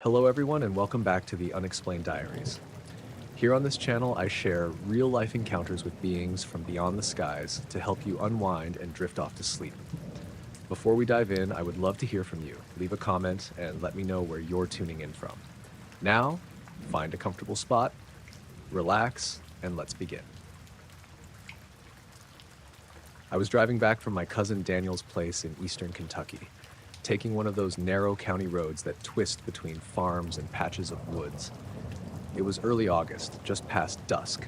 Hello, everyone, and welcome back to the Unexplained Diaries. Here on this channel, I share real life encounters with beings from beyond the skies to help you unwind and drift off to sleep. Before we dive in, I would love to hear from you. Leave a comment and let me know where you're tuning in from. Now, find a comfortable spot, relax, and let's begin. I was driving back from my cousin Daniel's place in eastern Kentucky, taking one of those narrow county roads that twist between farms and patches of woods. It was early August, just past dusk,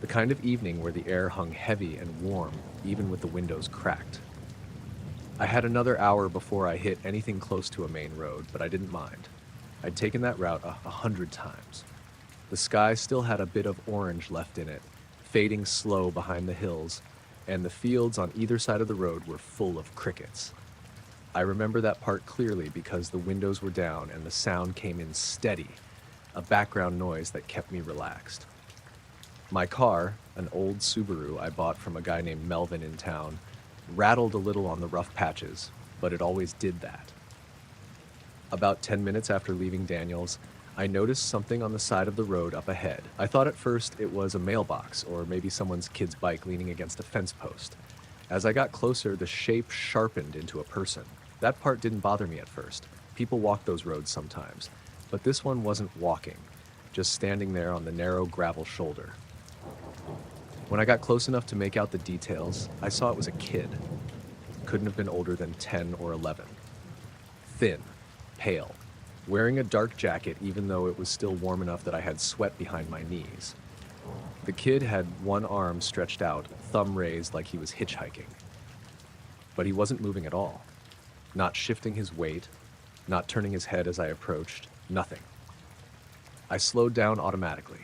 the kind of evening where the air hung heavy and warm, even with the windows cracked. I had another hour before I hit anything close to a main road, but I didn't mind. I'd taken that route 100 times. The sky still had a bit of orange left in it, fading slow behind the hills, and the fields on either side of the road were full of crickets. I remember that part clearly because the windows were down and the sound came in steady, a background noise that kept me relaxed. My car, an old Subaru I bought from a guy named Melvin in town, rattled a little on the rough patches, but it always did that. About 10 minutes after leaving Daniel's, I noticed something on the side of the road up ahead. I thought at first it was a mailbox or maybe someone's kid's bike leaning against a fence post. As I got closer, the shape sharpened into a person. That part didn't bother me at first. People walk those roads sometimes, but this one wasn't walking, just standing there on the narrow gravel shoulder. When I got close enough to make out the details, I saw it was a kid. Couldn't have been older than 10 or 11. Thin, pale, wearing a dark jacket even though it was still warm enough that I had sweat behind my knees. The kid had one arm stretched out, thumb raised like he was hitchhiking. But he wasn't moving at all. Not shifting his weight, not turning his head as I approached, nothing. I slowed down automatically.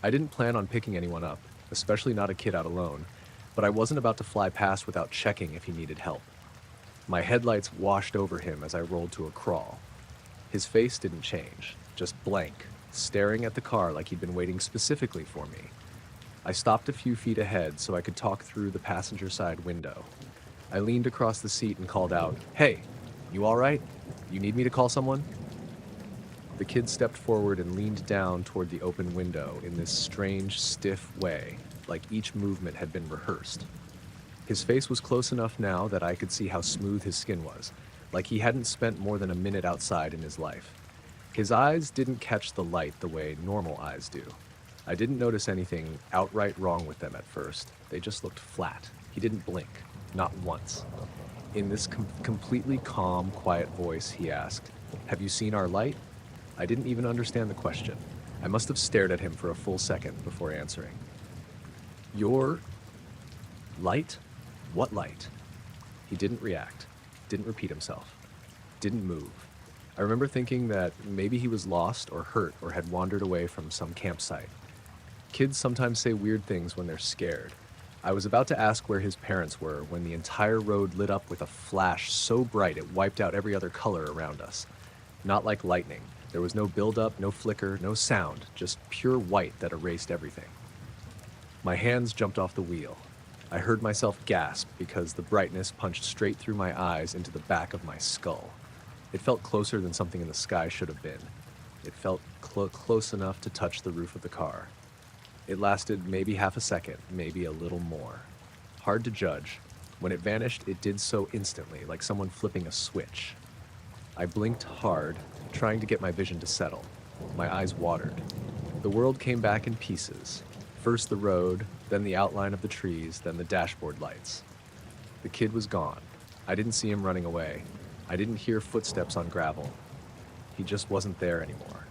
I didn't plan on picking anyone up, especially not a kid out alone, but I wasn't about to fly past without checking if he needed help. My headlights washed over him as I rolled to a crawl. His face didn't change, just blank, staring at the car like he'd been waiting specifically for me. I stopped a few feet ahead so I could talk through the passenger side window. I leaned across the seat and called out, "Hey, you all right? You need me to call someone?" The kid stepped forward and leaned down toward the open window in this strange, stiff way, like each movement had been rehearsed. His face was close enough now that I could see how smooth his skin was, like he hadn't spent more than a minute outside in his life. His eyes didn't catch the light the way normal eyes do. I didn't notice anything outright wrong with them at first. They just looked flat. He didn't blink. Not once. In this completely calm, quiet voice, he asked, "Have you seen our light?" I didn't even understand the question. I must have stared at him for a full second before answering. "Your light? What light?" He didn't react, didn't repeat himself, didn't move. I remember thinking that maybe he was lost or hurt or had wandered away from some campsite. Kids sometimes say weird things when they're scared. I was about to ask where his parents were when the entire road lit up with a flash so bright it wiped out every other color around us. Not like lightning. There was no buildup, no flicker, no sound, just pure white that erased everything. My hands jumped off the wheel. I heard myself gasp because the brightness punched straight through my eyes into the back of my skull. It felt closer than something in the sky should have been. It felt close enough to touch the roof of the car. It lasted maybe half a second, maybe a little more. Hard to judge. When it vanished, it did so instantly, like someone flipping a switch. I blinked hard, trying to get my vision to settle. My eyes watered. The world came back in pieces. First the road, then the outline of the trees, then the dashboard lights. The kid was gone. I didn't see him running away. I didn't hear footsteps on gravel. He just wasn't there anymore.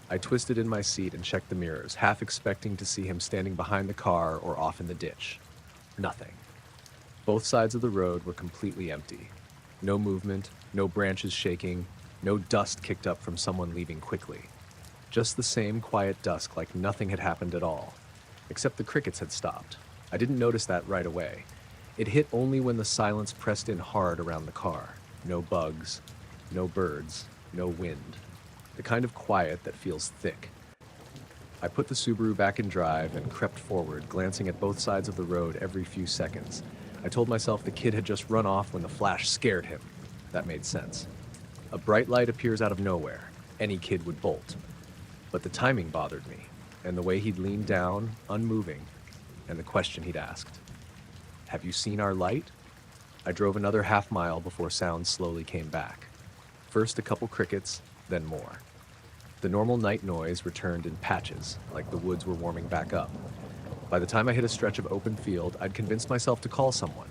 I twisted in my seat and checked the mirrors, half expecting to see him standing behind the car or off in the ditch. Nothing. Both sides of the road were completely empty. No movement, no branches shaking, no dust kicked up from someone leaving quickly. Just the same quiet dusk like nothing had happened at all, except the crickets had stopped. I didn't notice that right away. It hit only when the silence pressed in hard around the car. No bugs, no birds, no wind. The kind of quiet that feels thick. I put the Subaru back in drive and crept forward, glancing at both sides of the road every few seconds. I told myself the kid had just run off when the flash scared him. That made sense. A bright light appears out of nowhere. any kid would bolt. But the timing bothered me, and the way he'd leaned down, unmoving, and the question he'd asked. "Have you seen our light?" I drove another half-mile before sounds slowly came back. First a couple crickets, then more. The normal night noise returned in patches, like the woods were warming back up. By the time I hit a stretch of open field, I'd convinced myself to call someone.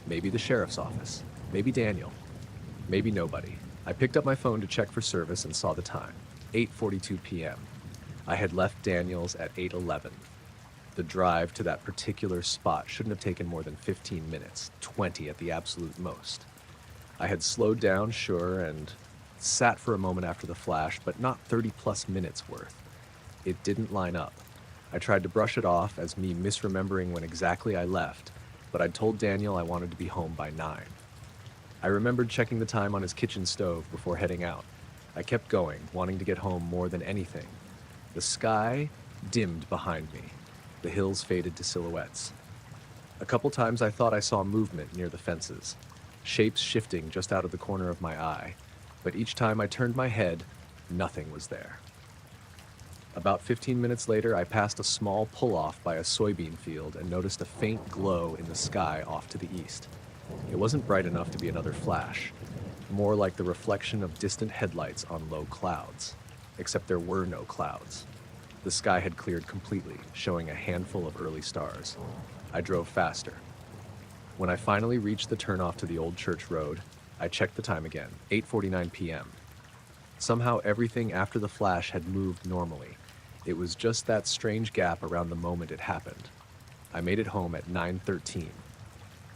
Maybe the sheriff's office, maybe Daniel, maybe nobody. I picked up my phone to check for service and saw the time, 8:42 p.m. I had left Daniel's at 8:11. The drive to that particular spot shouldn't have taken more than 15 minutes, 20 at the absolute most. I had slowed down, sure, and sat for a moment after the flash, but not 30-plus minutes worth. It didn't line up. I tried to brush it off as me misremembering when exactly I left, but I'd told Daniel I wanted to be home by 9. I remembered checking the time on his kitchen stove before heading out. I kept going, wanting to get home more than anything. The sky dimmed behind me. The hills faded to silhouettes. A couple times I thought I saw movement near the fences, shapes shifting just out of the corner of my eye, but each time I turned my head, nothing was there. About 15 minutes later, I passed a small pull-off by a soybean field and noticed a faint glow in the sky off to the east. It wasn't bright enough to be another flash, more like the reflection of distant headlights on low clouds, except there were no clouds. The sky had cleared completely, showing a handful of early stars. I drove faster. When I finally reached the turnoff to the old church road, I checked the time again, 8:49 p.m. Somehow everything after the flash had moved normally. It was just that strange gap around the moment it happened. I made it home at 9:13.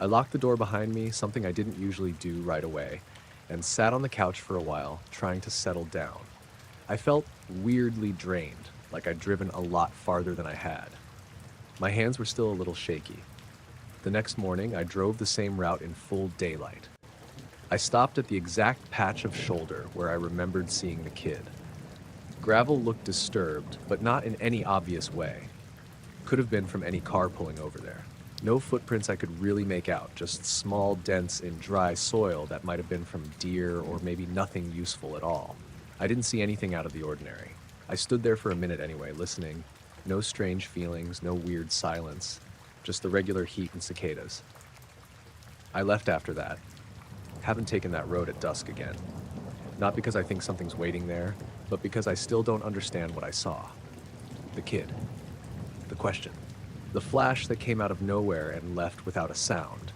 I locked the door behind me, something I didn't usually do right away, and sat on the couch for a while, trying to settle down. I felt weirdly drained, like I'd driven a lot farther than I had. My hands were still a little shaky. The next morning, I drove the same route in full daylight. I stopped at the exact patch of shoulder where I remembered seeing the kid. Gravel looked disturbed, but not in any obvious way. Could have been from any car pulling over there. No footprints I could really make out, just small dents in dry soil that might have been from deer or maybe nothing useful at all. I didn't see anything out of the ordinary. I stood there for a minute anyway, listening. No strange feelings, no weird silence, just the regular heat and cicadas. I left after that. Haven't taken that road at dusk again. Not because I think something's waiting there, but because I still don't understand what I saw. The kid. The question. The flash that came out of nowhere and left without a sound.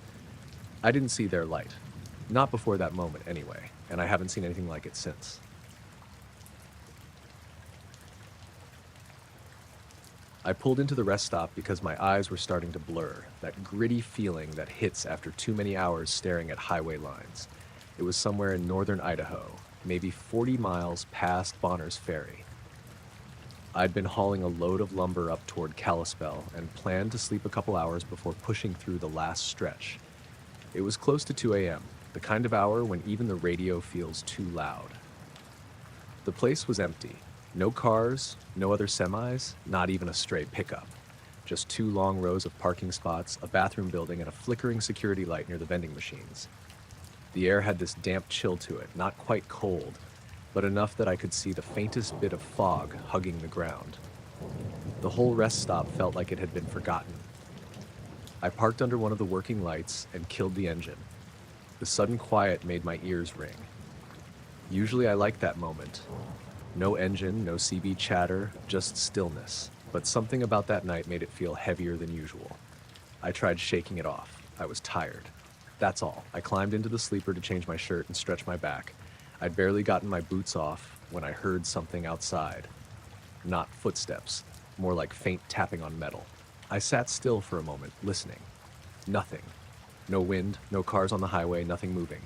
I didn't see their light. Not before that moment anyway, and I haven't seen anything like it since. I pulled into the rest stop because my eyes were starting to blur, that gritty feeling that hits after too many hours staring at highway lines. It was somewhere in northern Idaho, maybe 40 miles past Bonner's Ferry. I'd been hauling a load of lumber up toward Kalispell and planned to sleep a couple hours before pushing through the last stretch. It was close to 2 a.m., the kind of hour when even the radio feels too loud. The place was empty. No cars, no other semis, not even a stray pickup. Just 2 long rows of parking spots, a bathroom building, and a flickering security light near the vending machines. The air had this damp chill to it, not quite cold, but enough that I could see the faintest bit of fog hugging the ground. The whole rest stop felt like it had been forgotten. I parked under one of the working lights and killed the engine. The sudden quiet made my ears ring. Usually I like that moment. No engine, no CB chatter, just stillness. But something about that night made it feel heavier than usual. I tried shaking it off. I was tired. That's all. I climbed into the sleeper to change my shirt and stretch my back. I'd barely gotten my boots off when I heard something outside. Not footsteps, more like faint tapping on metal. I sat still for a moment, listening. Nothing. No wind, no cars on the highway, nothing moving.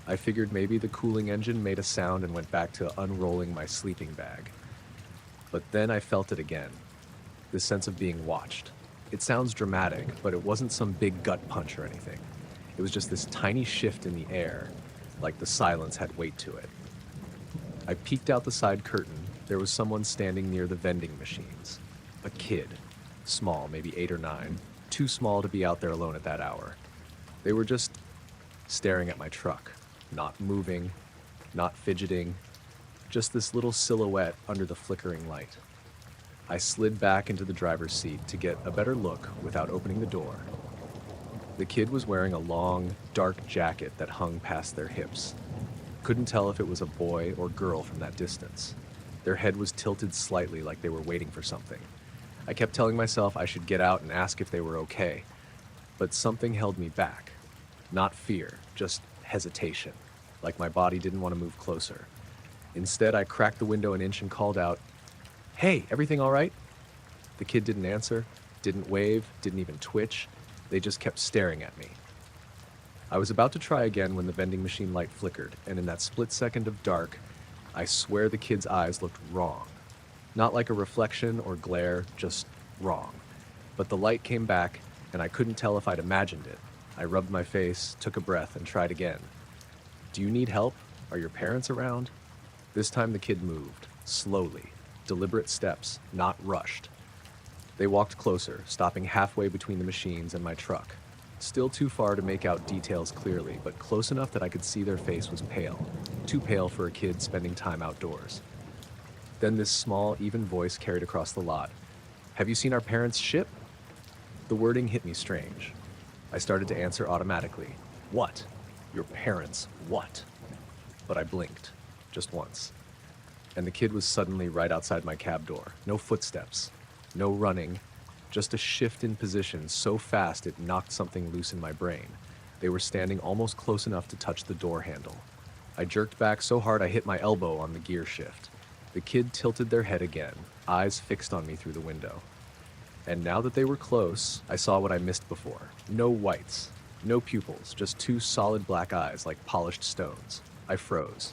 I figured maybe the cooling engine made a sound and went back to unrolling my sleeping bag. But then I felt it again. This sense of being watched. It sounds dramatic, but it wasn't some big gut punch or anything. It was just this tiny shift in the air, like the silence had weight to it. I peeked out the side curtain. There was someone standing near the vending machines. A kid. Small, maybe 8 or 9. Too small to be out there alone at that hour. They were just staring at my truck. Not moving, not fidgeting, just this little silhouette under the flickering light. I slid back into the driver's seat to get a better look without opening the door. The kid was wearing a long, dark jacket that hung past their hips. Couldn't tell if it was a boy or girl from that distance. Their head was tilted slightly like they were waiting for something. I kept telling myself I should get out and ask if they were okay, but something held me back. Not fear, just hesitation, like my body didn't want to move closer. Instead, I cracked the window an inch and called out, "Hey, everything all right?" The kid didn't answer, didn't wave, didn't even twitch. They just kept staring at me. I was about to try again when the vending machine light flickered, and in that split second of dark, I swear the kid's eyes looked wrong. Not like a reflection or glare, just wrong. But the light came back, and I couldn't tell if I'd imagined it. I rubbed my face, took a breath, and tried again. "Do you need help? Are your parents around?" This time the kid moved, slowly, deliberate steps, not rushed. They walked closer, stopping halfway between the machines and my truck. Still too far to make out details clearly, but close enough that I could see their face was pale. Too pale for a kid spending time outdoors. Then this small, even voice carried across the lot. "Have you seen our parents' ship?" The wording hit me strange. I started to answer automatically. "What? Your parents, what?" But I blinked, just once. And the kid was suddenly right outside my cab door. No footsteps, no running, just a shift in position so fast it knocked something loose in my brain. They were standing almost close enough to touch the door handle. I jerked back so hard I hit my elbow on the gear shift. The kid tilted their head again, eyes fixed on me through the window. And now that they were close, I saw what I missed before. No whites, no pupils, just two solid black eyes like polished stones. I froze.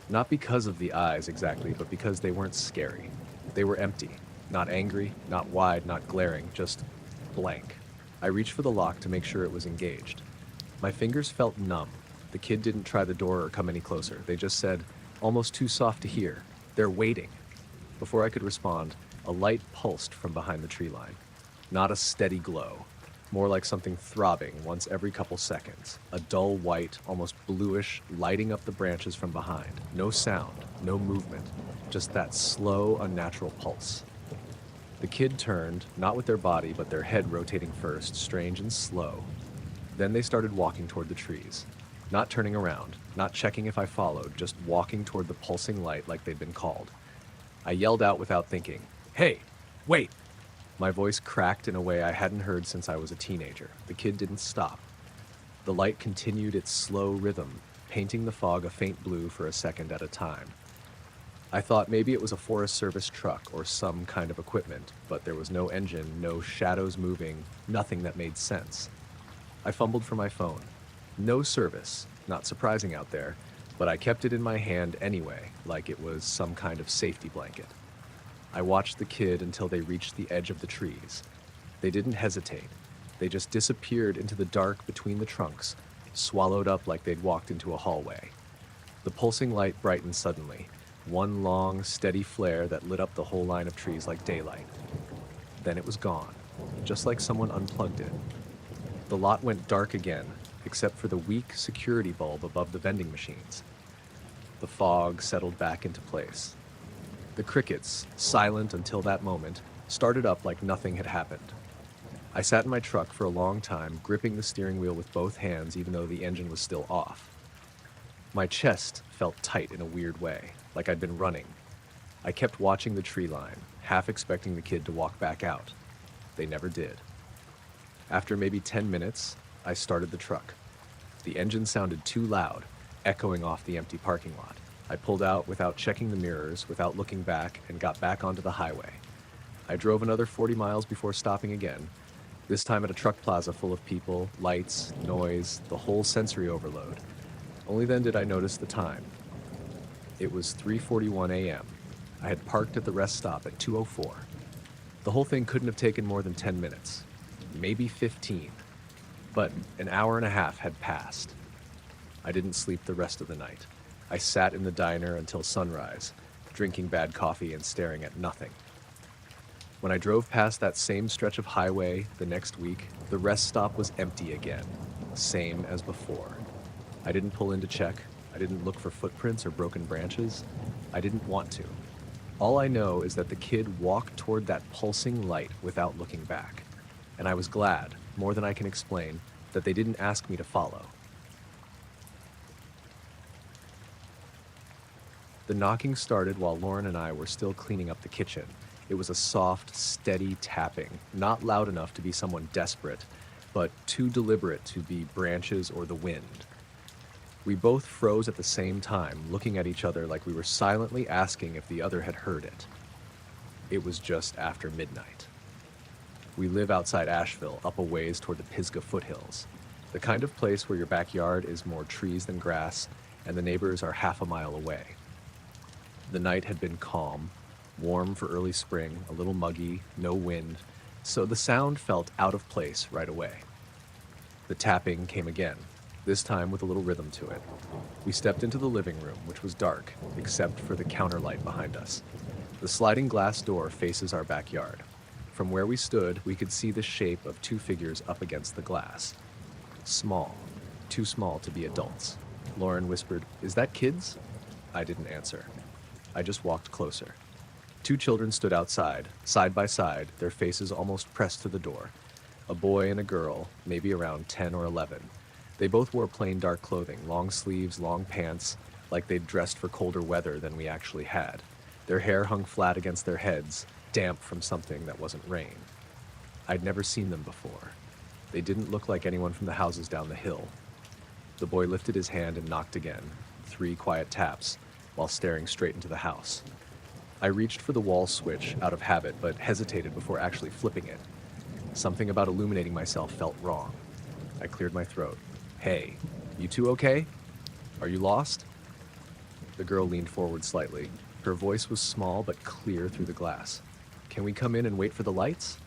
Not because of the eyes exactly, but because they weren't scary. They were empty. Not angry, not wide, not glaring, just blank. I reached for the lock to make sure it was engaged. My fingers felt numb. The kid didn't try the door or come any closer. They just said, almost too soft to hear, "They're waiting." Before I could respond, a light pulsed from behind the tree line. Not a steady glow, more like something throbbing once every couple seconds. A dull white, almost bluish, lighting up the branches from behind. No sound, no movement, just that slow, unnatural pulse. The kid turned, not with their body, but their head rotating first, strange and slow. Then they started walking toward the trees. Not turning around, not checking if I followed, just walking toward the pulsing light like they'd been called. I yelled out without thinking, "Hey, wait!" My voice cracked in a way I hadn't heard since I was a teenager. The kid didn't stop. The light continued its slow rhythm, painting the fog a faint blue for a second at a time. I thought maybe it was a Forest Service truck or some kind of equipment, but there was no engine, no shadows moving, nothing that made sense. I fumbled for my phone. No service, not surprising out there, but I kept it in my hand anyway, like it was some kind of safety blanket. I watched the kid until they reached the edge of the trees. They didn't hesitate. They just disappeared into the dark between the trunks, swallowed up like they'd walked into a hallway. The pulsing light brightened suddenly, one long, steady flare that lit up the whole line of trees like daylight. Then it was gone, just like someone unplugged it. The lot went dark again, except for the weak security bulb above the vending machines. The fog settled back into place. The crickets, silent until that moment, started up like nothing had happened. I sat in my truck for a long time, gripping the steering wheel with both hands even though the engine was still off. My chest felt tight in a weird way, like I'd been running. I kept watching the tree line, half expecting the kid to walk back out. They never did. After maybe 10 minutes, I started the truck. The engine sounded too loud, echoing off the empty parking lot. I pulled out without checking the mirrors, without looking back, and got back onto the highway. I drove another 40 miles before stopping again, this time at a truck plaza full of people, lights, noise, the whole sensory overload. Only then did I notice the time. It was 3:41 a.m. I had parked at the rest stop at 2:04. The whole thing couldn't have taken more than 10 minutes, maybe 15. But an hour and a half had passed. I didn't sleep the rest of the night. I sat in the diner until sunrise, drinking bad coffee and staring at nothing. When I drove past that same stretch of highway the next week, the rest stop was empty again, same as before. I didn't pull in to check. I didn't look for footprints or broken branches. I didn't want to. All I know is that the kid walked toward that pulsing light without looking back. And I was glad, more than I can explain, that they didn't ask me to follow. The knocking started while Lauren and I were still cleaning up the kitchen. It was a soft, steady tapping, not loud enough to be someone desperate, but too deliberate to be branches or the wind. We both froze at the same time, looking at each other like we were silently asking if the other had heard it. It was just after midnight. We live outside Asheville, up a ways toward the Pisgah foothills, the kind of place where your backyard is more trees than grass, and the neighbors are half a mile away. The night had been calm, warm for early spring, a little muggy, no wind, so the sound felt out of place right away. The tapping came again, this time with a little rhythm to it. We stepped into the living room, which was dark, except for the counter light behind us. The sliding glass door faces our backyard. From where we stood, we could see the shape of two figures up against the glass. Small, too small to be adults. Lauren whispered, "Is that kids?" I didn't answer. I just walked closer. Two children stood outside, side by side, their faces almost pressed to the door. A boy and a girl, maybe around 10 or 11. They both wore plain dark clothing, long sleeves, long pants, like they'd dressed for colder weather than we actually had. Their hair hung flat against their heads, damp from something that wasn't rain. I'd never seen them before. They didn't look like anyone from the houses down the hill. The boy lifted his hand and knocked again, 3 quiet taps, while staring straight into the house. I reached for the wall switch out of habit, but hesitated before actually flipping it. Something about illuminating myself felt wrong. I cleared my throat. "Hey, you two okay? Are you lost?" The girl leaned forward slightly. Her voice was small but clear through the glass. "Can we come in and wait for the lights?"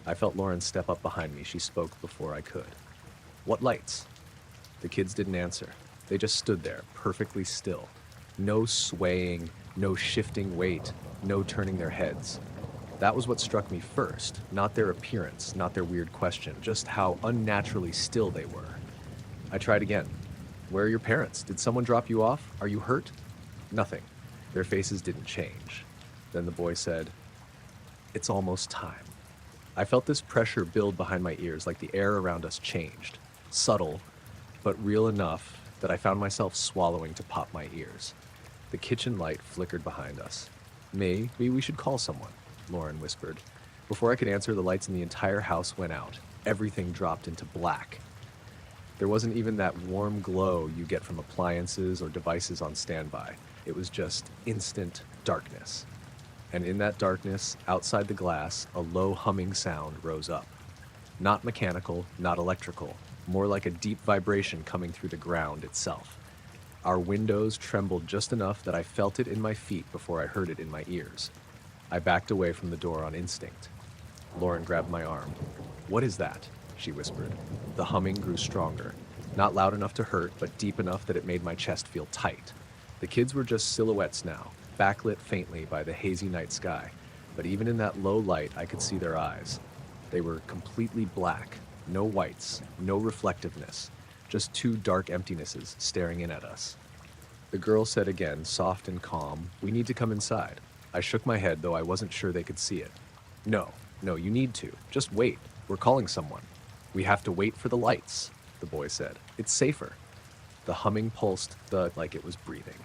I felt Lauren step up behind me. She spoke before I could. "What lights?" The kids didn't answer. They just stood there, perfectly still. No swaying, no shifting weight, no turning their heads. That was what struck me first, not their appearance, not their weird question, just how unnaturally still they were. I tried again. "Where are your parents? Did someone drop you off? Are you hurt?" Nothing. Their faces didn't change. Then the boy said, "It's almost time." I felt this pressure build behind my ears, like the air around us changed. Subtle, but real enough that I found myself swallowing to pop my ears. The kitchen light flickered behind us. "Maybe we should call someone," Lauren whispered. Before I could answer, the lights in the entire house went out. Everything dropped into black. There wasn't even that warm glow you get from appliances or devices on standby. It was just instant darkness. And in that darkness, outside the glass, a low humming sound rose up. Not mechanical, not electrical, more like a deep vibration coming through the ground itself. Our windows trembled just enough that I felt it in my feet before I heard it in my ears. I backed away from the door on instinct. Lauren grabbed my arm. "What is that?" she whispered. The humming grew stronger, not loud enough to hurt, but deep enough that it made my chest feel tight. The kids were just silhouettes now, backlit faintly by the hazy night sky, but even in that low light I could see their eyes. They were completely black, no whites, no reflectiveness, just 2 dark emptinesses staring in at us. The girl said again, soft and calm, "We need to come inside." I shook my head, though I wasn't sure they could see it. No, you need to. Just wait. We're calling someone." "We have to wait for the lights," the boy said. "It's safer." The humming pulsed thud like it was breathing.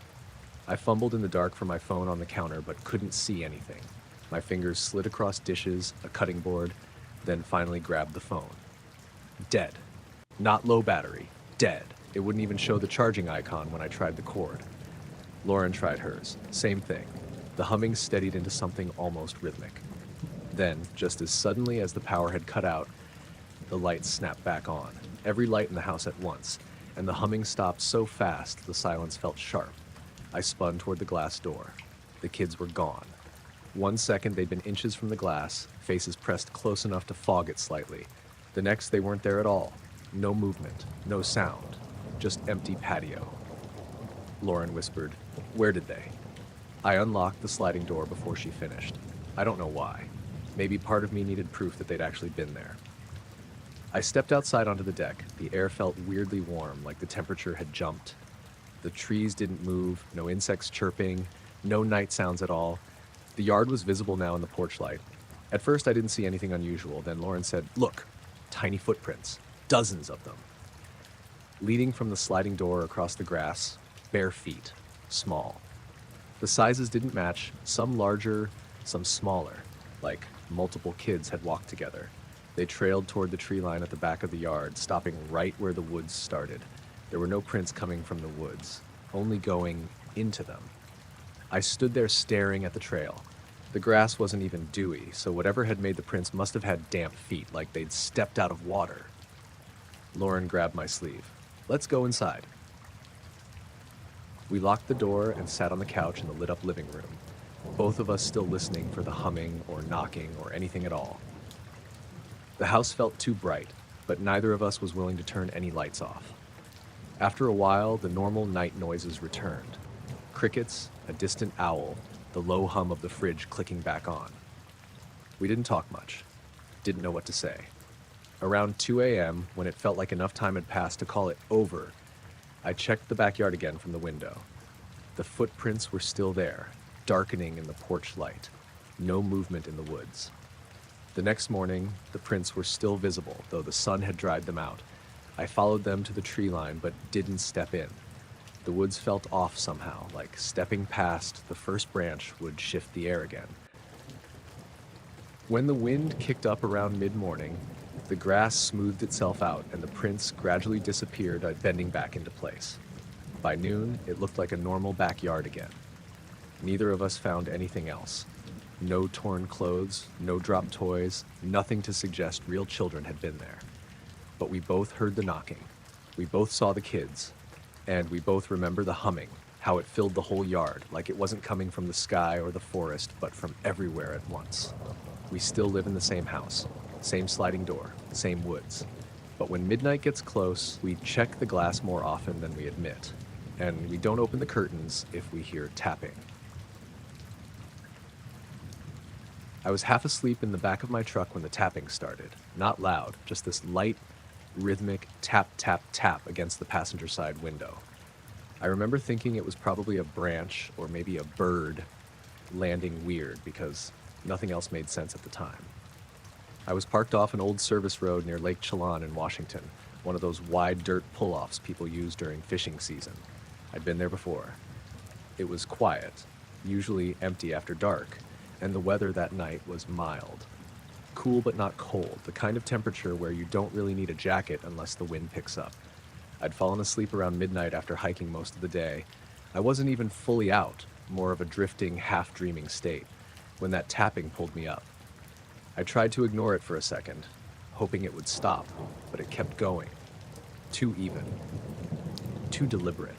I fumbled in the dark for my phone on the counter, but couldn't see anything. My fingers slid across dishes, a cutting board, then finally grabbed the phone. Dead. Not low battery. Dead. It wouldn't even show the charging icon when I tried the cord. Lauren tried hers. Same thing. The humming steadied into something almost rhythmic. Then, just as suddenly as the power had cut out, the lights snapped back on, every light in the house at once, and the humming stopped so fast the silence felt sharp. I spun toward the glass door. The kids were gone. 1 second they'd been inches from the glass, faces pressed close enough to fog it slightly. The next they weren't there at all. No movement, no sound, just empty patio. Lauren whispered, "Where did they?" I unlocked the sliding door before she finished. I don't know why. Maybe part of me needed proof that they'd actually been there. I stepped outside onto the deck. The air felt weirdly warm, like the temperature had jumped. The trees didn't move, no insects chirping, No night sounds at all. The yard was visible now in the porch light. At first, I didn't see anything unusual. Then Lauren said, "Look, tiny footprints, dozens of them." Leading from the sliding door across the grass, bare feet, small. The sizes didn't match, some larger, some smaller, like multiple kids had walked together. They trailed toward the tree line at the back of the yard, stopping right where the woods started. There were no prints coming from the woods, only going into them. I stood there staring at the trail. The grass wasn't even dewy, so whatever had made the prints must have had damp feet, like they'd stepped out of water. Lauren grabbed my sleeve. "Let's go inside." We locked the door and sat on the couch in the lit-up living room, both of us still listening for the humming or knocking or anything at all. The house felt too bright, but neither of us was willing to turn any lights off. After a while, the normal night noises returned. Crickets, a distant owl, the low hum of the fridge clicking back on. We didn't talk much, didn't know what to say. Around 2 a.m., when it felt like enough time had passed to call it over, I checked the backyard again from the window. The footprints were still there, darkening in the porch light. No movement in the woods. The next morning, the prints were still visible, though the sun had dried them out. I followed them to the tree line, but didn't step in. The woods felt off somehow, like stepping past the first branch would shift the air again. When the wind kicked up around mid-morning, the grass smoothed itself out and the prints gradually disappeared, bending back into place. By noon, it looked like a normal backyard again. Neither of us found anything else. No torn clothes, no dropped toys, nothing to suggest real children had been there. But we both heard the knocking. We both saw the kids. And we both remember the humming, how it filled the whole yard, like it wasn't coming from the sky or the forest, but from everywhere at once. We still live in the same house, same sliding door, same woods. But when midnight gets close, we check the glass more often than we admit. And we don't open the curtains if we hear tapping. I was half asleep in the back of my truck when the tapping started. Not loud, just this light, rhythmic tap, tap, tap against the passenger side window. I remember thinking it was probably a branch or maybe a bird landing weird because nothing else made sense at the time. I was parked off an old service road near Lake Chelan in Washington, one of those wide dirt pull-offs people use during fishing season. I'd been there before. It was quiet, usually empty after dark, and the weather that night was mild. Cool but not cold, the kind of temperature where you don't really need a jacket unless the wind picks up. I'd fallen asleep around midnight after hiking most of the day. I wasn't even fully out, more of a drifting, half-dreaming state, when that tapping pulled me up. I tried to ignore it for a second, hoping it would stop, but it kept going. Too even. Too deliberate.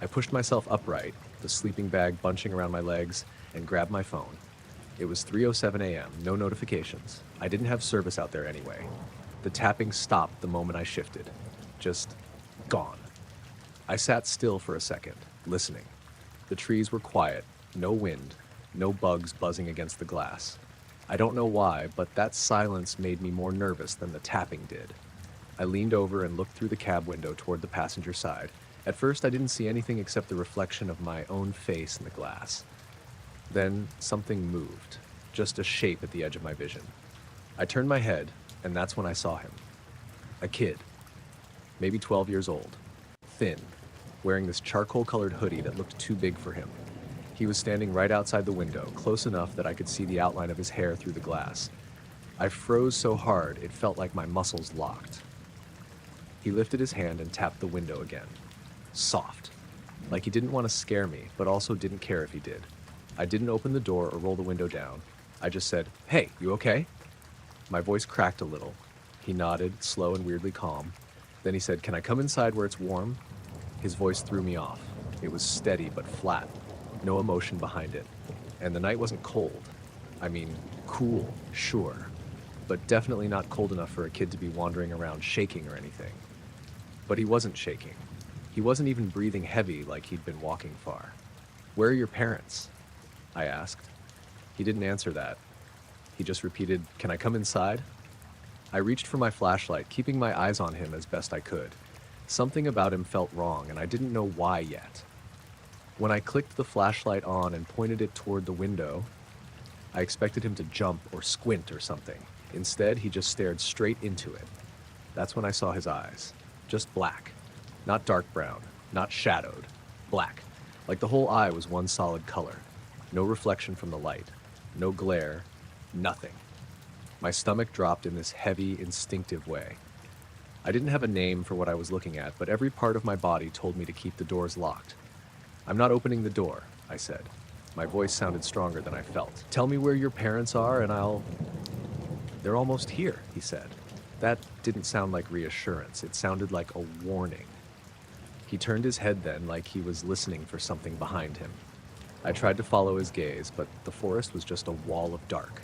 I pushed myself upright, the sleeping bag bunching around my legs, and grabbed my phone. It was 3:07 a.m., no notifications. I didn't have service out there anyway. The tapping stopped the moment I shifted. Just gone. I sat still for a second, listening. The trees were quiet, no wind, no bugs buzzing against the glass. I don't know why, but that silence made me more nervous than the tapping did. I leaned over and looked through the cab window toward the passenger side. At first, I didn't see anything except the reflection of my own face in the glass. Then something moved, just a shape at the edge of my vision. I turned my head, and that's when I saw him. A kid, maybe 12 years old, thin, wearing this charcoal-colored hoodie that looked too big for him. He was standing right outside the window, close enough that I could see the outline of his hair through the glass. I froze so hard it felt like my muscles locked. He lifted his hand and tapped the window again. Soft, like he didn't want to scare me, but also didn't care if he did. I didn't open the door or roll the window down. I just said, "Hey, you okay?" My voice cracked a little. He nodded, slow and weirdly calm. Then he said, "Can I come inside where it's warm?" His voice threw me off. It was steady but flat, no emotion behind it. And the night wasn't cold. I mean, cool, sure, but definitely not cold enough for a kid to be wandering around shaking or anything. But he wasn't shaking. He wasn't even breathing heavy like he'd been walking far. "Where are your parents?" I asked. He didn't answer that. He just repeated, "Can I come inside?" I reached for my flashlight, keeping my eyes on him as best I could. Something about him felt wrong, and I didn't know why yet. When I clicked the flashlight on and pointed it toward the window, I expected him to jump or squint or something. Instead, he just stared straight into it. That's when I saw his eyes. Just black. Not dark brown, not shadowed. Black. Like the whole eye was one solid color. No reflection from the light. No glare. Nothing. My stomach dropped in this heavy, instinctive way. I didn't have a name for what I was looking at, but every part of my body told me to keep the doors locked. "I'm not opening the door," I said. My voice sounded stronger than I felt. "Tell me where your parents are and I'll..." "They're almost here," he said. That didn't sound like reassurance. It sounded like a warning. He turned his head then, like he was listening for something behind him. I tried to follow his gaze, but the forest was just a wall of dark.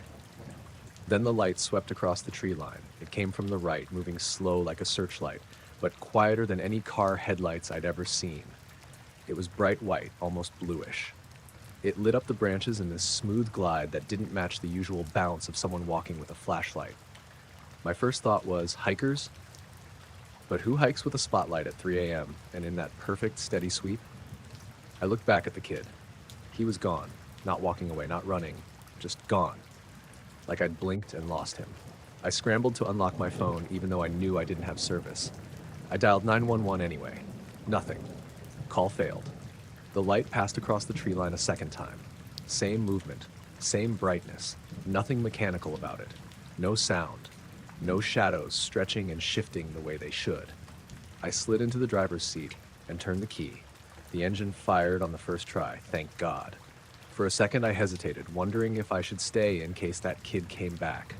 Then the light swept across the tree line. It came from the right, moving slow like a searchlight, but quieter than any car headlights I'd ever seen. It was bright white, almost bluish. It lit up the branches in this smooth glide that didn't match the usual bounce of someone walking with a flashlight. My first thought was, hikers? But who hikes with a spotlight at 3 a.m. and in that perfect, steady sweep? I looked back at the kid. He was gone, not walking away, not running, just gone. Like I'd blinked and lost him. I scrambled to unlock my phone, even though I knew I didn't have service. I dialed 911 anyway. Nothing. Call failed. The light passed across the tree line a second time. Same movement, same brightness, nothing mechanical about it. No sound. No shadows stretching and shifting the way they should. I slid into the driver's seat and turned the key. The engine fired on the first try, thank God. For a second I hesitated, wondering if I should stay in case that kid came back.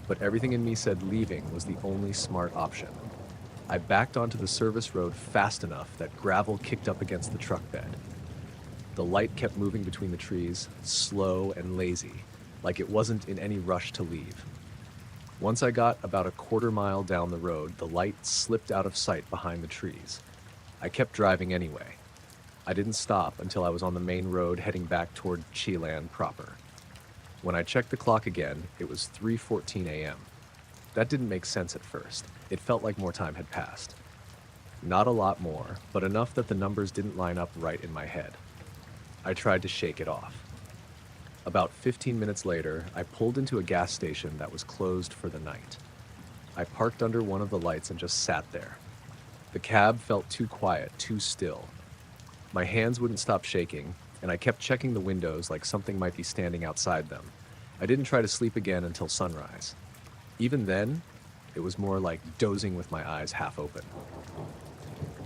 But everything in me said leaving was the only smart option. I backed onto the service road fast enough that gravel kicked up against the truck bed. The light kept moving between the trees, slow and lazy, like it wasn't in any rush to leave. Once I got about a quarter mile down the road, the light slipped out of sight behind the trees. I kept driving anyway. I didn't stop until I was on the main road heading back toward Chelan proper. When I checked the clock again, it was 3:14 a.m. That didn't make sense at first. It felt like more time had passed. Not a lot more, but enough that the numbers didn't line up right in my head. I tried to shake it off. About 15 minutes later, I pulled into a gas station that was closed for the night. I parked under one of the lights and just sat there. The cab felt too quiet, too still. My hands wouldn't stop shaking, and I kept checking the windows like something might be standing outside them. I didn't try to sleep again until sunrise. Even then, it was more like dozing with my eyes half open.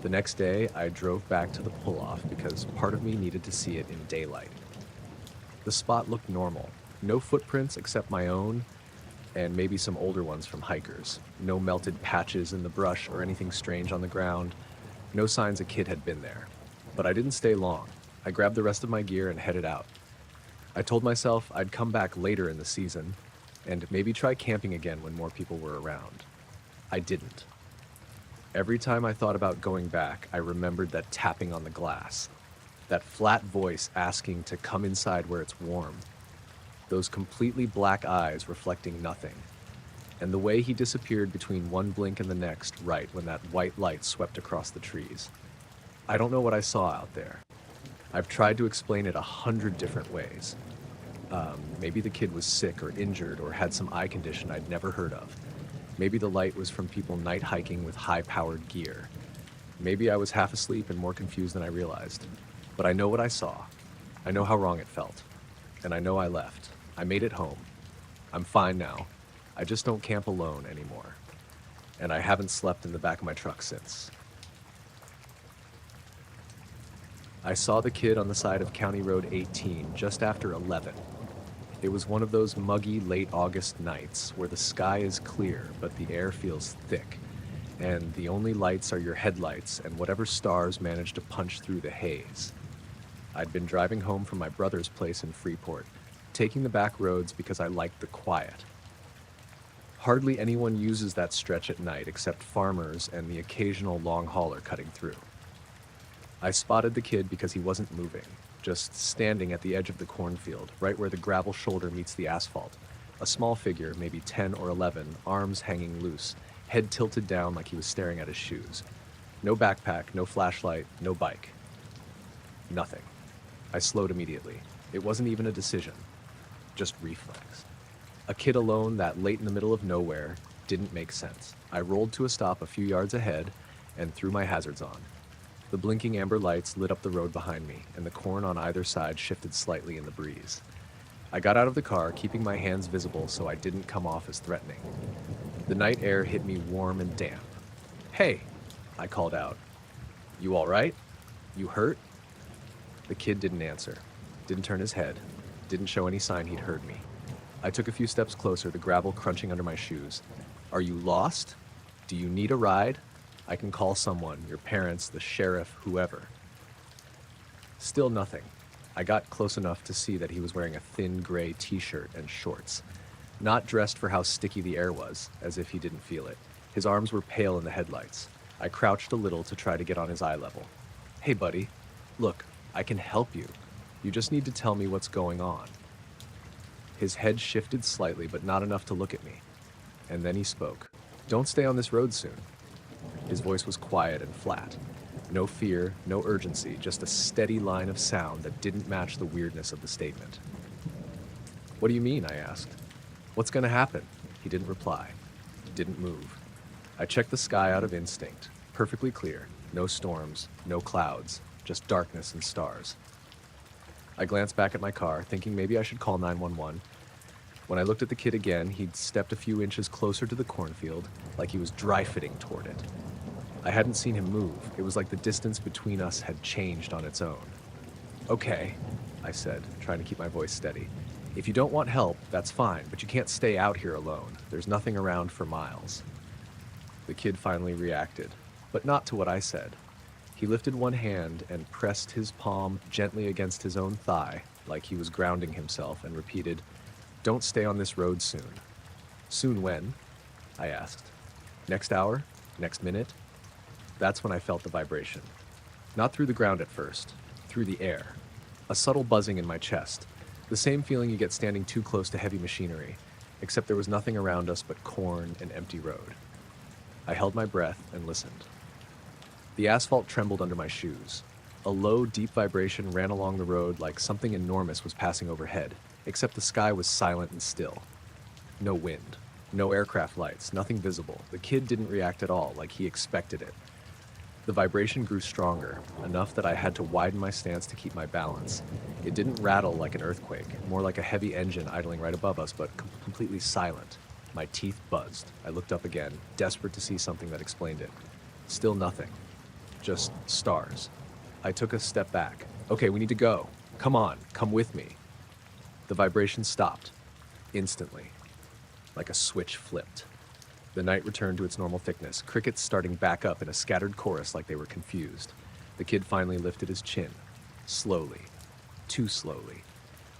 The next day, I drove back to the pull-off because part of me needed to see it in daylight. The spot looked normal. No footprints except my own, and maybe some older ones from hikers. No melted patches in the brush or anything strange on the ground. No signs a kid had been there. But I didn't stay long. I grabbed the rest of my gear and headed out. I told myself I'd come back later in the season, and maybe try camping again when more people were around. I didn't. Every time I thought about going back, I remembered that tapping on the glass. That flat voice asking to come inside where it's warm. Those completely black eyes reflecting nothing. And the way he disappeared between one blink and the next, right when that white light swept across the trees. I don't know what I saw out there. I've tried to explain it 100 different ways. Maybe the kid was sick or injured or had some eye condition I'd never heard of. Maybe the light was from people night hiking with high-powered gear. Maybe I was half asleep and more confused than I realized. But I know what I saw. I know how wrong it felt. And I know I left. I made it home. I'm fine now. I just don't camp alone anymore. And I haven't slept in the back of my truck since. I saw the kid on the side of County Road 18 just after 11. It was one of those muggy late August nights where the sky is clear but the air feels thick, and the only lights are your headlights and whatever stars manage to punch through the haze. I'd been driving home from my brother's place in Freeport, taking the back roads because I liked the quiet. Hardly anyone uses that stretch at night except farmers and the occasional long hauler cutting through. I spotted the kid because he wasn't moving, just standing at the edge of the cornfield, right where the gravel shoulder meets the asphalt. A small figure, maybe 10 or 11, arms hanging loose, head tilted down like he was staring at his shoes. No backpack, no flashlight, no bike. Nothing. I slowed immediately. It wasn't even a decision, just reflex. A kid alone that late in the middle of nowhere didn't make sense. I rolled to a stop a few yards ahead and threw my hazards on. The blinking amber lights lit up the road behind me, and the corn on either side shifted slightly in the breeze. I got out of the car, keeping my hands visible so I didn't come off as threatening. The night air hit me warm and damp. "Hey," I called out. "You all right? You hurt?" The kid didn't answer, didn't turn his head, didn't show any sign he'd heard me. I took a few steps closer, the gravel crunching under my shoes. "Are you lost? Do you need a ride? I can call someone, your parents, the sheriff, whoever." Still nothing. I got close enough to see that he was wearing a thin gray t-shirt and shorts. Not dressed for how sticky the air was, as if he didn't feel it. His arms were pale in the headlights. I crouched a little to try to get on his eye level. "Hey, buddy. Look, I can help you. You just need to tell me what's going on." His head shifted slightly, but not enough to look at me. And then he spoke. "Don't stay on this road soon." His voice was quiet and flat. No fear, no urgency, just a steady line of sound that didn't match the weirdness of the statement. "What do you mean?" I asked. "What's going to happen?" He didn't reply. Didn't move. I checked the sky out of instinct. Perfectly clear. No storms, no clouds, just darkness and stars. I glanced back at my car, thinking maybe I should call 911. When I looked at the kid again, he'd stepped a few inches closer to the cornfield, like he was dry-fitting toward it. I hadn't seen him move. It was like the distance between us had changed on its own. "Okay," I said, trying to keep my voice steady. "If you don't want help, that's fine, but you can't stay out here alone. There's nothing around for miles." The kid finally reacted, but not to what I said. He lifted one hand and pressed his palm gently against his own thigh, like he was grounding himself, and repeated, "Don't stay on this road soon." "Soon when?" I asked. "Next hour? Next minute?" That's when I felt the vibration. Not through the ground at first, through the air. A subtle buzzing in my chest. The same feeling you get standing too close to heavy machinery, except there was nothing around us but corn and empty road. I held my breath and listened. The asphalt trembled under my shoes. A low, deep vibration ran along the road like something enormous was passing overhead, except the sky was silent and still. No wind, no aircraft lights, nothing visible. The kid didn't react at all, like he expected it. The vibration grew stronger, enough that I had to widen my stance to keep my balance. It didn't rattle like an earthquake, more like a heavy engine idling right above us, but completely silent. My teeth buzzed. I looked up again, desperate to see something that explained it. Still nothing. Just stars. I took a step back. "Okay, we need to go. Come on, come with me." The vibration stopped. Instantly. Like a switch flipped. The night returned to its normal thickness, crickets starting back up in a scattered chorus like they were confused. The kid finally lifted his chin. Slowly. Too slowly.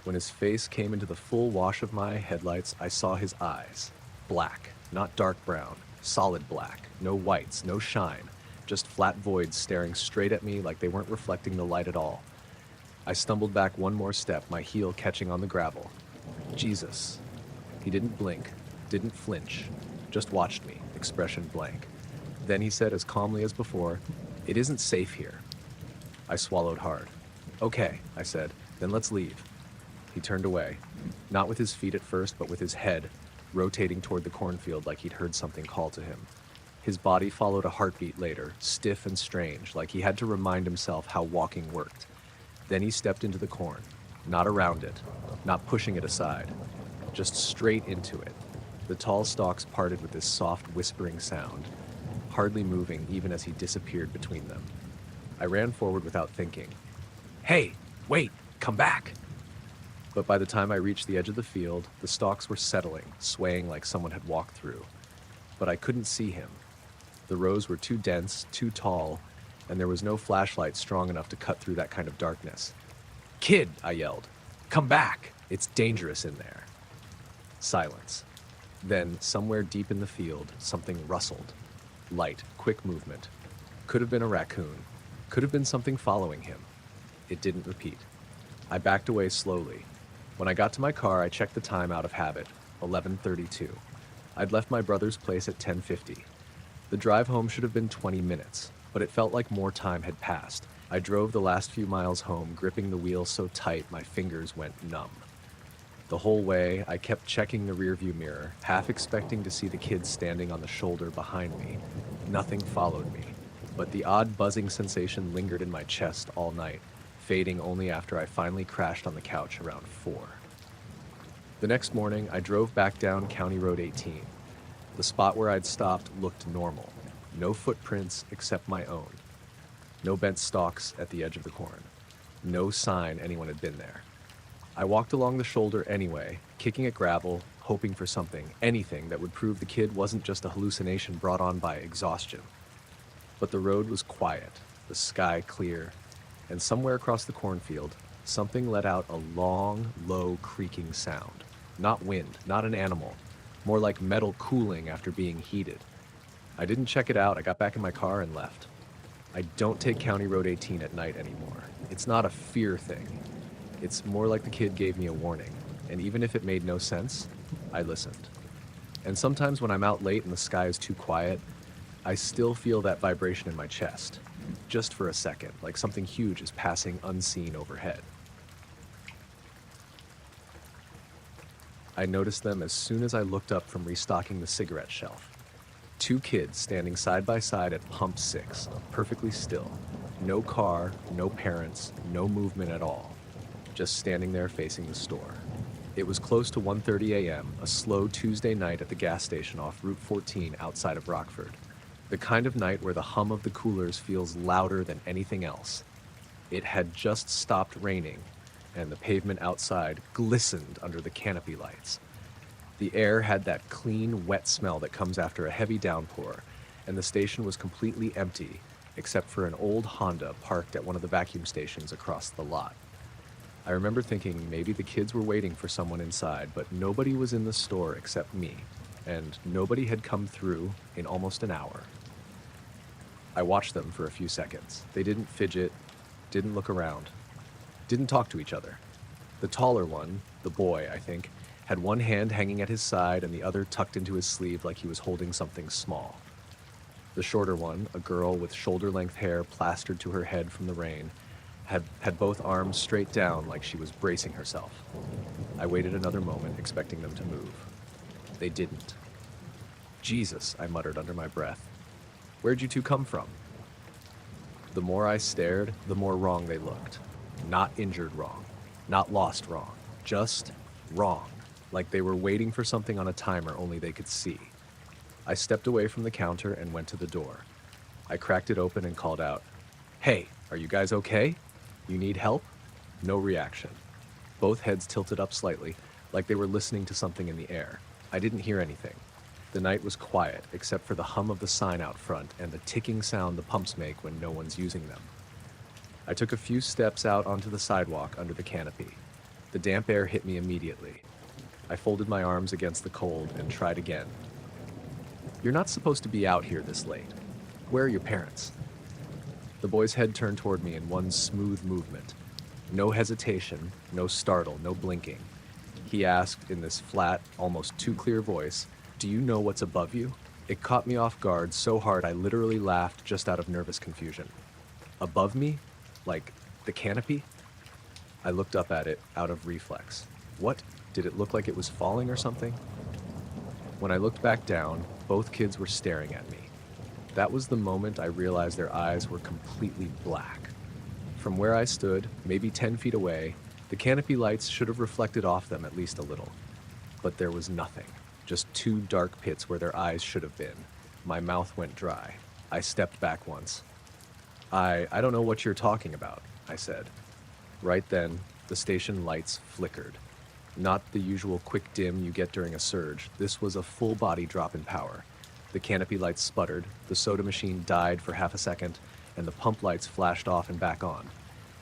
When his face came into the full wash of my headlights, I saw his eyes. Black, not dark brown. Solid black. No whites, no shine. Just flat voids staring straight at me like they weren't reflecting the light at all. I stumbled back one more step, my heel catching on the gravel. Jesus. He didn't blink, didn't flinch, just watched me, expression blank. Then he said as calmly as before, "It isn't safe here." I swallowed hard. "Okay," I said, "then let's leave." He turned away, not with his feet at first, but with his head, rotating toward the cornfield like he'd heard something call to him. His body followed a heartbeat later, stiff and strange, like he had to remind himself how walking worked. Then he stepped into the corn, not around it, not pushing it aside, just straight into it. The tall stalks parted with this soft, whispering sound, hardly moving even as he disappeared between them. I ran forward without thinking. "Hey, wait, come back!" But by the time I reached the edge of the field, the stalks were settling, swaying like someone had walked through. But I couldn't see him. The rows were too dense, too tall, and there was no flashlight strong enough to cut through that kind of darkness. "Kid," I yelled, "come back! It's dangerous in there." Silence. Then, somewhere deep in the field, something rustled. Light, quick movement. Could have been a raccoon. Could have been something following him. It didn't repeat. I backed away slowly. When I got to my car, I checked the time out of habit, 11:32. I'd left my brother's place at 10:50. The drive home should have been 20 minutes, but it felt like more time had passed. I drove the last few miles home, gripping the wheel so tight my fingers went numb. The whole way, I kept checking the rearview mirror, half expecting to see the kids standing on the shoulder behind me. Nothing followed me, but the odd buzzing sensation lingered in my chest all night, fading only after I finally crashed on the couch around 4. The next morning, I drove back down County Road 18. The spot where I'd stopped looked normal. No footprints except my own. No bent stalks at the edge of the corn. No sign anyone had been there. I walked along the shoulder anyway, kicking at gravel, hoping for something, anything that would prove the kid wasn't just a hallucination brought on by exhaustion. But the road was quiet, the sky clear, and somewhere across the cornfield, something let out a long, low creaking sound. Not wind, not an animal, more like metal cooling after being heated. I didn't check it out. I got back in my car and left. I don't take County Road 18 at night anymore. It's not a fear thing. It's more like the kid gave me a warning, and even if it made no sense, I listened. And sometimes when I'm out late and the sky is too quiet, I still feel that vibration in my chest, just for a second, like something huge is passing unseen overhead. I noticed them as soon as I looked up from restocking the cigarette shelf. 2 kids standing side by side at pump 6, perfectly still. No car, no parents, no movement at all. Just standing there facing the store. It was close to 1:30 a.m., a slow Tuesday night at the gas station off Route 14 outside of Rockford. The kind of night where the hum of the coolers feels louder than anything else. It had just stopped raining, and the pavement outside glistened under the canopy lights. The air had that clean, wet smell that comes after a heavy downpour, and the station was completely empty, except for an old Honda parked at one of the vacuum stations across the lot. I remember thinking maybe the kids were waiting for someone inside, but nobody was in the store except me, and nobody had come through in almost an hour. I watched them for a few seconds. They didn't fidget, didn't look around, didn't talk to each other. The taller one, the boy, I think, had one hand hanging at his side and the other tucked into his sleeve like he was holding something small. The shorter one, a girl with shoulder-length hair plastered to her head from the rain, had both arms straight down like she was bracing herself. I waited another moment, expecting them to move. They didn't. Jesus, I muttered under my breath. Where'd you 2 come from? The more I stared, the more wrong they looked. Not injured wrong. Not lost wrong. Just wrong. Like they were waiting for something on a timer only they could see. I stepped away from the counter and went to the door. I cracked it open and called out, "Hey, are you guys okay? You need help?" No reaction. Both heads tilted up slightly, like they were listening to something in the air. I didn't hear anything. The night was quiet, except for the hum of the sign out front and the ticking sound the pumps make when no one's using them. I took a few steps out onto the sidewalk under the canopy. The damp air hit me immediately. I folded my arms against the cold and tried again. "You're not supposed to be out here this late. Where are your parents?" The boy's head turned toward me in one smooth movement. No hesitation, no startle, no blinking. He asked in this flat, almost too clear voice, "Do you know what's above you?" It caught me off guard so hard I literally laughed just out of nervous confusion. Above me? Like the canopy? I looked up at it out of reflex. What? Did it look like it was falling or something? When I looked back down, both kids were staring at me. That was the moment I realized their eyes were completely black. From where I stood, maybe 10 feet away, the canopy lights should have reflected off them at least a little. But there was nothing, just 2 dark pits where their eyes should have been. My mouth went dry. I stepped back once. I don't know what you're talking about," I said. Right then, the station lights flickered. Not the usual quick dim you get during a surge. This was a full body drop in power. The canopy lights sputtered, the soda machine died for half a second, and the pump lights flashed off and back on.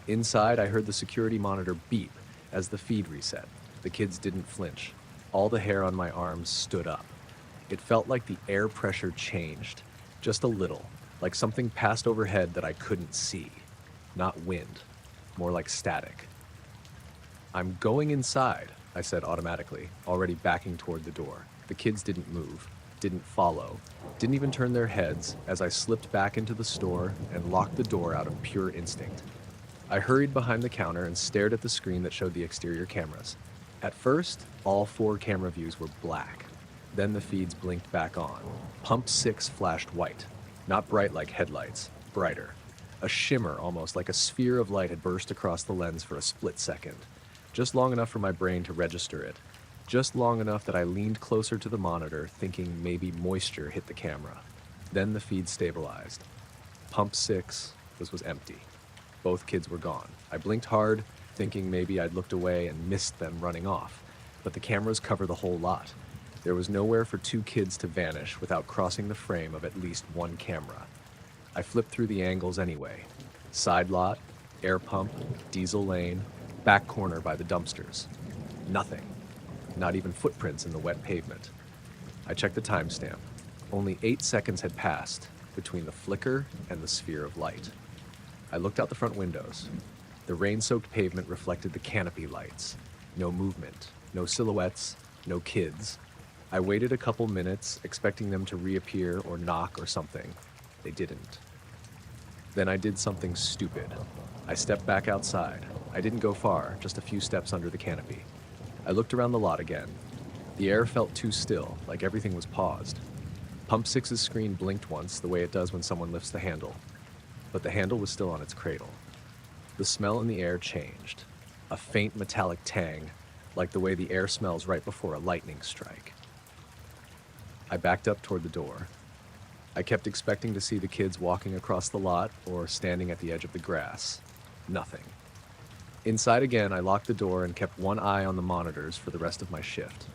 Inside, I heard the security monitor beep as the feed reset. The kids didn't flinch. All the hair on my arms stood up. It felt like the air pressure changed, just a little, like something passed overhead that I couldn't see. Not wind, more like static. "I'm going inside," I said automatically, already backing toward the door. The kids didn't move. didn't follow, didn't even turn their heads as I slipped back into the store and locked the door out of pure instinct. I hurried behind the counter and stared at the screen that showed the exterior cameras. At first, all 4 camera views were black. Then the feeds blinked back on. Pump 6 flashed white. Not bright like headlights, brighter. A shimmer, almost like a sphere of light, had burst across the lens for a split second. Just long enough for my brain to register it. Just long enough that I leaned closer to the monitor, thinking maybe moisture hit the camera. Then the feed stabilized. Pump 6 was empty. Both kids were gone. I blinked hard, thinking maybe I'd looked away and missed them running off. But the cameras cover the whole lot. There was nowhere for 2 kids to vanish without crossing the frame of at least one camera. I flipped through the angles anyway. Side lot, air pump, diesel lane, back corner by the dumpsters. Nothing. Not even footprints in the wet pavement. I checked the timestamp. Only 8 seconds had passed between the flicker and the sphere of light. I looked out the front windows. The rain-soaked pavement reflected the canopy lights. No movement, no silhouettes, no kids. I waited a couple minutes, expecting them to reappear or knock or something. They didn't. Then I did something stupid. I stepped back outside. I didn't go far, just a few steps under the canopy. I looked around the lot again. The air felt too still, like everything was paused. Pump 6's screen blinked once, the way it does when someone lifts the handle. But the handle was still on its cradle. The smell in the air changed. A faint metallic tang, like the way the air smells right before a lightning strike. I backed up toward the door. I kept expecting to see the kids walking across the lot or standing at the edge of the grass. Nothing. Inside again, I locked the door and kept one eye on the monitors for the rest of my shift.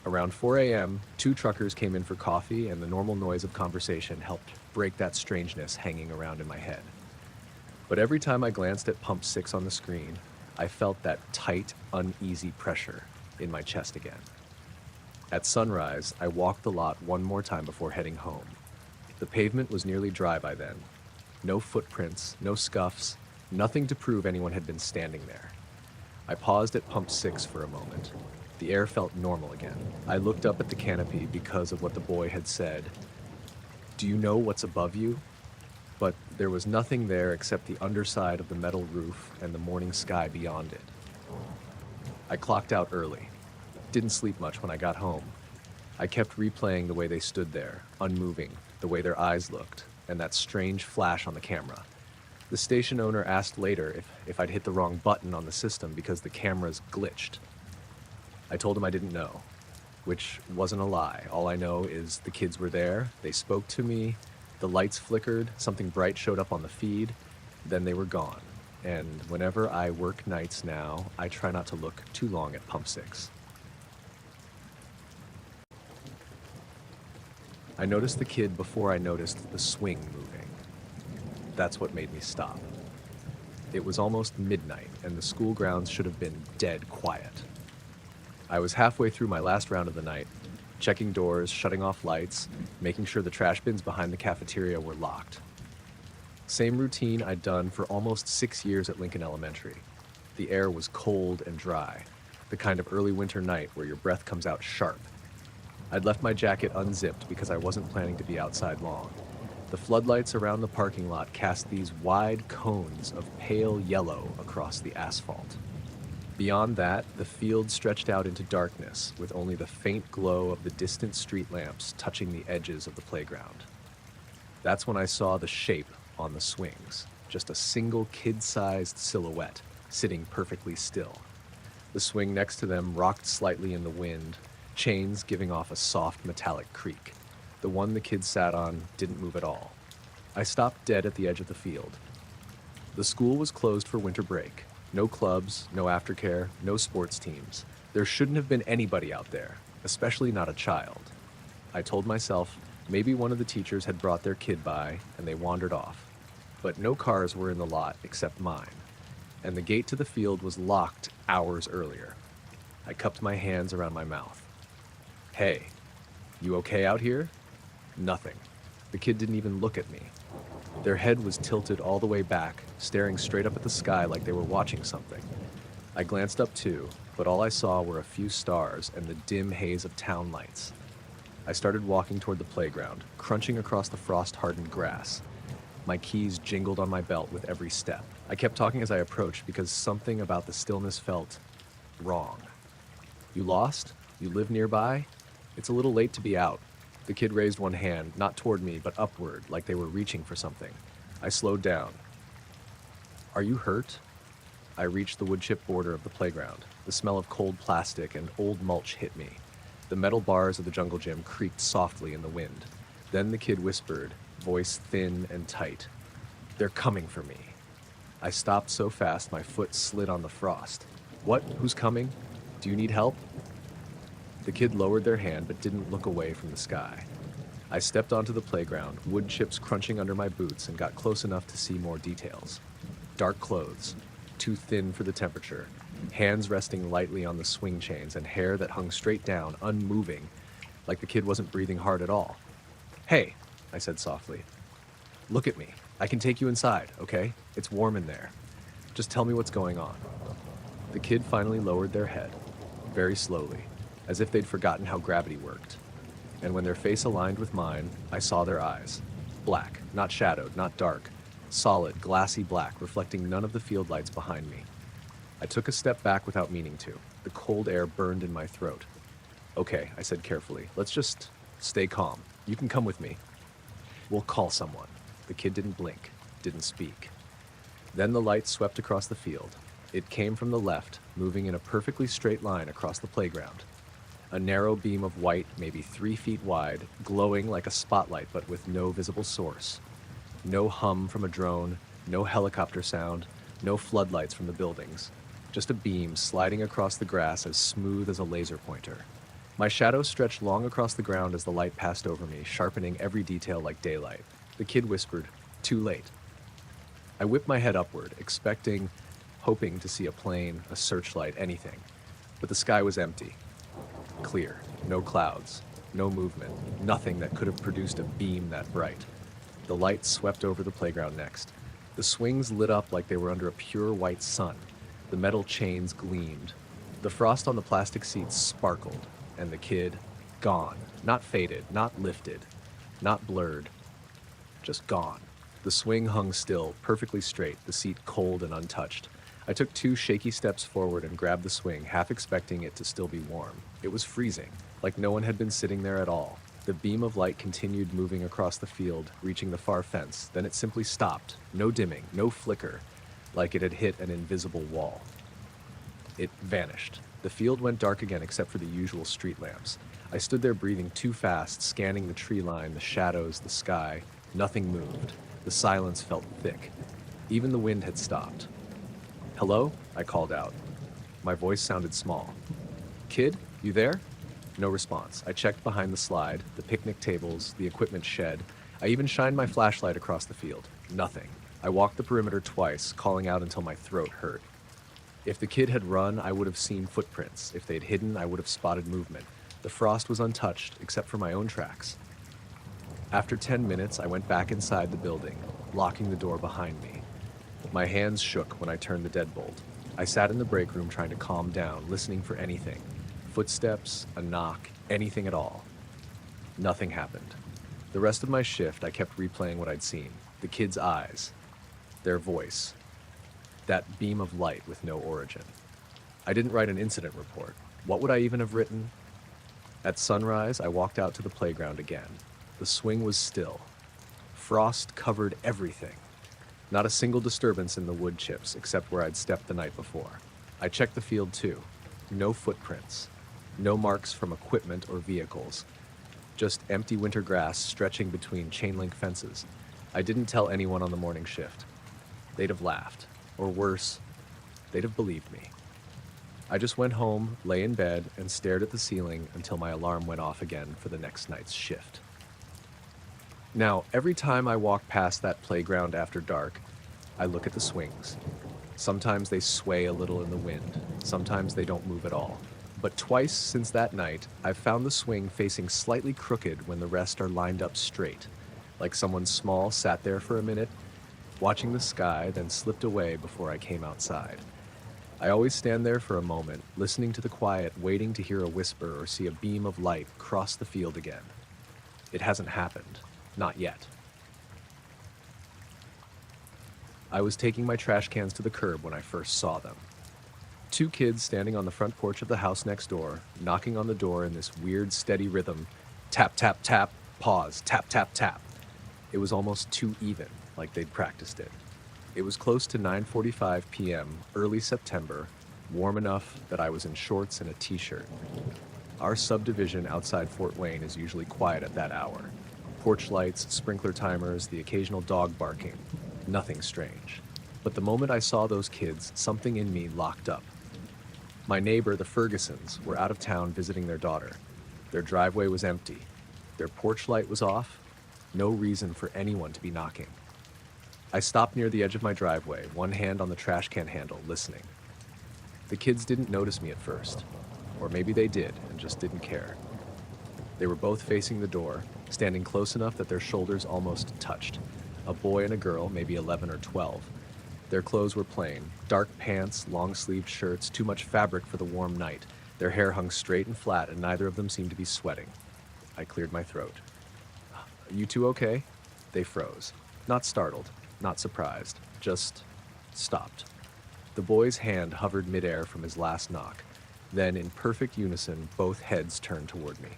Around 4 a.m., 2 truckers came in for coffee, and the normal noise of conversation helped break that strangeness hanging around in my head. But every time I glanced at Pump 6 on the screen, I felt that tight, uneasy pressure in my chest again. At sunrise, I walked the lot one more time before heading home. The pavement was nearly dry by then. No footprints, no scuffs, nothing to prove anyone had been standing there. I paused at Pump 6 for a moment. The air felt normal again. I looked up at the canopy because of what the boy had said. "Do you know what's above you?" But there was nothing there except the underside of the metal roof and the morning sky beyond it. I clocked out early. Didn't sleep much when I got home. I kept replaying the way they stood there, unmoving, the way their eyes looked, and that strange flash on the camera. The station owner asked later if I'd hit the wrong button on the system because the cameras glitched. I told him I didn't know, which wasn't a lie. All I know is the kids were there, they spoke to me, the lights flickered, something bright showed up on the feed, then they were gone. And whenever I work nights now, I try not to look too long at Pump 6. I noticed the kid before I noticed the swing moving. That's what made me stop. It was almost midnight, and the school grounds should have been dead quiet. I was halfway through my last round of the night, checking doors, shutting off lights, making sure the trash bins behind the cafeteria were locked. Same routine I'd done for almost 6 years at Lincoln Elementary. The air was cold and dry, the kind of early winter night where your breath comes out sharp. I'd left my jacket unzipped because I wasn't planning to be outside long. The floodlights around the parking lot cast these wide cones of pale yellow across the asphalt. Beyond that, the field stretched out into darkness with only the faint glow of the distant street lamps touching the edges of the playground. That's when I saw the shape on the swings, just a single kid-sized silhouette sitting perfectly still. The swing next to them rocked slightly in the wind, chains giving off a soft metallic creak. The one the kid sat on didn't move at all. I stopped dead at the edge of the field. The school was closed for winter break. No clubs, no aftercare, no sports teams. There shouldn't have been anybody out there, especially not a child. I told myself maybe one of the teachers had brought their kid by and they wandered off. But no cars were in the lot except mine, and the gate to the field was locked hours earlier. I cupped my hands around my mouth. "Hey, you okay out here?" Nothing. The kid didn't even look at me. Their head was tilted all the way back, staring straight up at the sky like they were watching something. I glanced up too, but all I saw were a few stars and the dim haze of town lights. I started walking toward the playground, crunching across the frost-hardened grass. My keys jingled on my belt with every step. I kept talking as I approached because something about the stillness felt wrong. You lost? You live nearby? It's a little late to be out. The kid raised one hand, not toward me, but upward, like they were reaching for something. I slowed down. Are you hurt? I reached the wood chip border of the playground. The smell of cold plastic and old mulch hit me. The metal bars of the jungle gym creaked softly in the wind. Then the kid whispered, voice thin and tight. They're coming for me. I stopped so fast my foot slid on the frost. What? Who's coming? Do you need help? The kid lowered their hand but didn't look away from the sky. I stepped onto the playground, wood chips crunching under my boots, and got close enough to see more details. Dark clothes, too thin for the temperature, hands resting lightly on the swing chains, and hair that hung straight down, unmoving, like the kid wasn't breathing hard at all. Hey, I said softly. Look at me. I can take you inside, okay? It's warm in there. Just tell me what's going on. The kid finally lowered their head, very slowly, as if they'd forgotten how gravity worked. And when their face aligned with mine, I saw their eyes. Black, not shadowed, not dark. Solid, glassy black, reflecting none of the field lights behind me. I took a step back without meaning to. The cold air burned in my throat. Okay, I said carefully. Let's just stay calm. You can come with me. We'll call someone. The kid didn't blink, didn't speak. Then the light swept across the field. It came from the left, moving in a perfectly straight line across the playground. A narrow beam of white, maybe 3 feet wide, glowing like a spotlight but with no visible source. No hum from a drone, no helicopter sound, no floodlights from the buildings. Just a beam sliding across the grass as smooth as a laser pointer. My shadow stretched long across the ground as the light passed over me, sharpening every detail like daylight. The kid whispered, "Too late." I whipped my head upward, hoping to see a plane, a searchlight, anything. But the sky was empty. Clear. No clouds. No movement. Nothing that could have produced a beam that bright. The light swept over the playground next. The swings lit up like they were under a pure white sun. The metal chains gleamed. The frost on the plastic seats sparkled. And the kid, gone. Not faded, not lifted, not blurred. Just gone. The swing hung still, perfectly straight, the seat cold and untouched. I took 2 shaky steps forward and grabbed the swing, half expecting it to still be warm. It was freezing, like no one had been sitting there at all. The beam of light continued moving across the field, reaching the far fence. Then it simply stopped. No dimming, no flicker, like it had hit an invisible wall. It vanished. The field went dark again except for the usual street lamps. I stood there breathing too fast, scanning the tree line, the shadows, the sky. Nothing moved. The silence felt thick. Even the wind had stopped. "Hello?" I called out. My voice sounded small. "Kid, you there?" No response. I checked behind the slide, the picnic tables, the equipment shed. I even shined my flashlight across the field. Nothing. I walked the perimeter twice, calling out until my throat hurt. If the kid had run, I would have seen footprints. If they'd hidden, I would have spotted movement. The frost was untouched, except for my own tracks. After 10 minutes, I went back inside the building, locking the door behind me. My hands shook when I turned the deadbolt. I sat in the break room trying to calm down, listening for anything. Footsteps, a knock, anything at all. Nothing happened. The rest of my shift, I kept replaying what I'd seen. The kid's eyes. Their voice. That beam of light with no origin. I didn't write an incident report. What would I even have written? At sunrise, I walked out to the playground again. The swing was still. Frost covered everything. Not a single disturbance in the wood chips, except where I'd stepped the night before. I checked the field too. No footprints. No marks from equipment or vehicles. Just empty winter grass stretching between chain-link fences. I didn't tell anyone on the morning shift. They'd have laughed. Or worse, they'd have believed me. I just went home, lay in bed, and stared at the ceiling until my alarm went off again for the next night's shift. Now, every time I walk past that playground after dark, I look at the swings. Sometimes they sway a little in the wind. Sometimes they don't move at all. But twice since that night, I've found the swing facing slightly crooked when the rest are lined up straight, like someone small sat there for a minute, watching the sky, then slipped away before I came outside. I always stand there for a moment, listening to the quiet, waiting to hear a whisper or see a beam of light cross the field again. It hasn't happened. Not yet. I was taking my trash cans to the curb when I first saw them. Two kids standing on the front porch of the house next door, knocking on the door in this weird, steady rhythm. Tap, tap, tap, pause, tap, tap, tap. It was almost too even, like they'd practiced it. It was close to 9:45 p.m., early September, warm enough that I was in shorts and a t-shirt. Our subdivision outside Fort Wayne is usually quiet at that hour. Porch lights, sprinkler timers, the occasional dog barking. Nothing strange. But the moment I saw those kids, something in me locked up. My neighbor, the Fergusons, were out of town visiting their daughter. Their driveway was empty. Their porch light was off. No reason for anyone to be knocking. I stopped near the edge of my driveway, one hand on the trash can handle, listening. The kids didn't notice me at first. Or maybe they did and just didn't care. They were both facing the door, standing close enough that their shoulders almost touched. A boy and a girl, maybe 11 or 12. Their clothes were plain, dark pants, long-sleeved shirts, too much fabric for the warm night. Their hair hung straight and flat, and neither of them seemed to be sweating. I cleared my throat. "You two okay?" They froze. Not startled, not surprised, just stopped. The boy's hand hovered midair from his last knock. Then, in perfect unison, both heads turned toward me.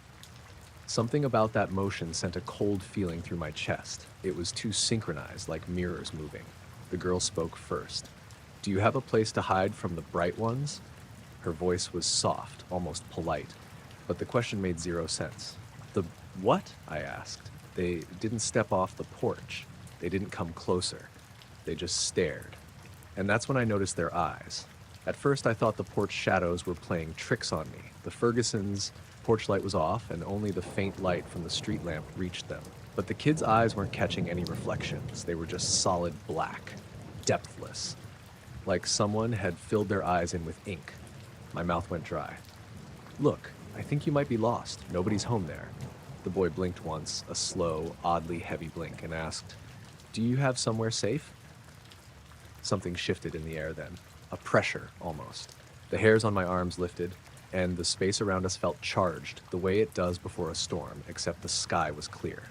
Something about that motion sent a cold feeling through my chest. It was too synchronized, like mirrors moving. The girl spoke first. "Do you have a place to hide from the bright ones?" Her voice was soft, almost polite, but the question made zero sense. "The what?" I asked. They didn't step off the porch. They didn't come closer. They just stared. And that's when I noticed their eyes. At first I thought the porch shadows were playing tricks on me. The Fergusons' porch light was off, and only the faint light from the street lamp reached them. But the kids' eyes weren't catching any reflections. They were just solid black, depthless, like someone had filled their eyes in with ink. My mouth went dry. "Look, I think you might be lost. Nobody's home there." The boy blinked once, a slow, oddly heavy blink, and asked, "Do you have somewhere safe?" Something shifted in the air then, a pressure almost. The hairs on my arms lifted, and the space around us felt charged, the way it does before a storm, except the sky was clear.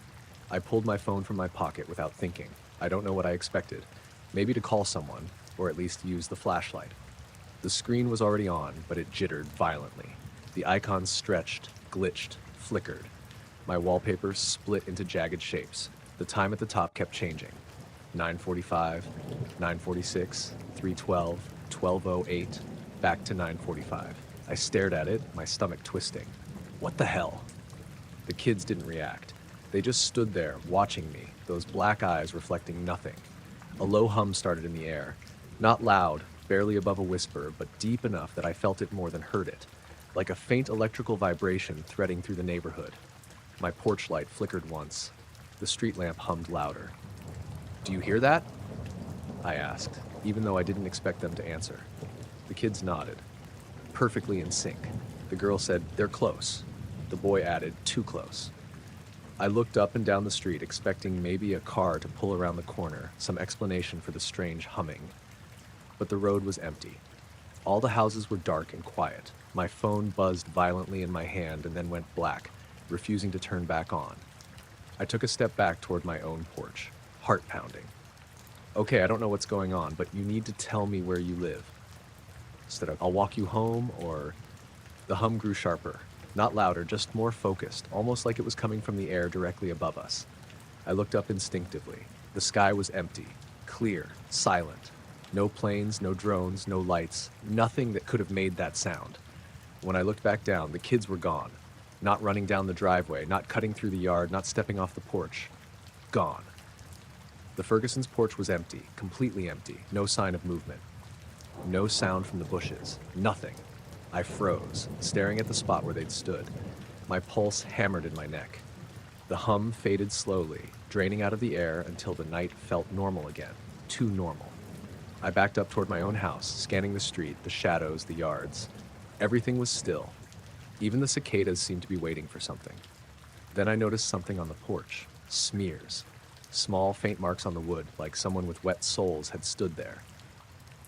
I pulled my phone from my pocket without thinking. I don't know what I expected. Maybe to call someone, or at least use the flashlight. The screen was already on, but it jittered violently. The icons stretched, glitched, flickered. My wallpaper split into jagged shapes. The time at the top kept changing. 9:45, 9:46, 3:12, 12:08, back to 9:45. I stared at it, my stomach twisting. What the hell? The kids didn't react. They just stood there, watching me, those black eyes reflecting nothing. A low hum started in the air. Not loud, barely above a whisper, but deep enough that I felt it more than heard it. Like a faint electrical vibration threading through the neighborhood. My porch light flickered once. The street lamp hummed louder. "Do you hear that?" I asked, even though I didn't expect them to answer. The kids nodded. Perfectly in sync. The girl said, "They're close." The boy added, "Too close." I looked up and down the street, expecting maybe a car to pull around the corner, some explanation for the strange humming. But the road was empty. All the houses were dark and quiet. My phone buzzed violently in my hand and then went black, refusing to turn back on. I took a step back toward my own porch, heart pounding. "Okay, I don't know what's going on, but you need to tell me where you live." Instead of, "I'll walk you home," or... The hum grew sharper. Not louder, just more focused, almost like it was coming from the air directly above us. I looked up instinctively. The sky was empty, clear, silent. No planes, no drones, no lights, nothing that could have made that sound. When I looked back down, the kids were gone. Not running down the driveway, not cutting through the yard, not stepping off the porch. Gone. The Fergusons' porch was empty, completely empty, no sign of movement. No sound from the bushes, nothing. I froze, staring at the spot where they'd stood. My pulse hammered in my neck. The hum faded slowly, draining out of the air until the night felt normal again, too normal. I backed up toward my own house, scanning the street, the shadows, the yards. Everything was still. Even the cicadas seemed to be waiting for something. Then I noticed something on the porch. Smears. Small, faint marks on the wood, like someone with wet soles had stood there.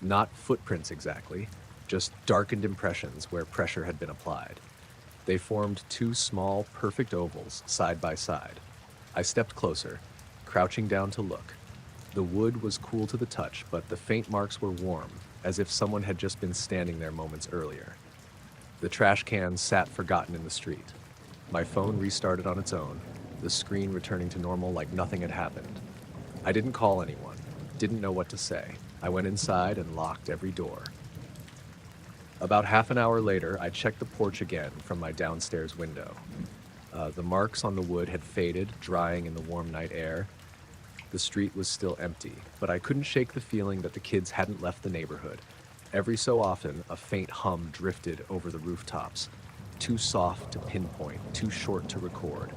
Not footprints exactly. just darkened impressions where pressure had been applied. They formed two small, perfect ovals side by side. I stepped closer, crouching down to look. The wood was cool to the touch, but the faint marks were warm, as if someone had just been standing there moments earlier. The trash can sat forgotten in the street. My phone restarted on its own, the screen returning to normal like nothing had happened. I didn't call anyone, didn't know what to say. I went inside and locked every door. About half an hour later, I checked the porch again from my downstairs window. The marks on the wood had faded, drying in the warm night air. The street was still empty, but I couldn't shake the feeling that the kids hadn't left the neighborhood. Every so often, a faint hum drifted over the rooftops, too soft to pinpoint, too short to record.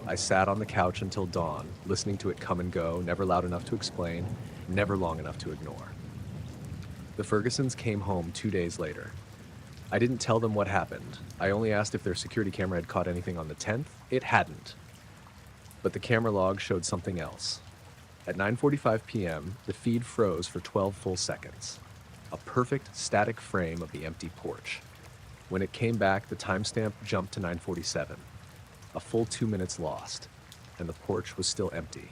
I sat on the couch until dawn, listening to it come and go, never loud enough to explain, never long enough to ignore. The Fergusons came home 2 days later. I didn't tell them what happened. I only asked if their security camera had caught anything on the 10th. It hadn't. But the camera log showed something else. At 9:45 p.m., the feed froze for 12 full seconds. A perfect static frame of the empty porch. When it came back, the timestamp jumped to 9:47. A full 2 minutes lost, and the porch was still empty.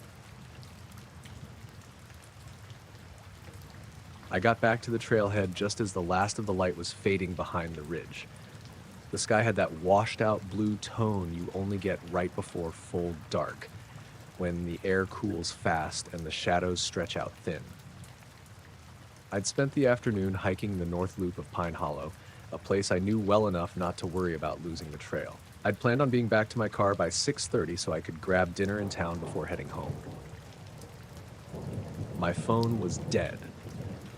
I got back to the trailhead just as the last of the light was fading behind the ridge. The sky had that washed-out blue tone you only get right before full dark, when the air cools fast and the shadows stretch out thin. I'd spent the afternoon hiking the north loop of Pine Hollow, a place I knew well enough not to worry about losing the trail. I'd planned on being back to my car by 6:30 so I could grab dinner in town before heading home. My phone was dead.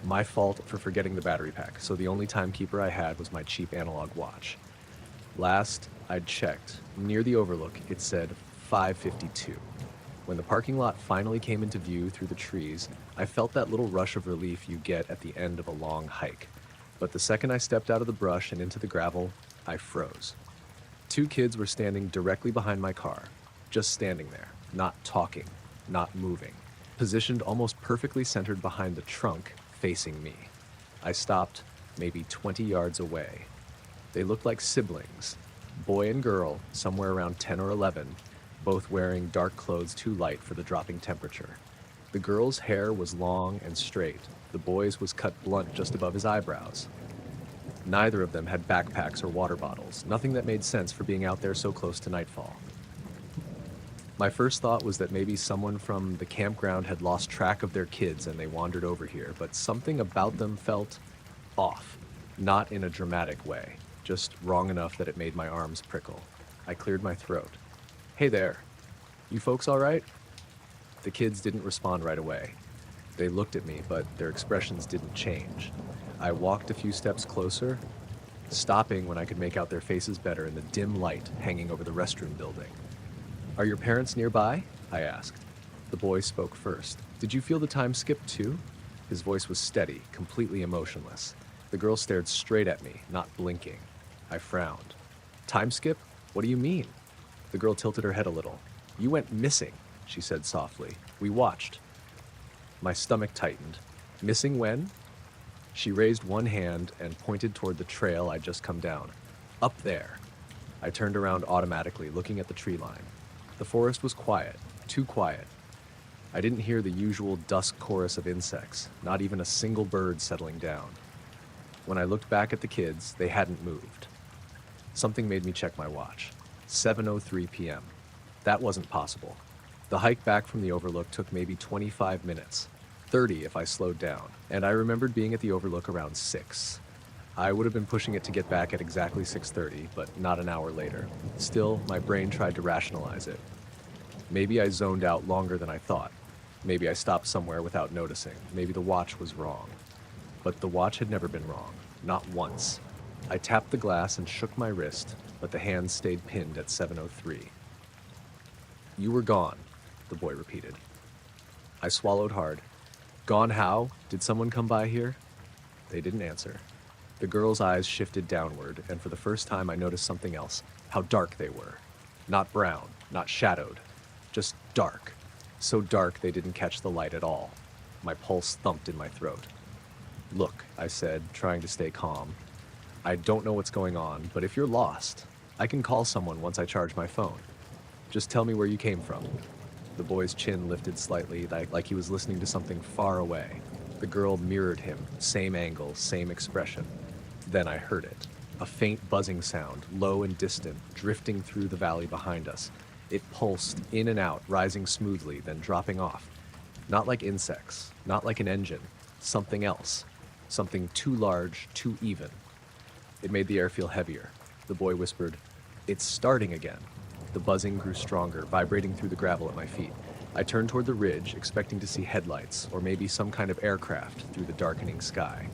My fault for forgetting the battery pack, so the only timekeeper I had was my cheap analog watch. Last I'd checked, near the overlook, it said 5:52. When the parking lot finally came into view through the trees, I felt that little rush of relief you get at the end of a long hike. But the second I stepped out of the brush and into the gravel, I froze. Two kids were standing directly behind my car, just standing there, not talking, not moving, positioned almost perfectly centered behind the trunk, facing me. I stopped maybe 20 yards away. They looked like siblings, boy and girl, somewhere around 10 or 11, both wearing dark clothes too light for the dropping temperature. The girl's hair was long and straight. The boy's was cut blunt just above his eyebrows. Neither of them had backpacks or water bottles, nothing that made sense for being out there so close to nightfall. My first thought was that maybe someone from the campground had lost track of their kids and they wandered over here, but something about them felt off, not in a dramatic way, just wrong enough that it made my arms prickle. I cleared my throat. "Hey there, you folks all right?" The kids didn't respond right away. They looked at me, but their expressions didn't change. I walked a few steps closer, stopping when I could make out their faces better in the dim light hanging over the restroom building. "Are your parents nearby?" I asked. The boy spoke first. "Did you feel the time skip too?" His voice was steady, completely emotionless. The girl stared straight at me, not blinking. I frowned. "Time skip? What do you mean?" The girl tilted her head a little. "You went missing," she said softly. "We watched." My stomach tightened. "Missing when?" She raised one hand and pointed toward the trail I'd just come down. "Up there." I turned around automatically, looking at the tree line. The forest was quiet, too quiet. I didn't hear the usual dusk chorus of insects, not even a single bird settling down. When I looked back at the kids, they hadn't moved. Something made me check my watch. 7:03 p.m. That wasn't possible. The hike back from the overlook took maybe 25 minutes, 30 if I slowed down, and I remembered being at the overlook around 6. I would have been pushing it to get back at exactly 6:30, but not an hour later. Still, my brain tried to rationalize it. Maybe I zoned out longer than I thought. Maybe I stopped somewhere without noticing. Maybe the watch was wrong. But the watch had never been wrong, not once. I tapped the glass and shook my wrist, but the hand stayed pinned at 7:03. "You were gone," the boy repeated. I swallowed hard. "Gone how? Did someone come by here?" They didn't answer. The girl's eyes shifted downward, and for the first time I noticed something else, how dark they were. Not brown, not shadowed, just dark. So dark they didn't catch the light at all. My pulse thumped in my throat. Look, I said, trying to stay calm. I don't know what's going on, but if you're lost, I can call someone once I charge my phone. Just tell me where you came from. The boy's chin lifted slightly, like he was listening to something far away. The girl mirrored him, same angle, same expression. Then I heard it. A faint buzzing sound, low and distant, drifting through the valley behind us. It pulsed in and out, rising smoothly, then dropping off. Not like insects, not like an engine. Something else. Something too large, too even. It made the air feel heavier. The boy whispered, "It's starting again." The buzzing grew stronger, vibrating through the gravel at my feet. I turned toward the ridge, expecting to see headlights, or maybe some kind of aircraft through the darkening sky.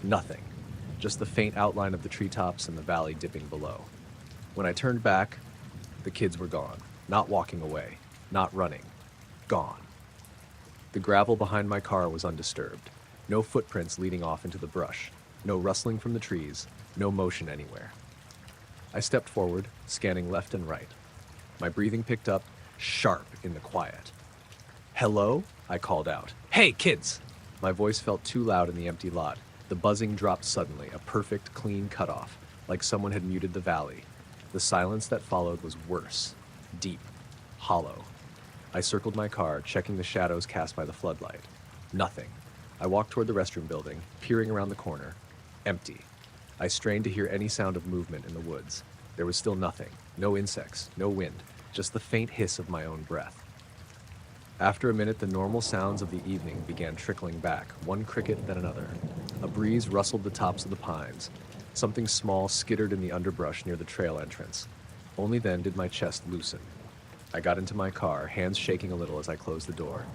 Nothing. Just the faint outline of the treetops and the valley dipping below. When I turned back, the kids were gone. Not walking away. Not running. Gone. The gravel behind my car was undisturbed. No footprints leading off into the brush. No rustling from the trees. No motion anywhere. I stepped forward, scanning left and right. My breathing picked up, sharp in the quiet. "Hello?" I called out. "Hey, kids!" My voice felt too loud in the empty lot. The buzzing dropped suddenly, a perfect, clean cutoff, like someone had muted the valley. The silence that followed was worse, deep, hollow. I circled my car, checking the shadows cast by the floodlight. Nothing. I walked toward the restroom building, peering around the corner. Empty. I strained to hear any sound of movement in the woods. There was still nothing. No insects, no wind, just the faint hiss of my own breath. After a minute, the normal sounds of the evening began trickling back, one cricket then another. A breeze rustled the tops of the pines. Something small skittered in the underbrush near the trail entrance. Only then did my chest loosen. I got into my car, hands shaking a little as I closed the door.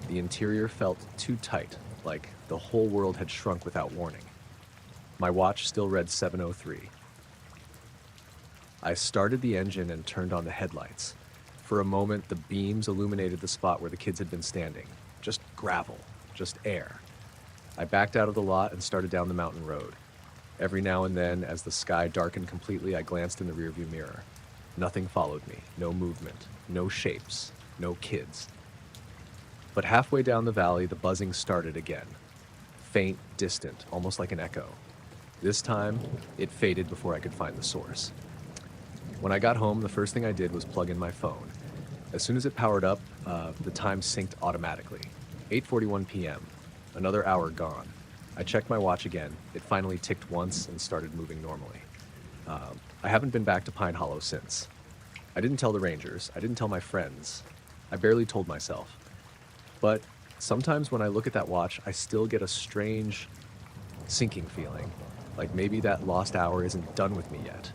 The interior felt too tight, like the whole world had shrunk without warning. My watch still read 7:03. I started the engine and turned on the headlights. For a moment, the beams illuminated the spot where the kids had been standing. Just gravel, just air. I backed out of the lot and started down the mountain road. Every now and then, as the sky darkened completely, I glanced in the rearview mirror. Nothing followed me, no movement, no shapes, no kids. But halfway down the valley, the buzzing started again. Faint, distant, almost like an echo. This time, it faded before I could find the source. When I got home, the first thing I did was plug in my phone. As soon as it powered up, the time synced automatically. 8:41 p.m., another hour gone. I checked my watch again. It finally ticked once and started moving normally. I haven't been back to Pine Hollow since. I didn't tell the rangers. I didn't tell my friends. I barely told myself. But sometimes when I look at that watch, I still get a strange sinking feeling, like maybe that lost hour isn't done with me yet.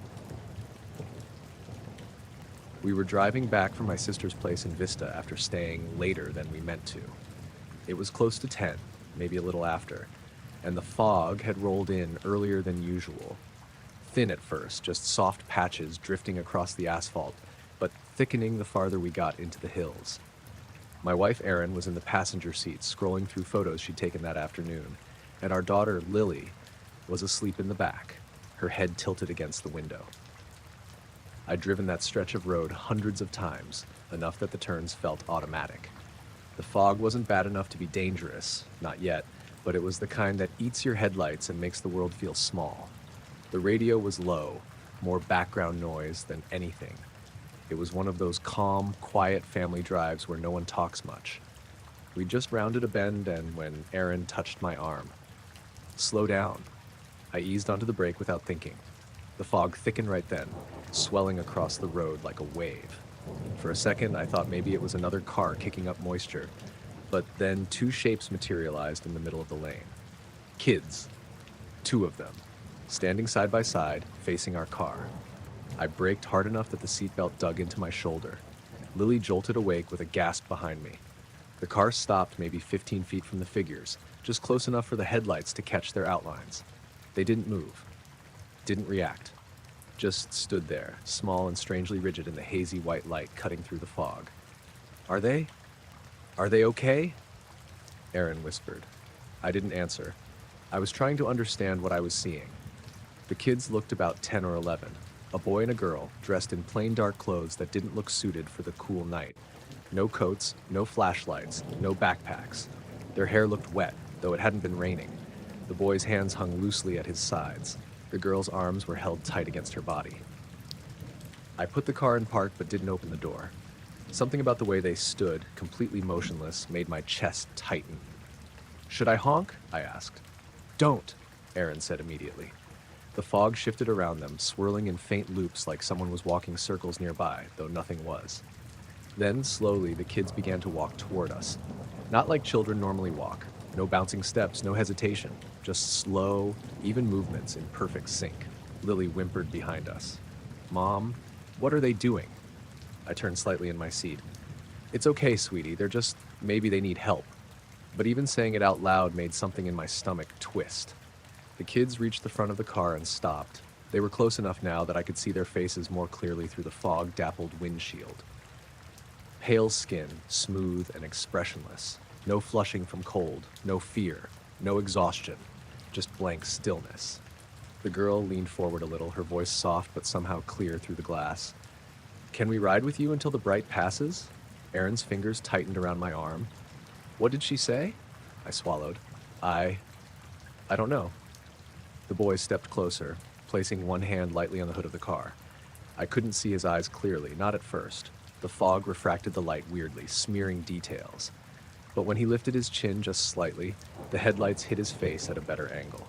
We were driving back from my sister's place in Vista after staying later than we meant to. It was close to 10, maybe a little after, and the fog had rolled in earlier than usual. Thin at first, just soft patches drifting across the asphalt, but thickening the farther we got into the hills. My wife Erin was in the passenger seat scrolling through photos she'd taken that afternoon, and our daughter Lily was asleep in the back, her head tilted against the window. I'd driven that stretch of road hundreds of times, enough that the turns felt automatic. The fog wasn't bad enough to be dangerous, not yet, but it was the kind that eats your headlights and makes the world feel small. The radio was low, more background noise than anything. It was one of those calm, quiet family drives where no one talks much. We just rounded a bend and when Erin touched my arm. "Slow down." I eased onto the brake without thinking. The fog thickened right then, swelling across the road like a wave. For a second, I thought maybe it was another car kicking up moisture, but then two shapes materialized in the middle of the lane. Kids. Two of them, standing side by side, facing our car. I braked hard enough that the seatbelt dug into my shoulder. Lily jolted awake with a gasp behind me. The car stopped maybe 15 feet from the figures, just close enough for the headlights to catch their outlines. They didn't move. Didn't react. Just stood there, small and strangely rigid in the hazy white light cutting through the fog. Are they okay?" Erin whispered. I didn't answer. I was trying to understand what I was seeing. The kids looked about 10 or 11, a boy and a girl, dressed in plain dark clothes that didn't look suited for the cool night. No coats, no flashlights, no backpacks. Their hair looked wet, though it hadn't been raining. The boy's hands hung loosely at his sides. The girl's arms were held tight against her body. I put the car in park but didn't open the door. Something about the way they stood, completely motionless, made my chest tighten. "Should I honk?" I asked. "Don't," Aaron said immediately. The fog shifted around them, swirling in faint loops like someone was walking circles nearby, though nothing was. Then, slowly, the kids began to walk toward us. Not like children normally walk. No bouncing steps, no hesitation. Just slow, even movements in perfect sync. Lily whimpered behind us. "Mom, what are they doing?" I turned slightly in my seat. "It's okay, sweetie. Maybe they need help." But even saying it out loud made something in my stomach twist. The kids reached the front of the car and stopped. They were close enough now that I could see their faces more clearly through the fog-dappled windshield. Pale skin, smooth and expressionless. No flushing from cold, no fear, no exhaustion, just blank stillness. The girl leaned forward a little, her voice soft but somehow clear through the glass. "Can we ride with you until the bright passes?" Aaron's fingers tightened around my arm. "What did she say?" I swallowed. I don't know." The boy stepped closer, placing one hand lightly on the hood of the car. I couldn't see his eyes clearly, not at first. The fog refracted the light weirdly, smearing details. But when he lifted his chin just slightly, the headlights hit his face at a better angle.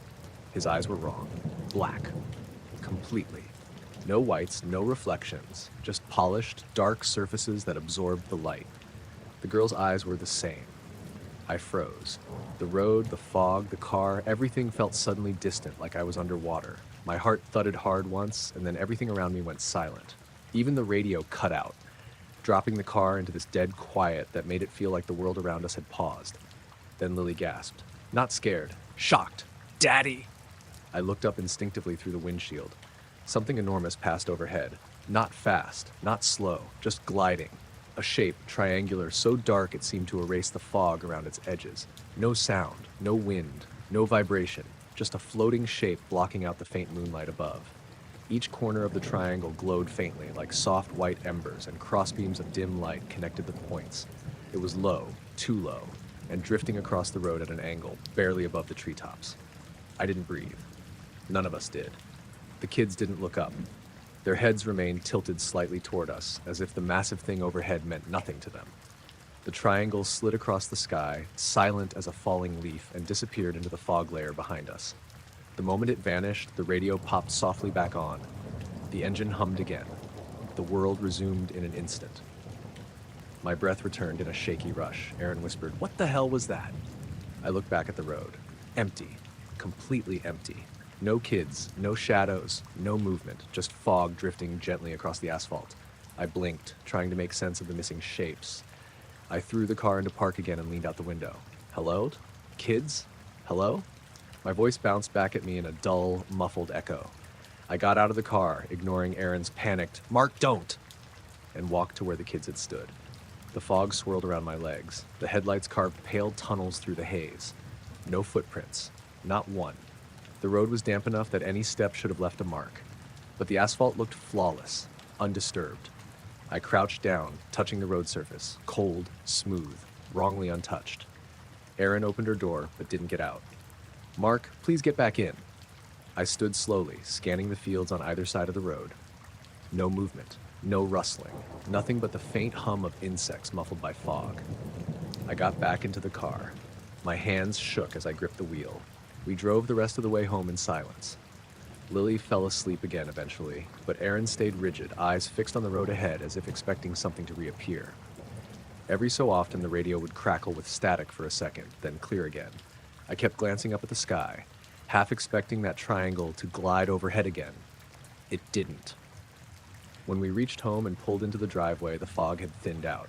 His eyes were wrong. Black. Completely. No whites, no reflections, just polished, dark surfaces that absorbed the light. The girl's eyes were the same. I froze. The road, the fog, the car, everything felt suddenly distant, like I was underwater. My heart thudded hard once, and then everything around me went silent. Even the radio cut out, dropping the car into this dead quiet that made it feel like the world around us had paused. Then Lily gasped. Not scared, shocked. "Daddy!" I looked up instinctively through the windshield. Something enormous passed overhead. Not fast, not slow, just gliding. A shape, triangular, so dark it seemed to erase the fog around its edges. No sound, no wind, no vibration, just a floating shape blocking out the faint moonlight above. Each corner of the triangle glowed faintly, like soft white embers, and crossbeams of dim light connected the points. It was low, too low, and drifting across the road at an angle, barely above the treetops. I didn't breathe. None of us did. The kids didn't look up. Their heads remained tilted slightly toward us, as if the massive thing overhead meant nothing to them. The triangle slid across the sky, silent as a falling leaf, and disappeared into the fog layer behind us. The moment it vanished, the radio popped softly back on. The engine hummed again. The world resumed in an instant. My breath returned in a shaky rush. Aaron whispered, "What the hell was that?" I looked back at the road. Empty. Completely empty. No kids, no shadows, no movement, just fog drifting gently across the asphalt. I blinked, trying to make sense of the missing shapes. I threw the car into park again and leaned out the window. "Hello? Kids? Hello?" My voice bounced back at me in a dull, muffled echo. I got out of the car, ignoring Aaron's panicked, "Mark, don't!" and walked to where the kids had stood. The fog swirled around my legs. The headlights carved pale tunnels through the haze. No footprints. Not one. The road was damp enough that any step should have left a mark. But the asphalt looked flawless, undisturbed. I crouched down, touching the road surface, cold, smooth, wrongly untouched. Aaron opened her door, but didn't get out. "Mark, please get back in." I stood slowly, scanning the fields on either side of the road. No movement, no rustling, nothing but the faint hum of insects muffled by fog. I got back into the car. My hands shook as I gripped the wheel. We drove the rest of the way home in silence. Lily fell asleep again eventually, but Aaron stayed rigid, eyes fixed on the road ahead as if expecting something to reappear. Every so often the radio would crackle with static for a second, then clear again. I kept glancing up at the sky, half expecting that triangle to glide overhead again. It didn't. When we reached home and pulled into the driveway, the fog had thinned out.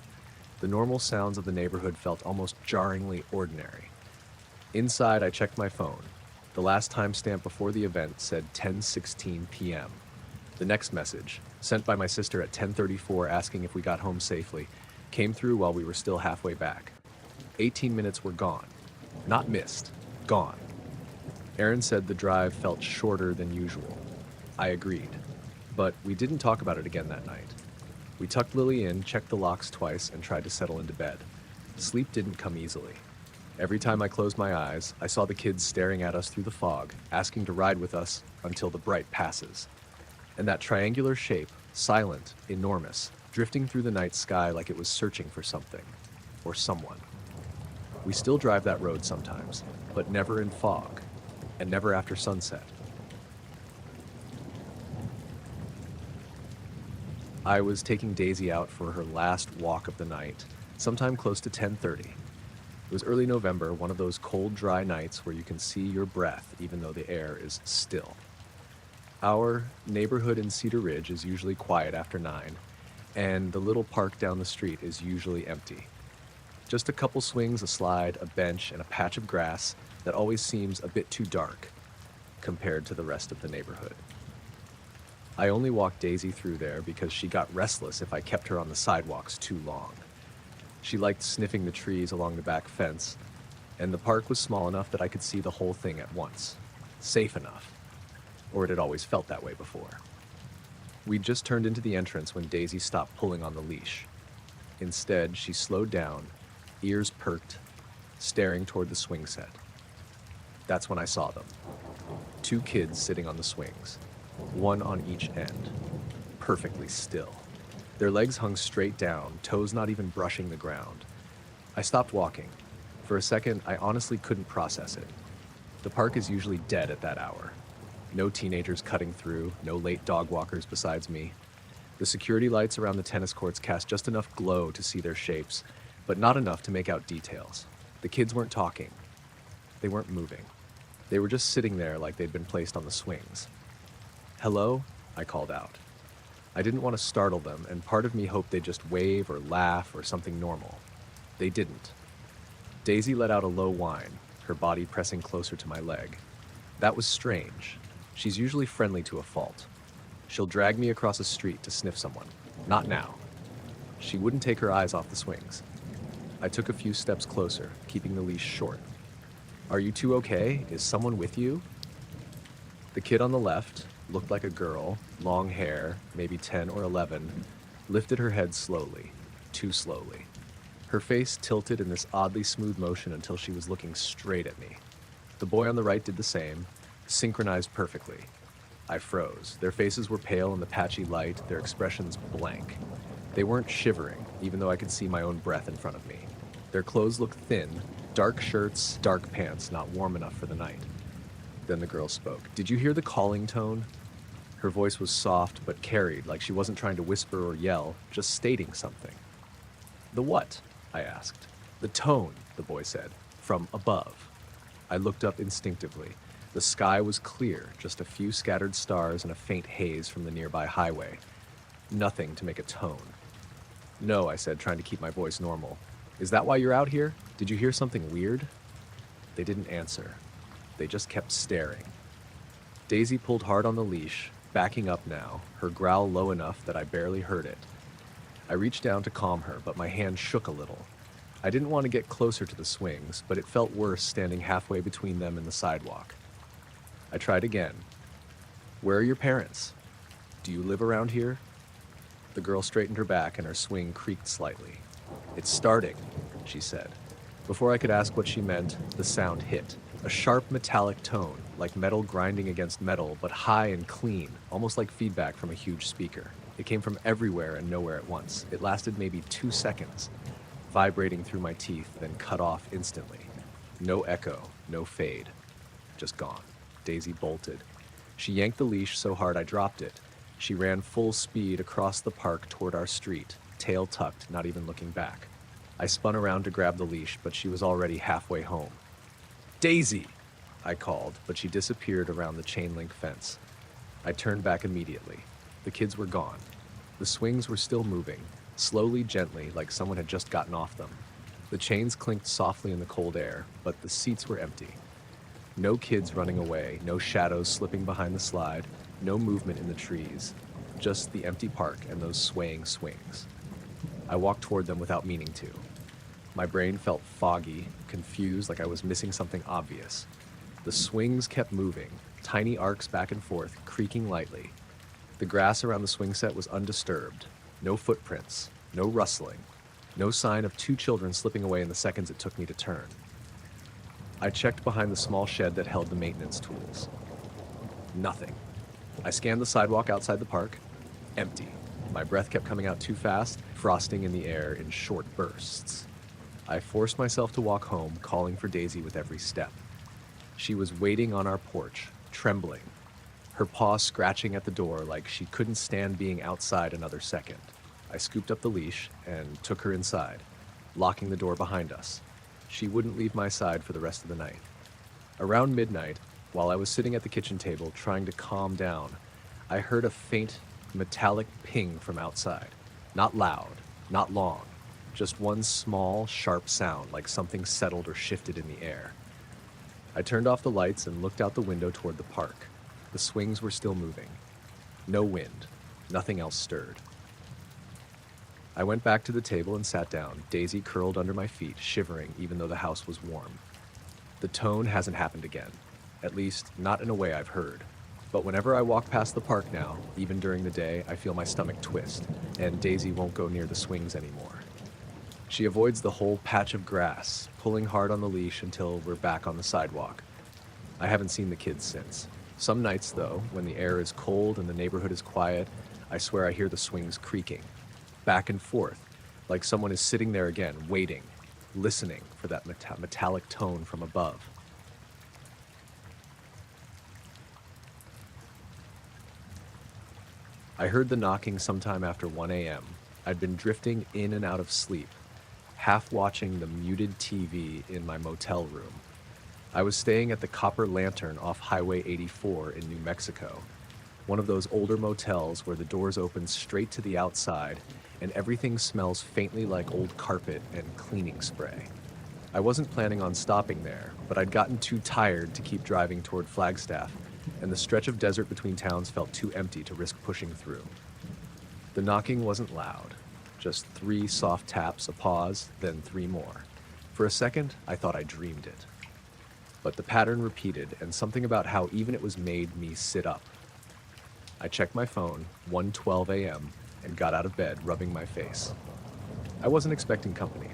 The normal sounds of the neighborhood felt almost jarringly ordinary. Inside, I checked my phone. The last timestamp before the event said 10:16 p.m. The next message, sent by my sister at 10:34 asking if we got home safely, came through while we were still halfway back. 18 minutes were gone. Not missed. Gone. Aaron said the drive felt shorter than usual. I agreed. But we didn't talk about it again that night. We tucked Lily in, checked the locks twice, and tried to settle into bed. Sleep didn't come easily. Every time I closed my eyes, I saw the kids staring at us through the fog, asking to ride with us until the bright passes. And that triangular shape, silent, enormous, drifting through the night sky like it was searching for something or someone. We still drive that road sometimes, but never in fog, and never after sunset. I was taking Daisy out for her last walk of the night, sometime close to 10:30. It was early November, one of those cold, dry nights where you can see your breath even though the air is still. Our neighborhood in Cedar Ridge is usually quiet after 9, and the little park down the street is usually empty. Just a couple swings, a slide, a bench, and a patch of grass that always seems a bit too dark compared to the rest of the neighborhood. I only walked Daisy through there because she got restless if I kept her on the sidewalks too long. She liked sniffing the trees along the back fence, and the park was small enough that I could see the whole thing at once. Safe enough. Or it had always felt that way before. We'd just turned into the entrance when Daisy stopped pulling on the leash. Instead, she slowed down, ears perked, staring toward the swing set. That's when I saw them. 2 kids sitting on the swings, one on each end, perfectly still. Their legs hung straight down, toes not even brushing the ground. I stopped walking. For a second, I honestly couldn't process it. The park is usually dead at that hour. No teenagers cutting through, no late dog walkers besides me. The security lights around the tennis courts cast just enough glow to see their shapes, but not enough to make out details. The kids weren't talking. They weren't moving. They were just sitting there like they'd been placed on the swings. "Hello?" I called out. I didn't want to startle them, and part of me hoped they'd just wave or laugh or something normal. They didn't. Daisy let out a low whine, her body pressing closer to my leg. That was strange. She's usually friendly to a fault. She'll drag me across a street to sniff someone. Not now. She wouldn't take her eyes off the swings. I took a few steps closer, keeping the leash short. "Are you two okay? Is someone with you?" The kid on the left, looked like a girl, long hair, maybe 10 or 11, lifted her head slowly, too slowly. Her face tilted in this oddly smooth motion until she was looking straight at me. The boy on the right did the same, synchronized perfectly. I froze. Their faces were pale in the patchy light, their expressions blank. They weren't shivering, even though I could see my own breath in front of me. Their clothes looked thin, dark shirts, dark pants, not warm enough for the night. Then the girl spoke. "Did you hear the calling tone?" Her voice was soft but carried, like she wasn't trying to whisper or yell, just stating something. "The what?" I asked. "The tone," the boy said, "from above." I looked up instinctively. The sky was clear, just a few scattered stars and a faint haze from the nearby highway. Nothing to make a tone. "No," I said, trying to keep my voice normal. "Is that why you're out here? Did you hear something weird?" They didn't answer. They just kept staring. Daisy pulled hard on the leash, backing up now, her growl low enough that I barely heard it. I reached down to calm her, but my hand shook a little. I didn't want to get closer to the swings, but it felt worse standing halfway between them and the sidewalk. I tried again. "Where are your parents? Do you live around here?" The girl straightened her back and her swing creaked slightly. "It's starting," she said. Before I could ask what she meant, the sound hit. A sharp metallic tone, like metal grinding against metal, but high and clean, almost like feedback from a huge speaker. It came from everywhere and nowhere at once. It lasted maybe 2 seconds, vibrating through my teeth, then cut off instantly. No echo, no fade. Just gone. Daisy bolted. She yanked the leash so hard I dropped it. She ran full speed across the park toward our street, tail tucked, not even looking back. I spun around to grab the leash, but she was already halfway home. "Daisy!" I called, but she disappeared around the chain-link fence. I turned back immediately. The kids were gone. The swings were still moving, slowly, gently, like someone had just gotten off them. The chains clinked softly in the cold air, but the seats were empty. No kids running away, no shadows slipping behind the slide, no movement in the trees, just the empty park and those swaying swings. I walked toward them without meaning to. My brain felt foggy, confused, like I was missing something obvious. The swings kept moving, tiny arcs back and forth, creaking lightly. The grass around the swing set was undisturbed. No footprints, no rustling, no sign of 2 children slipping away in the seconds it took me to turn. I checked behind the small shed that held the maintenance tools. Nothing. I scanned the sidewalk outside the park. Empty. My breath kept coming out too fast, frosting in the air in short bursts. I forced myself to walk home, calling for Daisy with every step. She was waiting on our porch, trembling, her paw scratching at the door like she couldn't stand being outside another second. I scooped up the leash and took her inside, locking the door behind us. She wouldn't leave my side for the rest of the night. Around midnight, while I was sitting at the kitchen table trying to calm down, I heard a faint, metallic ping from outside. Not loud, not long, just one small, sharp sound like something settled or shifted in the air. I turned off the lights and looked out the window toward the park. The swings were still moving. No wind. Nothing else stirred. I went back to the table and sat down, Daisy curled under my feet, shivering even though the house was warm. The tone hasn't happened again. At least, not in a way I've heard. But whenever I walk past the park now, even during the day, I feel my stomach twist, and Daisy won't go near the swings anymore. She avoids the whole patch of grass, pulling hard on the leash until we're back on the sidewalk. I haven't seen the kids since. Some nights, though, when the air is cold and the neighborhood is quiet, I swear I hear the swings creaking, back and forth, like someone is sitting there again, waiting, listening for that metallic tone from above. I heard the knocking sometime after 1 a.m. I'd been drifting in and out of sleep, half watching the muted TV in my motel room. I was staying at the Copper Lantern off Highway 84 in New Mexico, one of those older motels where the doors open straight to the outside and everything smells faintly like old carpet and cleaning spray. I wasn't planning on stopping there, but I'd gotten too tired to keep driving toward Flagstaff, and the stretch of desert between towns felt too empty to risk pushing through. The knocking wasn't loud, just 3 soft taps, a pause, then 3 more. For a second, I thought I dreamed it. But the pattern repeated, and something about how even it was made me sit up. I checked my phone, 1:12 a.m., and got out of bed, rubbing my face. I wasn't expecting company.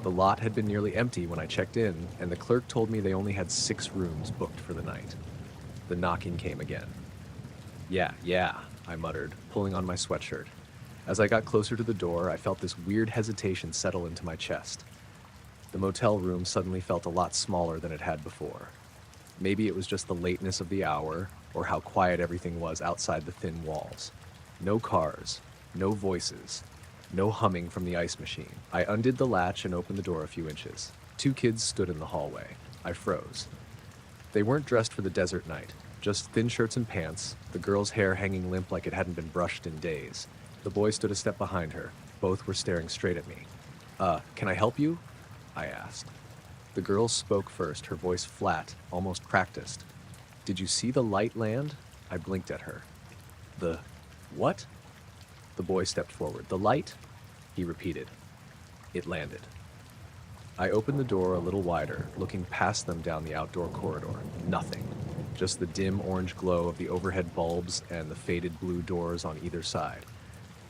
The lot had been nearly empty when I checked in, and the clerk told me they only had 6 rooms booked for the night. The knocking came again. Yeah, I muttered, pulling on my sweatshirt. As I got closer to the door, I felt this weird hesitation settle into my chest. The motel room suddenly felt a lot smaller than it had before. Maybe it was just the lateness of the hour, or how quiet everything was outside the thin walls. No cars, no voices, no humming from the ice machine. I undid the latch and opened the door a few inches. 2 kids stood in the hallway. I froze. They weren't dressed for the desert night, just thin shirts and pants, the girl's hair hanging limp like it hadn't been brushed in days. The boy stood a step behind her. Both were staring straight at me. Can I help you?" I asked. The girl spoke first, her voice flat, almost practiced. "Did you see the light land?" I blinked at her. "The what?" The boy stepped forward. "The light?" he repeated. It landed. I opened the door a little wider, looking past them down the outdoor corridor. Nothing. Just the dim orange glow of the overhead bulbs and the faded blue doors on either side.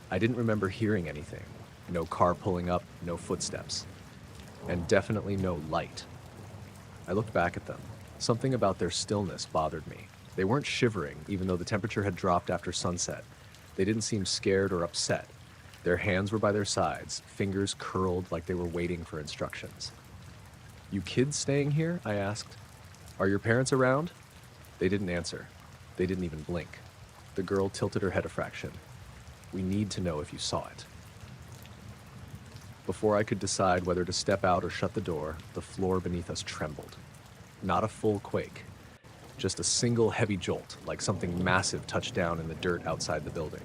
I didn't remember hearing anything. No car pulling up, no footsteps. And definitely no light. I looked back at them. Something about their stillness bothered me. They weren't shivering, even though the temperature had dropped after sunset. They didn't seem scared or upset. Their hands were by their sides, fingers curled like they were waiting for instructions. "You kids staying here?" I asked. "Are your parents around?" They didn't answer. They didn't even blink. The girl tilted her head a fraction. "We need to know if you saw it." Before I could decide whether to step out or shut the door, the floor beneath us trembled. Not a full quake, just a single heavy jolt, like something massive touched down in the dirt outside the building.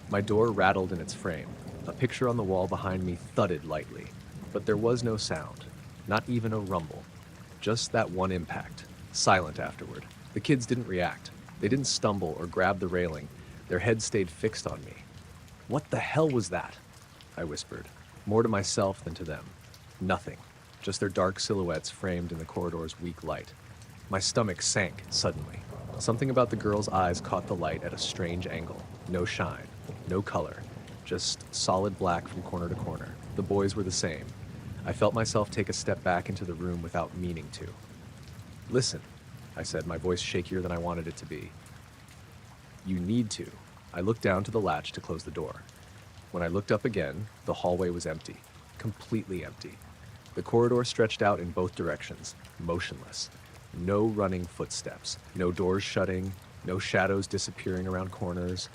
My door rattled in its frame. A picture on the wall behind me thudded lightly, but there was no sound, not even a rumble. Just that one impact, silent afterward. The kids didn't react. They didn't stumble or grab the railing. Their heads stayed fixed on me. "What the hell was that?" I whispered, more to myself than to them. Nothing, just their dark silhouettes framed in the corridor's weak light. My stomach sank suddenly. Something about the girl's eyes caught the light at a strange angle. No shine, no color, just solid black from corner to corner. The boys were the same. I felt myself take a step back into the room without meaning to. Listen, I said, my voice shakier than I wanted it to be. You need to. I looked down to the latch to close the door. When I looked up again, the hallway was empty. Completely empty. The corridor stretched out in both directions, motionless. No running footsteps, no doors shutting, no shadows disappearing around corners.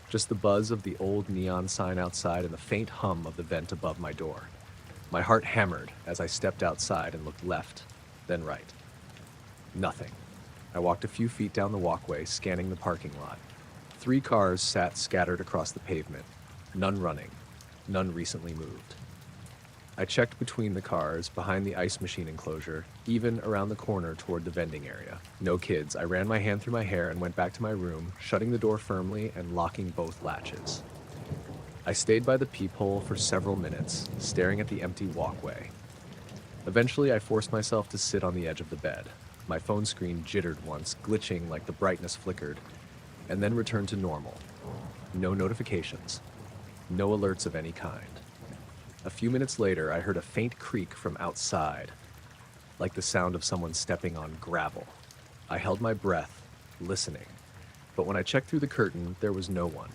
Just the buzz of the old neon sign outside and the faint hum of the vent above my door. My heart hammered as I stepped outside and looked left, then right. Nothing. I walked a few feet down the walkway, scanning the parking lot. 3 cars sat scattered across the pavement, none running, none recently moved. I checked between the cars, behind the ice machine enclosure, even around the corner toward the vending area. No kids. I ran my hand through my hair and went back to my room, shutting the door firmly and locking both latches. I stayed by the peephole for several minutes, staring at the empty walkway. Eventually, I forced myself to sit on the edge of the bed. My phone screen jittered once, glitching like the brightness flickered, and then returned to normal. No notifications. No alerts of any kind. A few minutes later, I heard a faint creak from outside, like the sound of someone stepping on gravel. I held my breath, listening, but when I checked through the curtain, there was no one.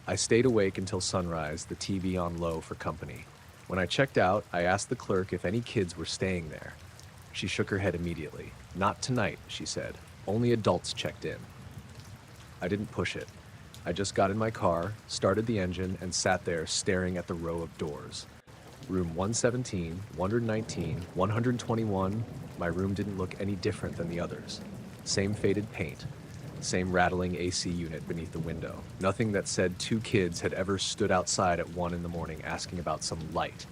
I stayed awake until sunrise, the TV on low for company. When I checked out, I asked the clerk if any kids were staying there. She shook her head immediately. "Not tonight," she said. "Only adults checked in." I didn't push it. I just got in my car, started the engine, and sat there staring at the row of doors. Room 117, 119, 121, my room didn't look any different than the others. Same faded paint, same rattling AC unit beneath the window. Nothing that said 2 kids had ever stood outside at 1 in the morning asking about some light.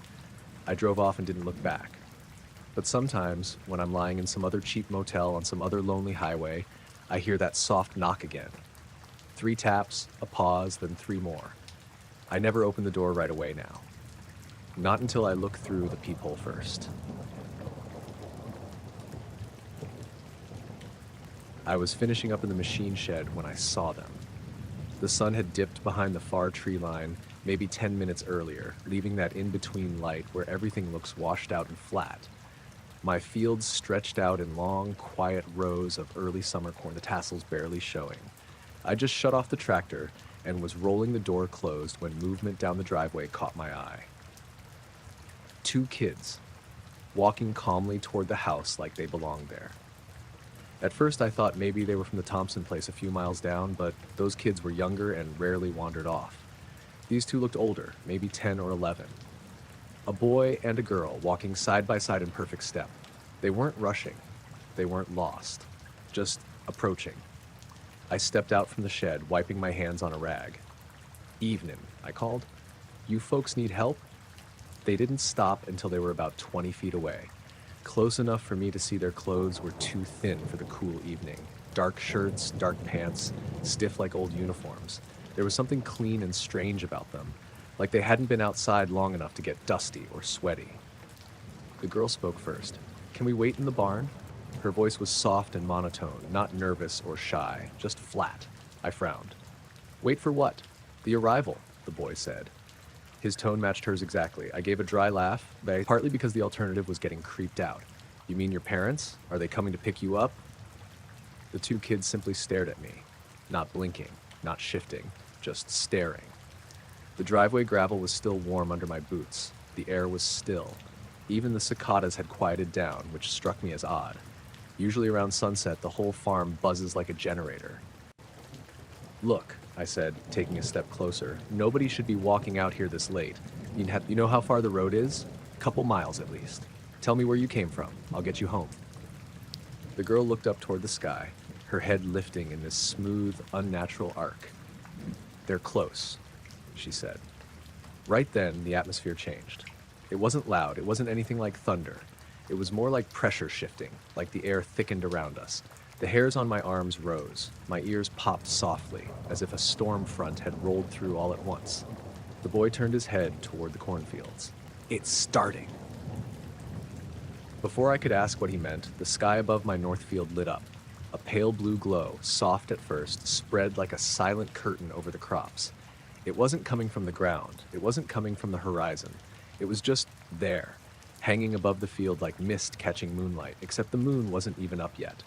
I drove off and didn't look back. But sometimes, when I'm lying in some other cheap motel on some other lonely highway, I hear that soft knock again. 3 taps, a pause, then 3 more. I never open the door right away now. Not until I look through the peephole first. I was finishing up in the machine shed when I saw them. The sun had dipped behind the far tree line maybe 10 minutes earlier, leaving that in-between light where everything looks washed out and flat. My fields stretched out in long, quiet rows of early summer corn, the tassels barely showing. I just shut off the tractor and was rolling the door closed when movement down the driveway caught my eye. 2 kids, walking calmly toward the house like they belonged there. At first I thought maybe they were from the Thompson place a few miles down, but those kids were younger and rarely wandered off. These 2 looked older, maybe 10 or 11. A boy and a girl walking side by side in perfect step. They weren't rushing. They weren't lost. Just approaching. I stepped out from the shed, wiping my hands on a rag. "Evenin'," I called. "You folks need help?" They didn't stop until they were about 20 feet away. Close enough for me to see their clothes were too thin for the cool evening. Dark shirts, dark pants, stiff like old uniforms. There was something clean and strange about them, like they hadn't been outside long enough to get dusty or sweaty. The girl spoke first. "Can we wait in the barn?" Her voice was soft and monotone, not nervous or shy, just flat. I frowned. "Wait for what?" "The arrival," the boy said. His tone matched hers exactly. I gave a dry laugh, partly because the alternative was getting creeped out. "You mean your parents? Are they coming to pick you up?" The 2 kids simply stared at me, not blinking, not shifting, just staring. The driveway gravel was still warm under my boots. The air was still. Even the cicadas had quieted down, which struck me as odd. Usually around sunset, the whole farm buzzes like a generator. "Look," I said, taking a step closer, "nobody should be walking out here this late. You know how far the road is? A couple miles at least. Tell me where you came from. I'll get you home." The girl looked up toward the sky, her head lifting in this smooth, unnatural arc. "They're close," she said. Right then, the atmosphere changed. It wasn't loud. It wasn't anything like thunder. It was more like pressure shifting, like the air thickened around us. The hairs on my arms rose. My ears popped softly, as if a storm front had rolled through all at once. The boy turned his head toward the cornfields. "It's starting." Before I could ask what he meant, the sky above my north field lit up. A pale blue glow, soft at first, spread like a silent curtain over the crops. It wasn't coming from the ground. It wasn't coming from the horizon. It was just there, hanging above the field like mist catching moonlight, except the moon wasn't even up yet.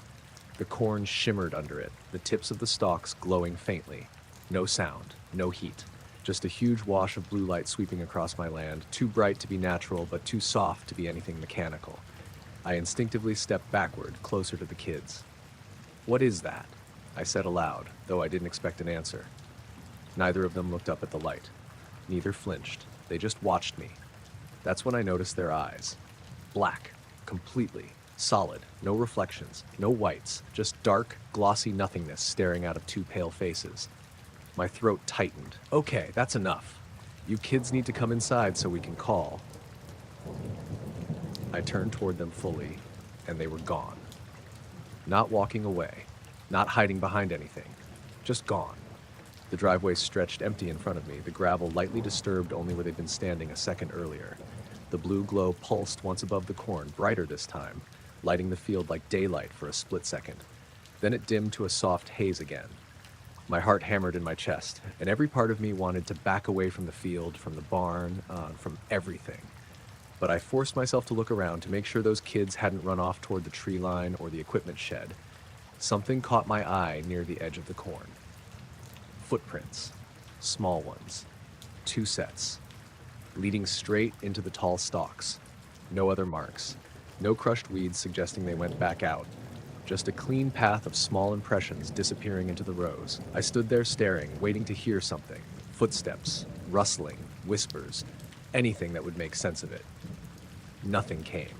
The corn shimmered under it, the tips of the stalks glowing faintly. No sound, no heat, just a huge wash of blue light sweeping across my land, too bright to be natural, but too soft to be anything mechanical. I instinctively stepped backward, closer to the kids. "What is that?" I said aloud, though I didn't expect an answer. Neither of them looked up at the light. Neither flinched. They just watched me. That's when I noticed their eyes. Black, completely, solid, no reflections, no whites, just dark, glossy nothingness staring out of two pale faces. My throat tightened. "Okay, that's enough. You kids need to come inside so we can call." I turned toward them fully, and they were gone. Not walking away, not hiding behind anything, just gone. The driveway stretched empty in front of me, the gravel lightly disturbed only where they'd been standing a second earlier. The blue glow pulsed once above the corn, brighter this time, lighting the field like daylight for a split second. Then it dimmed to a soft haze again. My heart hammered in my chest, and every part of me wanted to back away from the field, from the barn, from everything. But I forced myself to look around to make sure those kids hadn't run off toward the tree line or the equipment shed. Something caught my eye near the edge of the corn. Footprints, small ones, 2 sets, leading straight into the tall stalks. No other marks, no crushed weeds suggesting they went back out. Just a clean path of small impressions disappearing into the rows. I stood there staring, waiting to hear something. Footsteps, rustling, whispers, anything that would make sense of it. Nothing came.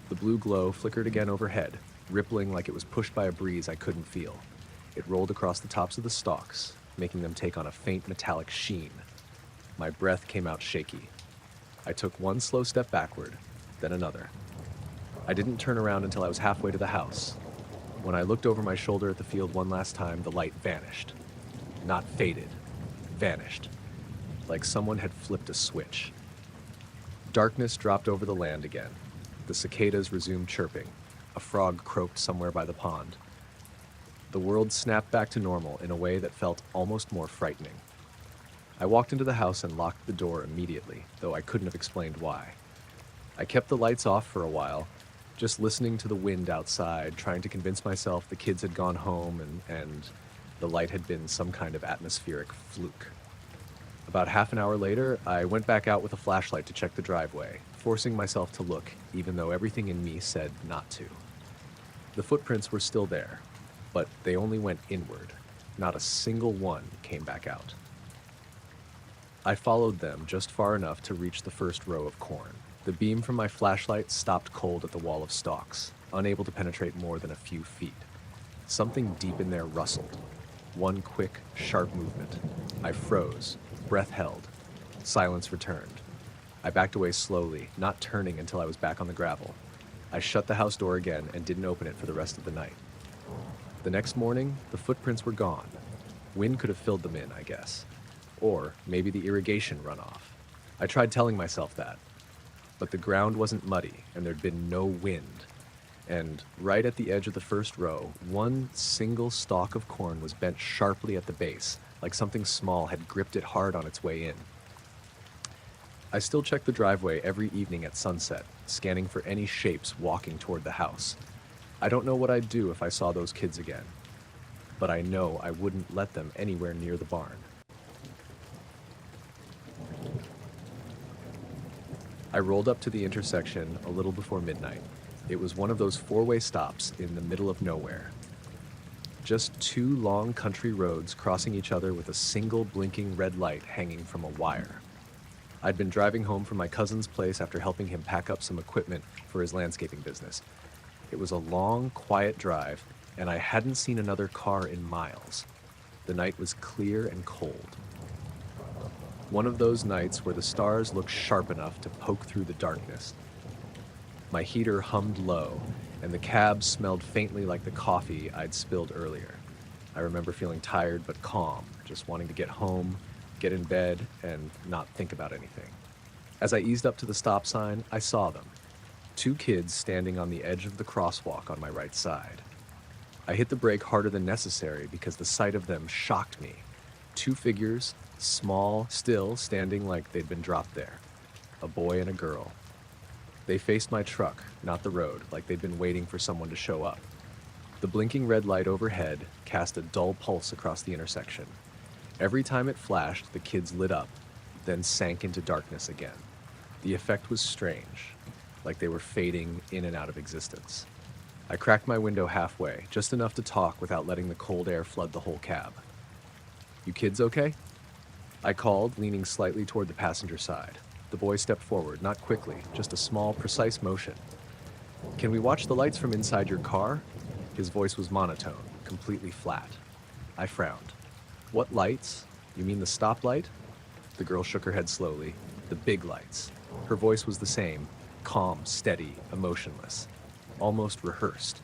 The blue glow flickered again overhead, rippling like it was pushed by a breeze I couldn't feel. It rolled across the tops of the stalks, making them take on a faint metallic sheen. My breath came out shaky. I took one slow step backward, then another. I didn't turn around until I was halfway to the house. When I looked over my shoulder at the field one last time, the light vanished. Not faded, vanished. Like someone had flipped a switch. Darkness dropped over the land again. The cicadas resumed chirping. A frog croaked somewhere by the pond. The world snapped back to normal in a way that felt almost more frightening. I walked into the house and locked the door immediately, though I couldn't have explained why. I kept the lights off for a while, just listening to the wind outside, trying to convince myself the kids had gone home and the light had been some kind of atmospheric fluke. About half an hour later, I went back out with a flashlight to check the driveway, forcing myself to look, even though everything in me said not to. The footprints were still there, but they only went inward. Not a single one came back out. I followed them just far enough to reach the first row of corn. The beam from my flashlight stopped cold at the wall of stalks, unable to penetrate more than a few feet. Something deep in there rustled. One quick, sharp movement. I froze, breath held. Silence returned. I backed away slowly, not turning until I was back on the gravel. I shut the house door again and didn't open it for the rest of the night. The next morning, the footprints were gone. Wind could have filled them in, I guess. Or maybe the irrigation runoff. I tried telling myself that. But the ground wasn't muddy, and there'd been no wind. And right at the edge of the first row, one single stalk of corn was bent sharply at the base, like something small had gripped it hard on its way in. I still checked the driveway every evening at sunset, scanning for any shapes walking toward the house. I don't know what I'd do if I saw those kids again, but I know I wouldn't let them anywhere near the barn. I rolled up to the intersection a little before midnight. It was one of those four-way stops in the middle of nowhere. Just 2 long country roads crossing each other with a single blinking red light hanging from a wire. I'd been driving home from my cousin's place after helping him pack up some equipment for his landscaping business. It was a long, quiet drive, and I hadn't seen another car in miles. The night was clear and cold. One of those nights where the stars looked sharp enough to poke through the darkness. My heater hummed low, and the cab smelled faintly like the coffee I'd spilled earlier. I remember feeling tired but calm, just wanting to get home, get in bed, and not think about anything. As I eased up to the stop sign, I saw them. 2 kids standing on the edge of the crosswalk on my right side. I hit the brake harder than necessary because the sight of them shocked me. 2 figures, small, still standing like they'd been dropped there. A boy and a girl. They faced my truck, not the road, like they'd been waiting for someone to show up. The blinking red light overhead cast a dull pulse across the intersection. Every time it flashed, the kids lit up, then sank into darkness again. The effect was strange, like they were fading in and out of existence. I cracked my window halfway, just enough to talk without letting the cold air flood the whole cab. "You kids okay?" I called, leaning slightly toward the passenger side. The boy stepped forward, not quickly, just a small, precise motion. "Can we watch the lights from inside your car?" His voice was monotone, completely flat. I frowned. "What lights? You mean the stoplight?" The girl shook her head slowly. "The big lights." Her voice was the same, calm, steady, emotionless, almost rehearsed.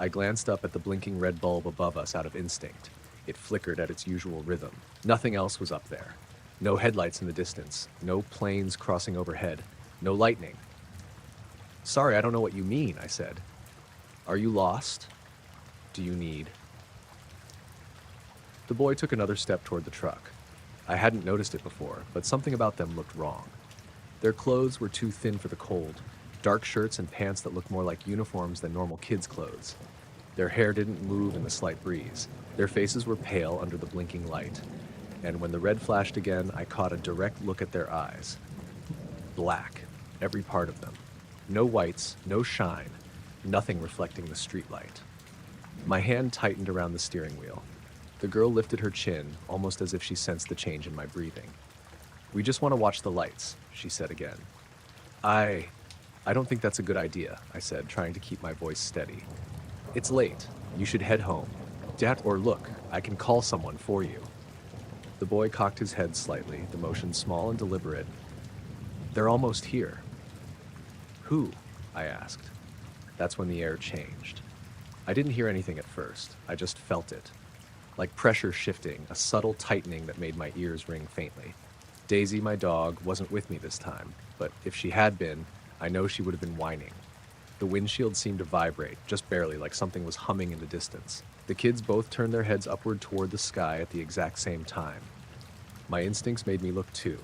I glanced up at the blinking red bulb above us out of instinct. It flickered at its usual rhythm. Nothing else was up there. No headlights in the distance, no planes crossing overhead, no lightning. "Sorry, I don't know what you mean," I said. "Are you lost? Do you need?" The boy took another step toward the truck. I hadn't noticed it before, but something about them looked wrong. Their clothes were too thin for the cold, dark shirts and pants that looked more like uniforms than normal kids' clothes. Their hair didn't move in the slight breeze. Their faces were pale under the blinking light. And when the red flashed again, I caught a direct look at their eyes. Black, every part of them. No whites, no shine, nothing reflecting the streetlight. My hand tightened around the steering wheel. The girl lifted her chin, almost as if she sensed the change in my breathing. "We just want to watch the lights," she said again. I don't think that's a good idea," I said, trying to keep my voice steady. "It's late. You should head home. Dad, or look, I can call someone for you." The boy cocked his head slightly, the motion small and deliberate. "They're almost here." "Who?" I asked. That's when the air changed. I didn't hear anything at first. I just felt it. Like pressure shifting, a subtle tightening that made my ears ring faintly. Daisy, my dog, wasn't with me this time, but if she had been, I know she would have been whining. The windshield seemed to vibrate, just barely, like something was humming in the distance. The kids both turned their heads upward toward the sky at the exact same time. My instincts made me look too.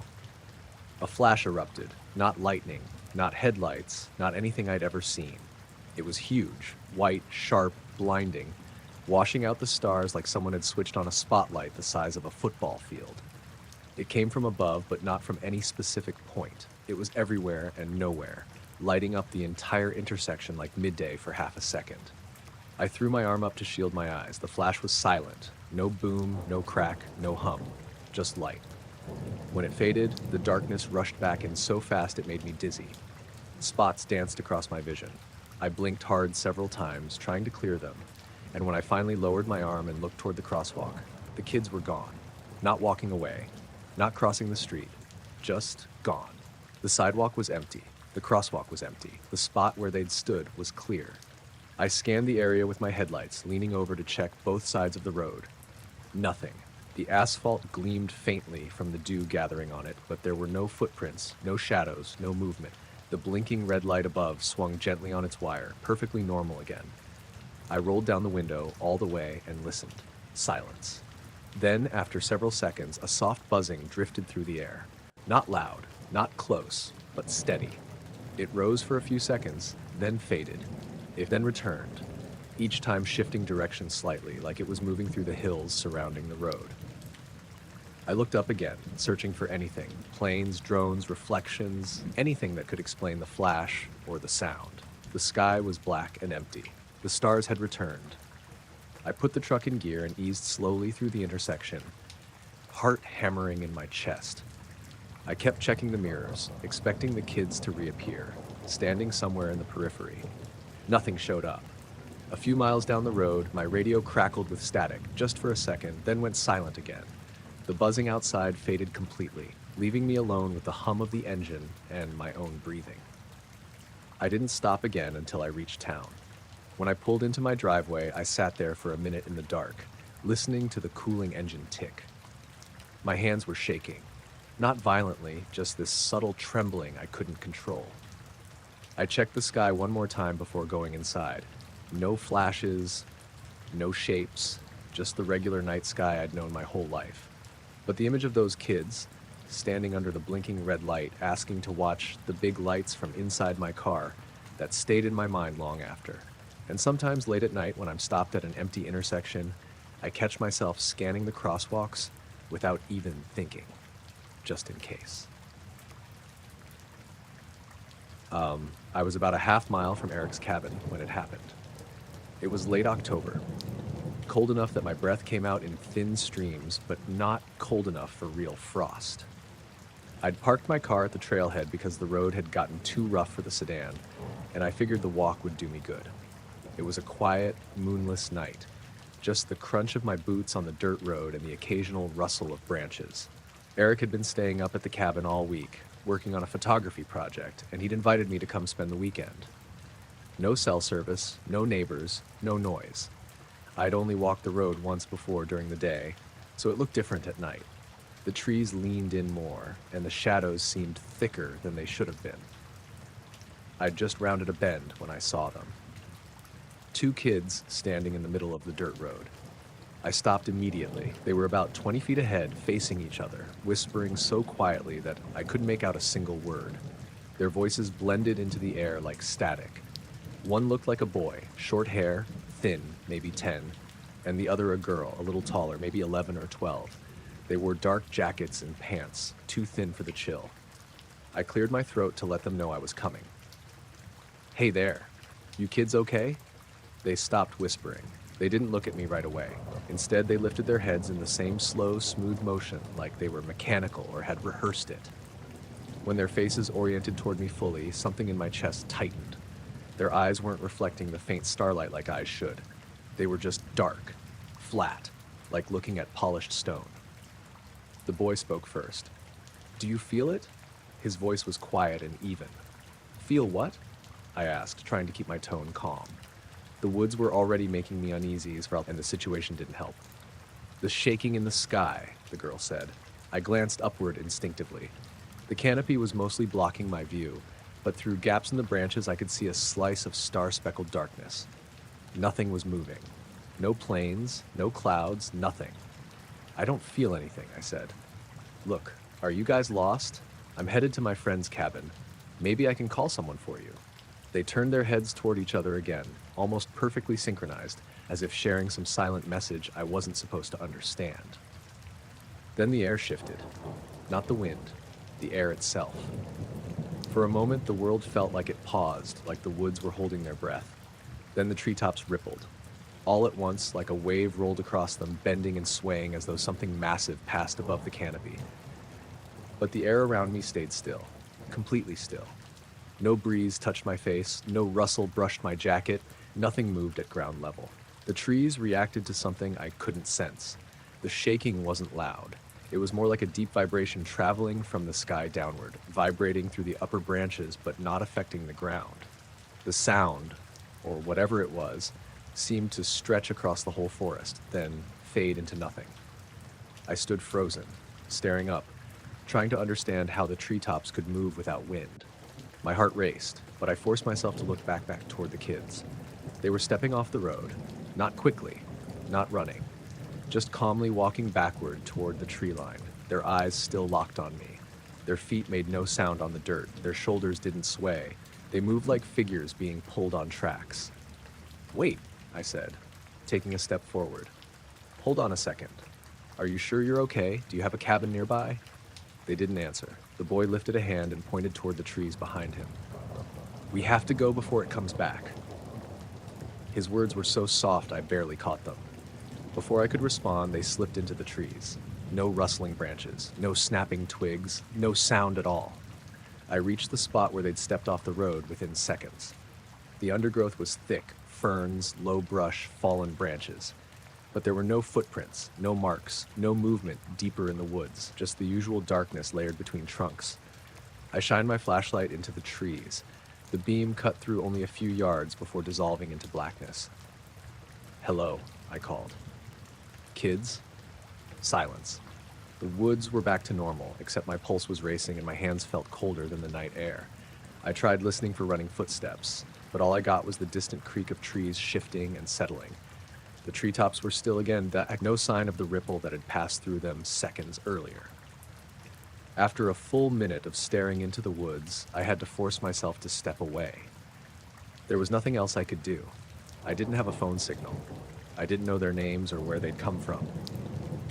A flash erupted, not lightning, not headlights, not anything I'd ever seen. It was huge, white, sharp, blinding, washing out the stars like someone had switched on a spotlight the size of a football field. It came from above, but not from any specific point. It was everywhere and nowhere, lighting up the entire intersection like midday for half a second. I threw my arm up to shield my eyes. The flash was silent. No boom, no crack, no hum. Just light. When it faded, the darkness rushed back in so fast it made me dizzy. Spots danced across my vision. I blinked hard several times, trying to clear them, and when I finally lowered my arm and looked toward the crosswalk, the kids were gone. Not walking away, not crossing the street, just gone. The sidewalk was empty. The crosswalk was empty. The spot where they'd stood was clear. I scanned the area with my headlights, leaning over to check both sides of the road. Nothing. The asphalt gleamed faintly from the dew gathering on it, but there were no footprints, no shadows, no movement. The blinking red light above swung gently on its wire, perfectly normal again. I rolled down the window all the way and listened. Silence. Then, after several seconds, a soft buzzing drifted through the air. Not loud, not close, but steady. It rose for a few seconds, then faded. It then returned, each time shifting direction slightly, like it was moving through the hills surrounding the road. I looked up again, searching for anything, planes, drones, reflections, anything that could explain the flash or the sound. The sky was black and empty. The stars had returned. I put the truck in gear and eased slowly through the intersection, heart hammering in my chest. I kept checking the mirrors, expecting the kids to reappear, standing somewhere in the periphery. Nothing showed up. A few miles down the road, my radio crackled with static, just for a second, then went silent again. The buzzing outside faded completely, leaving me alone with the hum of the engine and my own breathing. I didn't stop again until I reached town. When I pulled into my driveway, I sat there for a minute in the dark, listening to the cooling engine tick. My hands were shaking. Not violently, just this subtle trembling I couldn't control. I checked the sky one more time before going inside. No flashes, no shapes, just the regular night sky I'd known my whole life. But the image of those kids, standing under the blinking red light, asking to watch the big lights from inside my car that stayed in my mind long after. And sometimes late at night when I'm stopped at an empty intersection, I catch myself scanning the crosswalks without even thinking, just in case. I was about a half mile from Eric's cabin when it happened. It was late October, cold enough that my breath came out in thin streams, but not cold enough for real frost. I'd parked my car at the trailhead because the road had gotten too rough for the sedan, and I figured the walk would do me good. It was a quiet, moonless night, just the crunch of my boots on the dirt road and the occasional rustle of branches. Eric had been staying up at the cabin all week, working on a photography project, and he'd invited me to come spend the weekend. No cell service, no neighbors, no noise. I'd only walked the road once before during the day, so it looked different at night. The trees leaned in more, and the shadows seemed thicker than they should have been. I'd just rounded a bend when I saw them. Two kids standing in the middle of the dirt road. I stopped immediately. They were about 20 feet ahead, facing each other, whispering so quietly that I couldn't make out a single word. Their voices blended into the air like static. One looked like a boy, short hair, thin, maybe 10, and the other a girl, a little taller, maybe 11 or 12. They wore dark jackets and pants, too thin for the chill. I cleared my throat to let them know I was coming. "Hey there, you kids okay?" They stopped whispering. They didn't look at me right away. Instead, they lifted their heads in the same slow, smooth motion, like they were mechanical or had rehearsed it. When their faces oriented toward me fully, something in my chest tightened. Their eyes weren't reflecting the faint starlight like eyes should. They were just dark, flat, like looking at polished stone. The boy spoke first. "Do you feel it?" His voice was quiet and even. "Feel what?" I asked, trying to keep my tone calm. The woods were already making me uneasy, and the situation didn't help. "The shaking in the sky," the girl said. I glanced upward instinctively. The canopy was mostly blocking my view, but through gaps in the branches I could see a slice of star-speckled darkness. Nothing was moving. No planes, no clouds, nothing. "I don't feel anything," I said. "Look, are you guys lost? I'm headed to my friend's cabin. Maybe I can call someone for you." They turned their heads toward each other again, almost perfectly synchronized, as if sharing some silent message I wasn't supposed to understand. Then the air shifted. Not the wind, the air itself. For a moment, the world felt like it paused, like the woods were holding their breath. Then the treetops rippled. All at once, like a wave rolled across them, bending and swaying as though something massive passed above the canopy. But the air around me stayed still, completely still. No breeze touched my face, no rustle brushed my jacket, nothing moved at ground level. The trees reacted to something I couldn't sense. The shaking wasn't loud. It was more like a deep vibration traveling from the sky downward, vibrating through the upper branches but not affecting the ground. The sound, or whatever it was, seemed to stretch across the whole forest, then fade into nothing. I stood frozen, staring up, trying to understand how the treetops could move without wind. My heart raced, but I forced myself to look back toward the kids. They were stepping off the road, not quickly, not running, just calmly walking backward toward the tree line, their eyes still locked on me. Their feet made no sound on the dirt, their shoulders didn't sway. They moved like figures being pulled on tracks. "Wait," I said, taking a step forward. "Hold on a second. Are you sure you're okay? Do you have a cabin nearby?" They didn't answer. The boy lifted a hand and pointed toward the trees behind him. "We have to go before it comes back." His words were so soft I barely caught them. Before I could respond, they slipped into the trees. No rustling branches, no snapping twigs, no sound at all. I reached the spot where they'd stepped off the road within seconds. The undergrowth was thick, ferns, low brush, fallen branches. But there were no footprints, no marks, no movement deeper in the woods, just the usual darkness layered between trunks. I shined my flashlight into the trees. The beam cut through only a few yards before dissolving into blackness. "Hello," I called. "Kids?" Silence. The woods were back to normal, except my pulse was racing and my hands felt colder than the night air. I tried listening for running footsteps, but all I got was the distant creak of trees shifting and settling. The treetops were still again, no sign of the ripple that had passed through them seconds earlier. After a full minute of staring into the woods, I had to force myself to step away. There was nothing else I could do. I didn't have a phone signal. I didn't know their names or where they'd come from.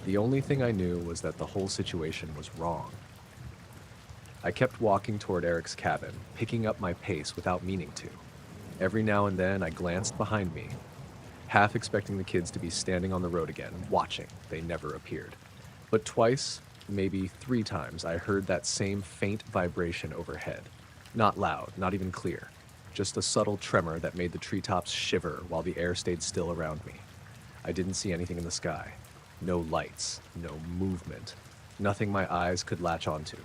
The only thing I knew was that the whole situation was wrong. I kept walking toward Eric's cabin, picking up my pace without meaning to. Every now and then I glanced behind me, half expecting the kids to be standing on the road again, watching. They never appeared. But twice, maybe 3 times, I heard that same faint vibration overhead. Not loud, not even clear. Just a subtle tremor that made the treetops shiver while the air stayed still around me. I didn't see anything in the sky. No lights, no movement. Nothing my eyes could latch onto.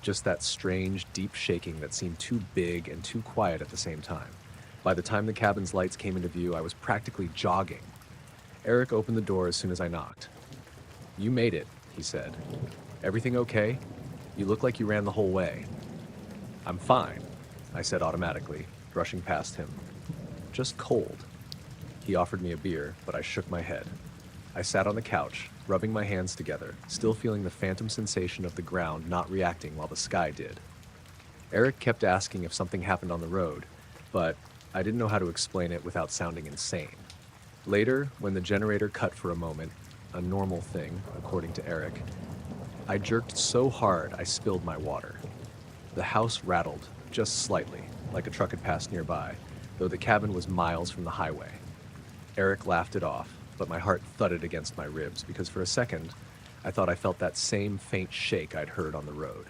Just that strange, deep shaking that seemed too big and too quiet at the same time. By the time the cabin's lights came into view, I was practically jogging. Eric opened the door as soon as I knocked. "You made it," he said. "Everything okay? You look like you ran the whole way." "I'm fine," I said automatically, brushing past him. "Just cold." He offered me a beer, but I shook my head. I sat on the couch, rubbing my hands together, still feeling the phantom sensation of the ground not reacting while the sky did. Eric kept asking if something happened on the road, but I didn't know how to explain it without sounding insane. Later, when the generator cut for a moment, a normal thing, according to Eric, I jerked so hard I spilled my water. The house rattled, just slightly, like a truck had passed nearby, though the cabin was miles from the highway. Eric laughed it off, but my heart thudded against my ribs because for a second, I thought I felt that same faint shake I'd heard on the road.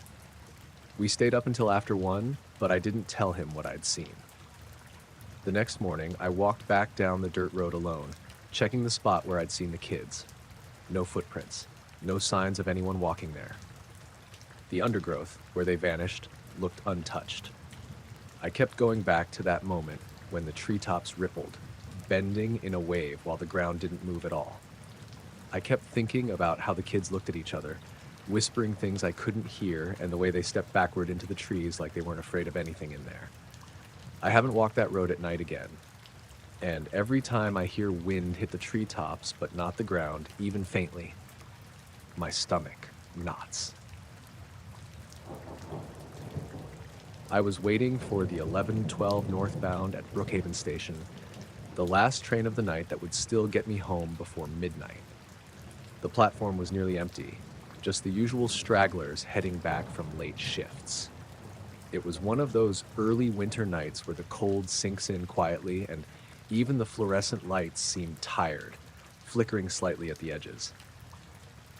We stayed up until after 1, but I didn't tell him what I'd seen. The next morning, I walked back down the dirt road alone, checking the spot where I'd seen the kids. No footprints, no signs of anyone walking there. The undergrowth, where they vanished, looked untouched. I kept going back to that moment when the treetops rippled, bending in a wave while the ground didn't move at all. I kept thinking about how the kids looked at each other, whispering things I couldn't hear, and the way they stepped backward into the trees like they weren't afraid of anything in there. I haven't walked that road at night again, and every time I hear wind hit the treetops but not the ground, even faintly, my stomach knots. I was waiting for the 11:12 northbound at Brookhaven Station, the last train of the night that would still get me home before midnight. The platform was nearly empty, just the usual stragglers heading back from late shifts. It was one of those early winter nights where the cold sinks in quietly and even the fluorescent lights seemed tired, flickering slightly at the edges.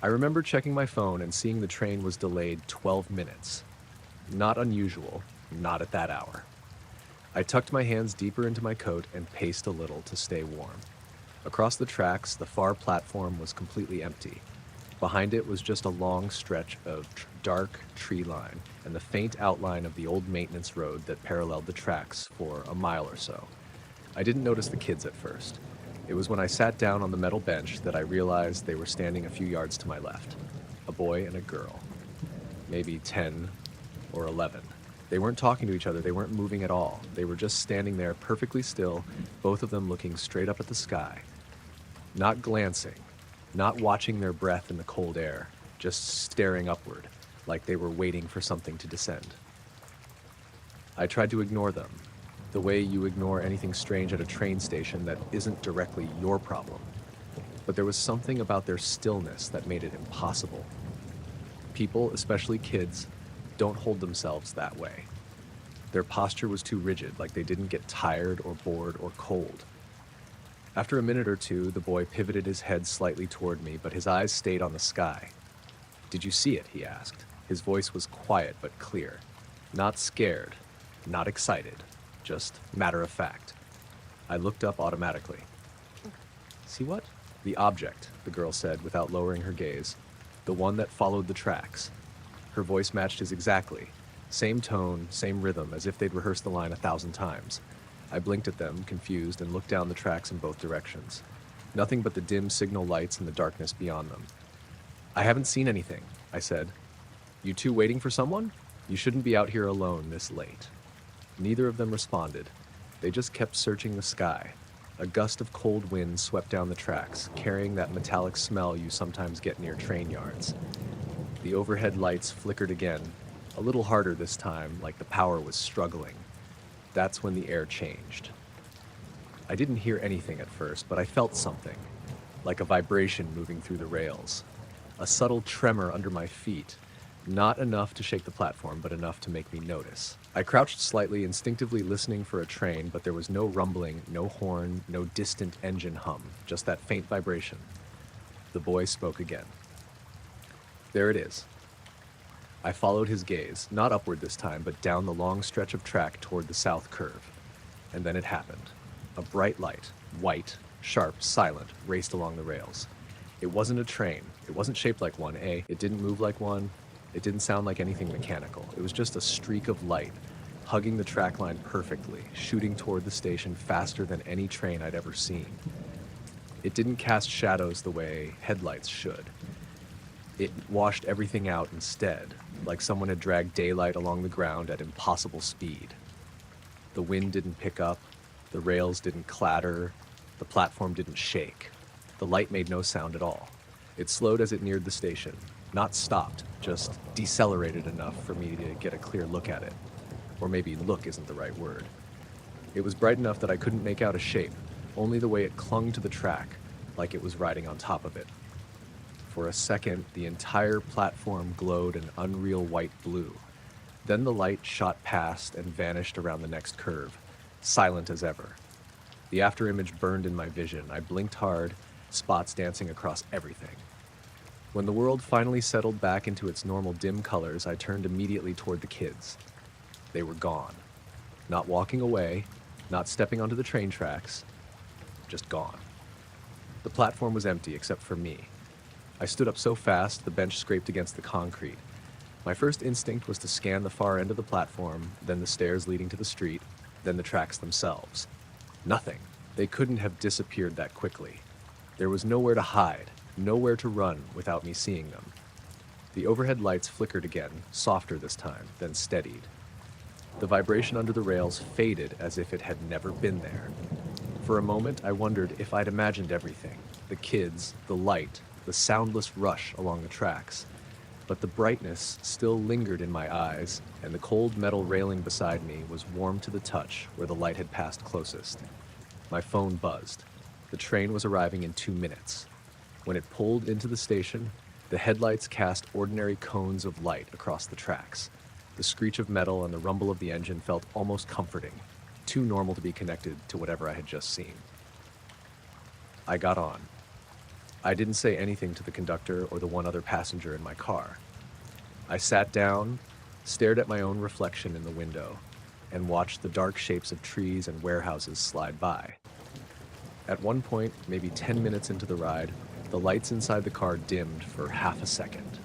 I remember checking my phone and seeing the train was delayed 12 minutes. Not unusual, not at that hour. I tucked my hands deeper into my coat and paced a little to stay warm. Across the tracks, the far platform was completely empty. Behind it was just a long stretch of dark tree line and the faint outline of the old maintenance road that paralleled the tracks for a mile or so. I didn't notice the kids at first. It was when I sat down on the metal bench that I realized they were standing a few yards to my left. A boy and a girl. Maybe 10 or 11. They weren't talking to each other, they weren't moving at all. They were just standing there perfectly still, both of them looking straight up at the sky. Not glancing, not watching their breath in the cold air, just staring upward, like they were waiting for something to descend. I tried to ignore them, the way you ignore anything strange at a train station that isn't directly your problem. But there was something about their stillness that made it impossible. People, especially kids, don't hold themselves that way. Their posture was too rigid, like they didn't get tired or bored or cold. After a minute or two, the boy pivoted his head slightly toward me, but his eyes stayed on the sky. "Did you see it?" he asked. His voice was quiet but clear. Not scared, not excited, just matter of fact. I looked up automatically. "See what?" "The object," the girl said without lowering her gaze. "The one that followed the tracks." Her voice matched his exactly. Same tone, same rhythm, as if they'd rehearsed the line 1,000 times. I blinked at them, confused, and looked down the tracks in both directions. Nothing but the dim signal lights and the darkness beyond them. "I haven't seen anything," I said. "You two waiting for someone? You shouldn't be out here alone this late." Neither of them responded. They just kept searching the sky. A gust of cold wind swept down the tracks, carrying that metallic smell you sometimes get near train yards. The overhead lights flickered again, a little harder this time, like the power was struggling. That's when the air changed. I didn't hear anything at first, but I felt something, like a vibration moving through the rails. A subtle tremor under my feet, not enough to shake the platform, but enough to make me notice. I crouched slightly, instinctively listening for a train, but there was no rumbling, no horn, no distant engine hum, just that faint vibration. The boy spoke again. There it is. I followed his gaze, not upward this time, but down the long stretch of track toward the south curve. And then it happened. A bright light, white, sharp, silent, raced along the rails. It wasn't a train. It wasn't shaped like one, It didn't move like one. It didn't sound like anything mechanical. It was just a streak of light, hugging the track line perfectly, shooting toward the station faster than any train I'd ever seen. It didn't cast shadows the way headlights should. It washed everything out instead, like someone had dragged daylight along the ground at impossible speed. The wind didn't pick up, the rails didn't clatter, the platform didn't shake. The light made no sound at all. It slowed as it neared the station, not stopped, just decelerated enough for me to get a clear look at it. Or maybe look isn't the right word. It was bright enough that I couldn't make out a shape, only the way it clung to the track, like it was riding on top of it. For a second, the entire platform glowed an unreal white blue. Then the light shot past and vanished around the next curve, silent as ever. The afterimage burned in my vision. I blinked hard, spots dancing across everything. When the world finally settled back into its normal dim colors, I turned immediately toward the kids. They were gone. Not walking away, not stepping onto the train tracks, just gone. The platform was empty except for me. I stood up so fast, the bench scraped against the concrete. My first instinct was to scan the far end of the platform, then the stairs leading to the street, then the tracks themselves. Nothing. They couldn't have disappeared that quickly. There was nowhere to hide, nowhere to run without me seeing them. The overhead lights flickered again, softer this time, then steadied. The vibration under the rails faded as if it had never been there. For a moment, I wondered if I'd imagined everything. The kids, the light, the soundless rush along the tracks. But the brightness still lingered in my eyes, and the cold metal railing beside me was warm to the touch where the light had passed closest. My phone buzzed. The train was arriving in 2 minutes. When it pulled into the station, the headlights cast ordinary cones of light across the tracks. The screech of metal and the rumble of the engine felt almost comforting, too normal to be connected to whatever I had just seen. I got on. I didn't say anything to the conductor or the one other passenger in my car. I sat down, stared at my own reflection in the window, and watched the dark shapes of trees and warehouses slide by. At one point, maybe 10 minutes into the ride, the lights inside the car dimmed for half a second.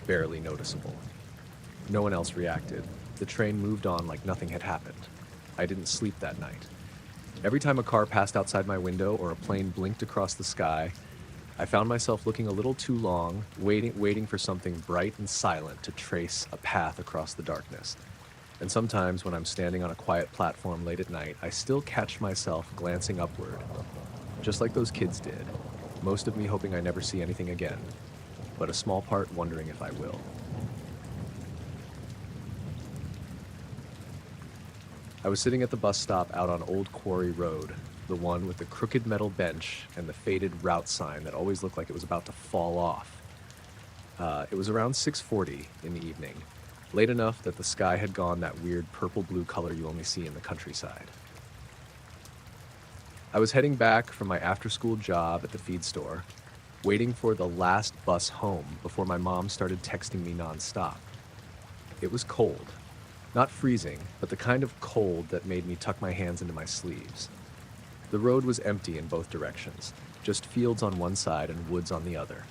Barely noticeable. No one else reacted. The train moved on like nothing had happened. I didn't sleep that night. Every time a car passed outside my window or a plane blinked across the sky, I found myself looking a little too long, waiting for something bright and silent to trace a path across the darkness. And sometimes when I'm standing on a quiet platform late at night, I still catch myself glancing upward, just like those kids did, most of me hoping I never see anything again, but a small part wondering if I will. I was sitting at the bus stop out on Old Quarry Road, the one with the crooked metal bench and the faded route sign that always looked like it was about to fall off. It was around 6:40 in the evening, late enough that the sky had gone that weird purple-blue color you only see in the countryside. I was heading back from my after-school job at the feed store, waiting for the last bus home before my mom started texting me nonstop. It was cold. Not freezing, but the kind of cold that made me tuck my hands into my sleeves. The road was empty in both directions, just fields on one side and woods on the other.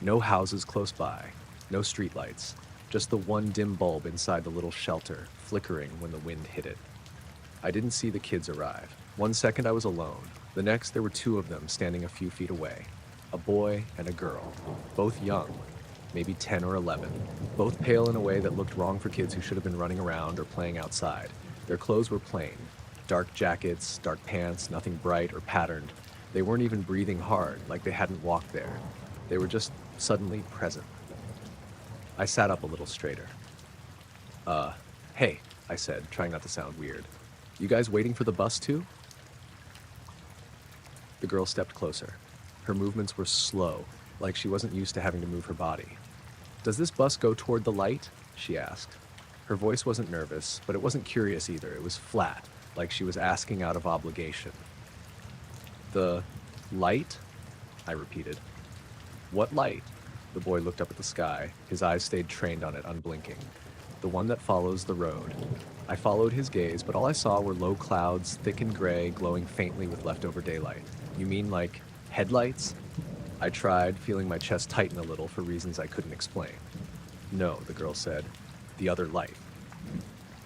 No houses close by, no streetlights, just the one dim bulb inside the little shelter, flickering when the wind hit it. I didn't see the kids arrive. 1 second I was alone. The next there were 2 of them standing a few feet away. A boy and a girl, both young, maybe 10 or 11, both pale in a way that looked wrong for kids who should have been running around or playing outside. Their clothes were plain. Dark jackets, dark pants, nothing bright or patterned. They weren't even breathing hard, like they hadn't walked there. They were just suddenly present. I sat up a little straighter. Uh, hey, I said, trying not to sound weird. You guys waiting for the bus too? The girl stepped closer. Her movements were slow, like she wasn't used to having to move her body. Does this bus go toward the light? She asked. Her voice wasn't nervous, but it wasn't curious either. It was flat, like she was asking out of obligation. The light? I repeated. What light? The boy looked up at the sky. His eyes stayed trained on it, unblinking. The one that follows the road. I followed his gaze, but all I saw were low clouds, thick and gray, glowing faintly with leftover daylight. You mean like headlights? I tried, feeling my chest tighten a little for reasons I couldn't explain. No, the girl said. The other light.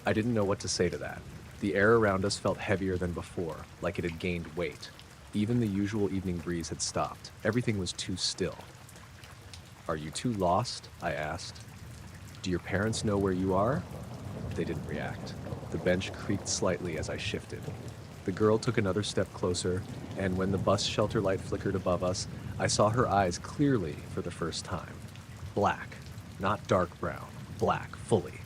I didn't know what to say to that. The air around us felt heavier than before, like it had gained weight. Even the usual evening breeze had stopped. Everything was too still. Are you too lost? I asked. Do your parents know where you are? They didn't react. The bench creaked slightly as I shifted. The girl took another step closer, and when the bus shelter light flickered above us, I saw her eyes clearly for the first time. Black, not dark brown, black, fully.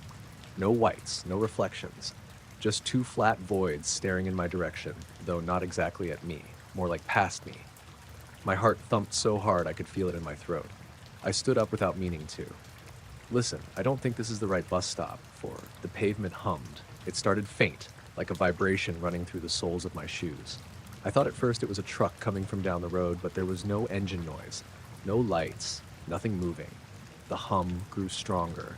No whites, no reflections. Just two flat voids staring in my direction, though not exactly at me, more like past me. My heart thumped so hard I could feel it in my throat. I stood up without meaning to. Listen, I don't think this is the right bus stop, for the pavement hummed. It started faint, like a vibration running through the soles of my shoes. I thought at first it was a truck coming from down the road, but there was no engine noise, no lights, nothing moving. The hum grew stronger.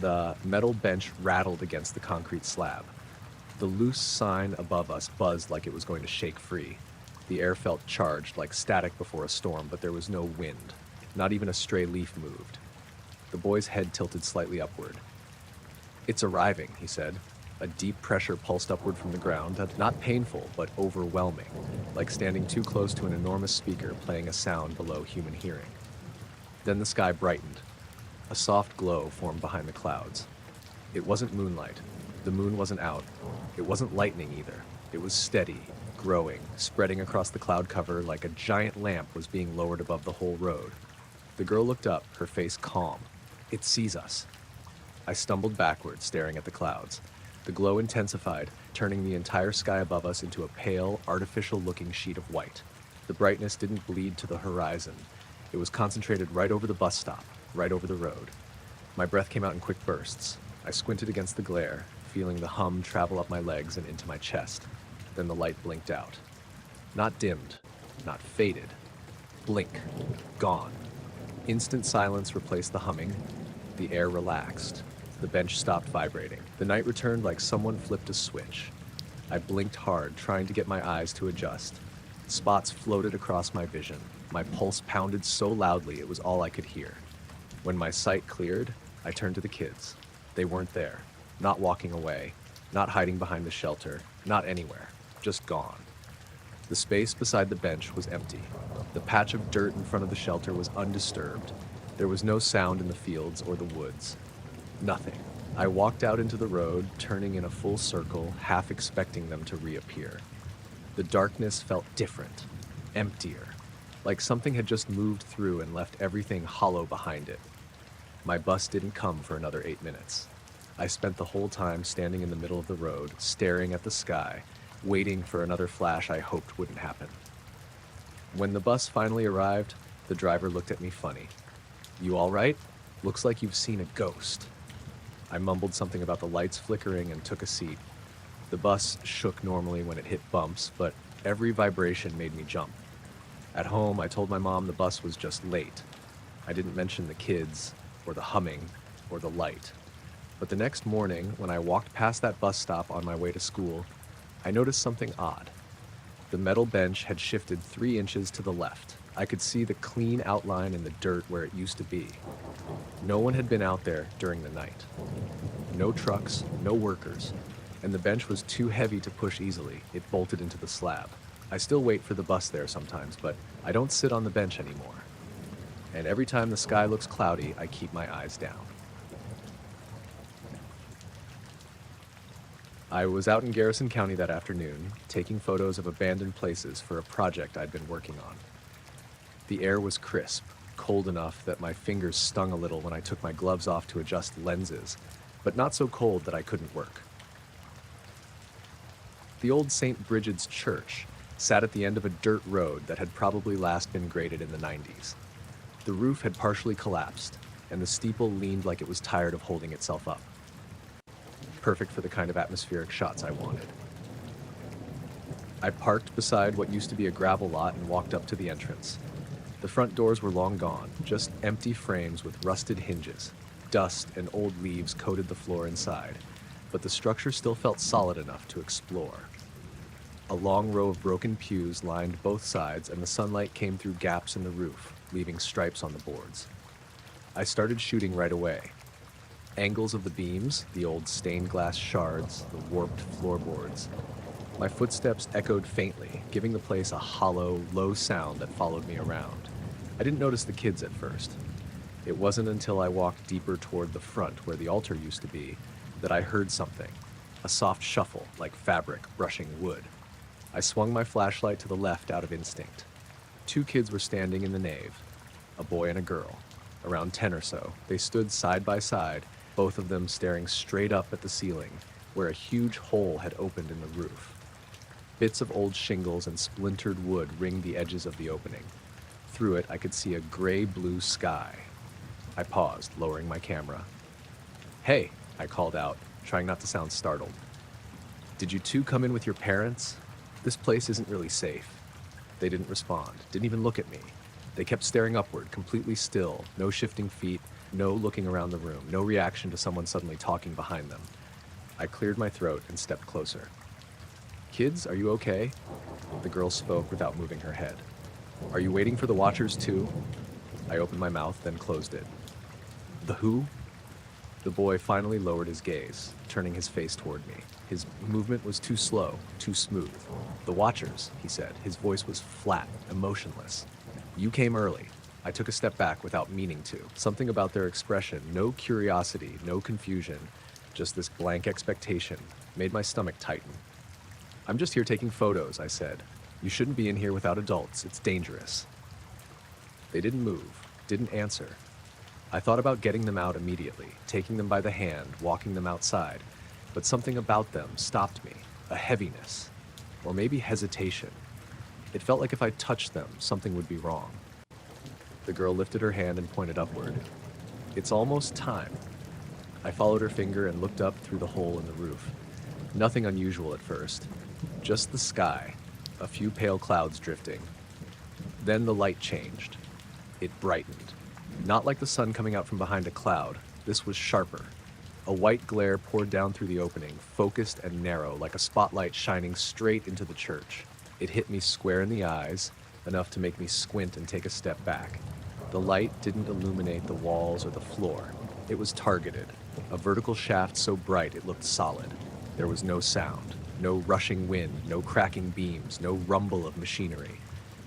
The metal bench rattled against the concrete slab. The loose sign above us buzzed like it was going to shake free. The air felt charged, like static before a storm, but there was no wind. Not even a stray leaf moved. The boy's head tilted slightly upward. It's arriving, he said. A deep pressure pulsed upward from the ground, not painful, but overwhelming, like standing too close to an enormous speaker playing a sound below human hearing. Then the sky brightened. A soft glow formed behind the clouds. It wasn't moonlight. The moon wasn't out. It wasn't lightning either. It was steady, growing, spreading across the cloud cover like a giant lamp was being lowered above the whole road. The girl looked up, her face calm. It sees us. I stumbled backward, staring at the clouds. The glow intensified, turning the entire sky above us into a pale, artificial-looking sheet of white. The brightness didn't bleed to the horizon. It was concentrated right over the bus stop, right over the road. My breath came out in quick bursts. I squinted against the glare, feeling the hum travel up my legs and into my chest. Then the light blinked out. Not dimmed, not faded. Blink. Gone. Instant silence replaced the humming. The air relaxed. The bench stopped vibrating. The night returned like someone flipped a switch. I blinked hard, trying to get my eyes to adjust. Spots floated across my vision. My pulse pounded so loudly it was all I could hear. When my sight cleared, I turned to the kids. They weren't there. Not walking away. Not hiding behind the shelter. Not anywhere. Just gone. The space beside the bench was empty. The patch of dirt in front of the shelter was undisturbed. There was no sound in the fields or the woods. Nothing. I walked out into the road, turning in a full circle, half expecting them to reappear. The darkness felt different, emptier, like something had just moved through and left everything hollow behind it. My bus didn't come for another 8 minutes. I spent the whole time standing in the middle of the road, staring at the sky, waiting for another flash I hoped wouldn't happen. When the bus finally arrived, the driver looked at me funny. You all right? Looks like you've seen a ghost. I mumbled something about the lights flickering and took a seat. The bus shook normally when it hit bumps, but every vibration made me jump. At home, I told my mom the bus was just late. I didn't mention the kids, or the humming, or the light. But the next morning, when I walked past that bus stop on my way to school, I noticed something odd. The metal bench had shifted 3 inches to the left. I could see the clean outline in the dirt where it used to be. No one had been out there during the night. No trucks, no workers, and the bench was too heavy to push easily. It bolted into the slab. I still wait for the bus there sometimes, but I don't sit on the bench anymore. And every time the sky looks cloudy, I keep my eyes down. I was out in Garrison County that afternoon, taking photos of abandoned places for a project I'd been working on. The air was crisp, cold enough that my fingers stung a little when I took my gloves off to adjust lenses, but not so cold that I couldn't work. The old St. Brigid's Church sat at the end of a dirt road that had probably last been graded in the 90s. The roof had partially collapsed, and the steeple leaned like it was tired of holding itself up. Perfect for the kind of atmospheric shots I wanted. I parked beside what used to be a gravel lot and walked up to the entrance. The front doors were long gone, just empty frames with rusted hinges. Dust and old leaves coated the floor inside, but the structure still felt solid enough to explore. A long row of broken pews lined both sides, and the sunlight came through gaps in the roof, leaving stripes on the boards. I started shooting right away. Angles of the beams, the old stained glass shards, the warped floorboards. My footsteps echoed faintly, giving the place a hollow, low sound that followed me around. I didn't notice the kids at first. It wasn't until I walked deeper toward the front, where the altar used to be, that I heard something, a soft shuffle like fabric brushing wood. I swung my flashlight to the left out of instinct. 2 kids were standing in the nave, a boy and a girl. Around 10 or so, they stood side by side, both of them staring straight up at the ceiling, where a huge hole had opened in the roof. Bits of old shingles and splintered wood ringed the edges of the opening. Through it, I could see a gray-blue sky. I paused, lowering my camera. "Hey," I called out, trying not to sound startled. "Did you 2 come in with your parents? This place isn't really safe." They didn't respond, didn't even look at me. They kept staring upward, completely still, no shifting feet, no looking around the room, no reaction to someone suddenly talking behind them. I cleared my throat and stepped closer. "Kids, are you okay?" The girl spoke without moving her head. "Are you waiting for the Watchers too?" I opened my mouth, then closed it. "The who?" The boy finally lowered his gaze, turning his face toward me. His movement was too slow, too smooth. "The Watchers," he said. His voice was flat, emotionless. "You came early." I took a step back without meaning to. Something about their expression, no curiosity, no confusion, just this blank expectation, made my stomach tighten. "I'm just here taking photos," I said. "You shouldn't be in here without adults. It's dangerous." They didn't move, didn't answer. I thought about getting them out immediately, taking them by the hand, walking them outside, but something about them stopped me, a heaviness, or maybe hesitation. It felt like if I touched them, something would be wrong. The girl lifted her hand and pointed upward. "It's almost time." I followed her finger and looked up through the hole in the roof. Nothing unusual at first, just the sky, a few pale clouds drifting. Then the light changed. It brightened. Not like the sun coming out from behind a cloud. This was sharper. A white glare poured down through the opening, focused and narrow, like a spotlight shining straight into the church. It hit me square in the eyes, enough to make me squint and take a step back. The light didn't illuminate the walls or the floor. It was targeted, a vertical shaft so bright it looked solid. There was no sound, no rushing wind, no cracking beams, no rumble of machinery.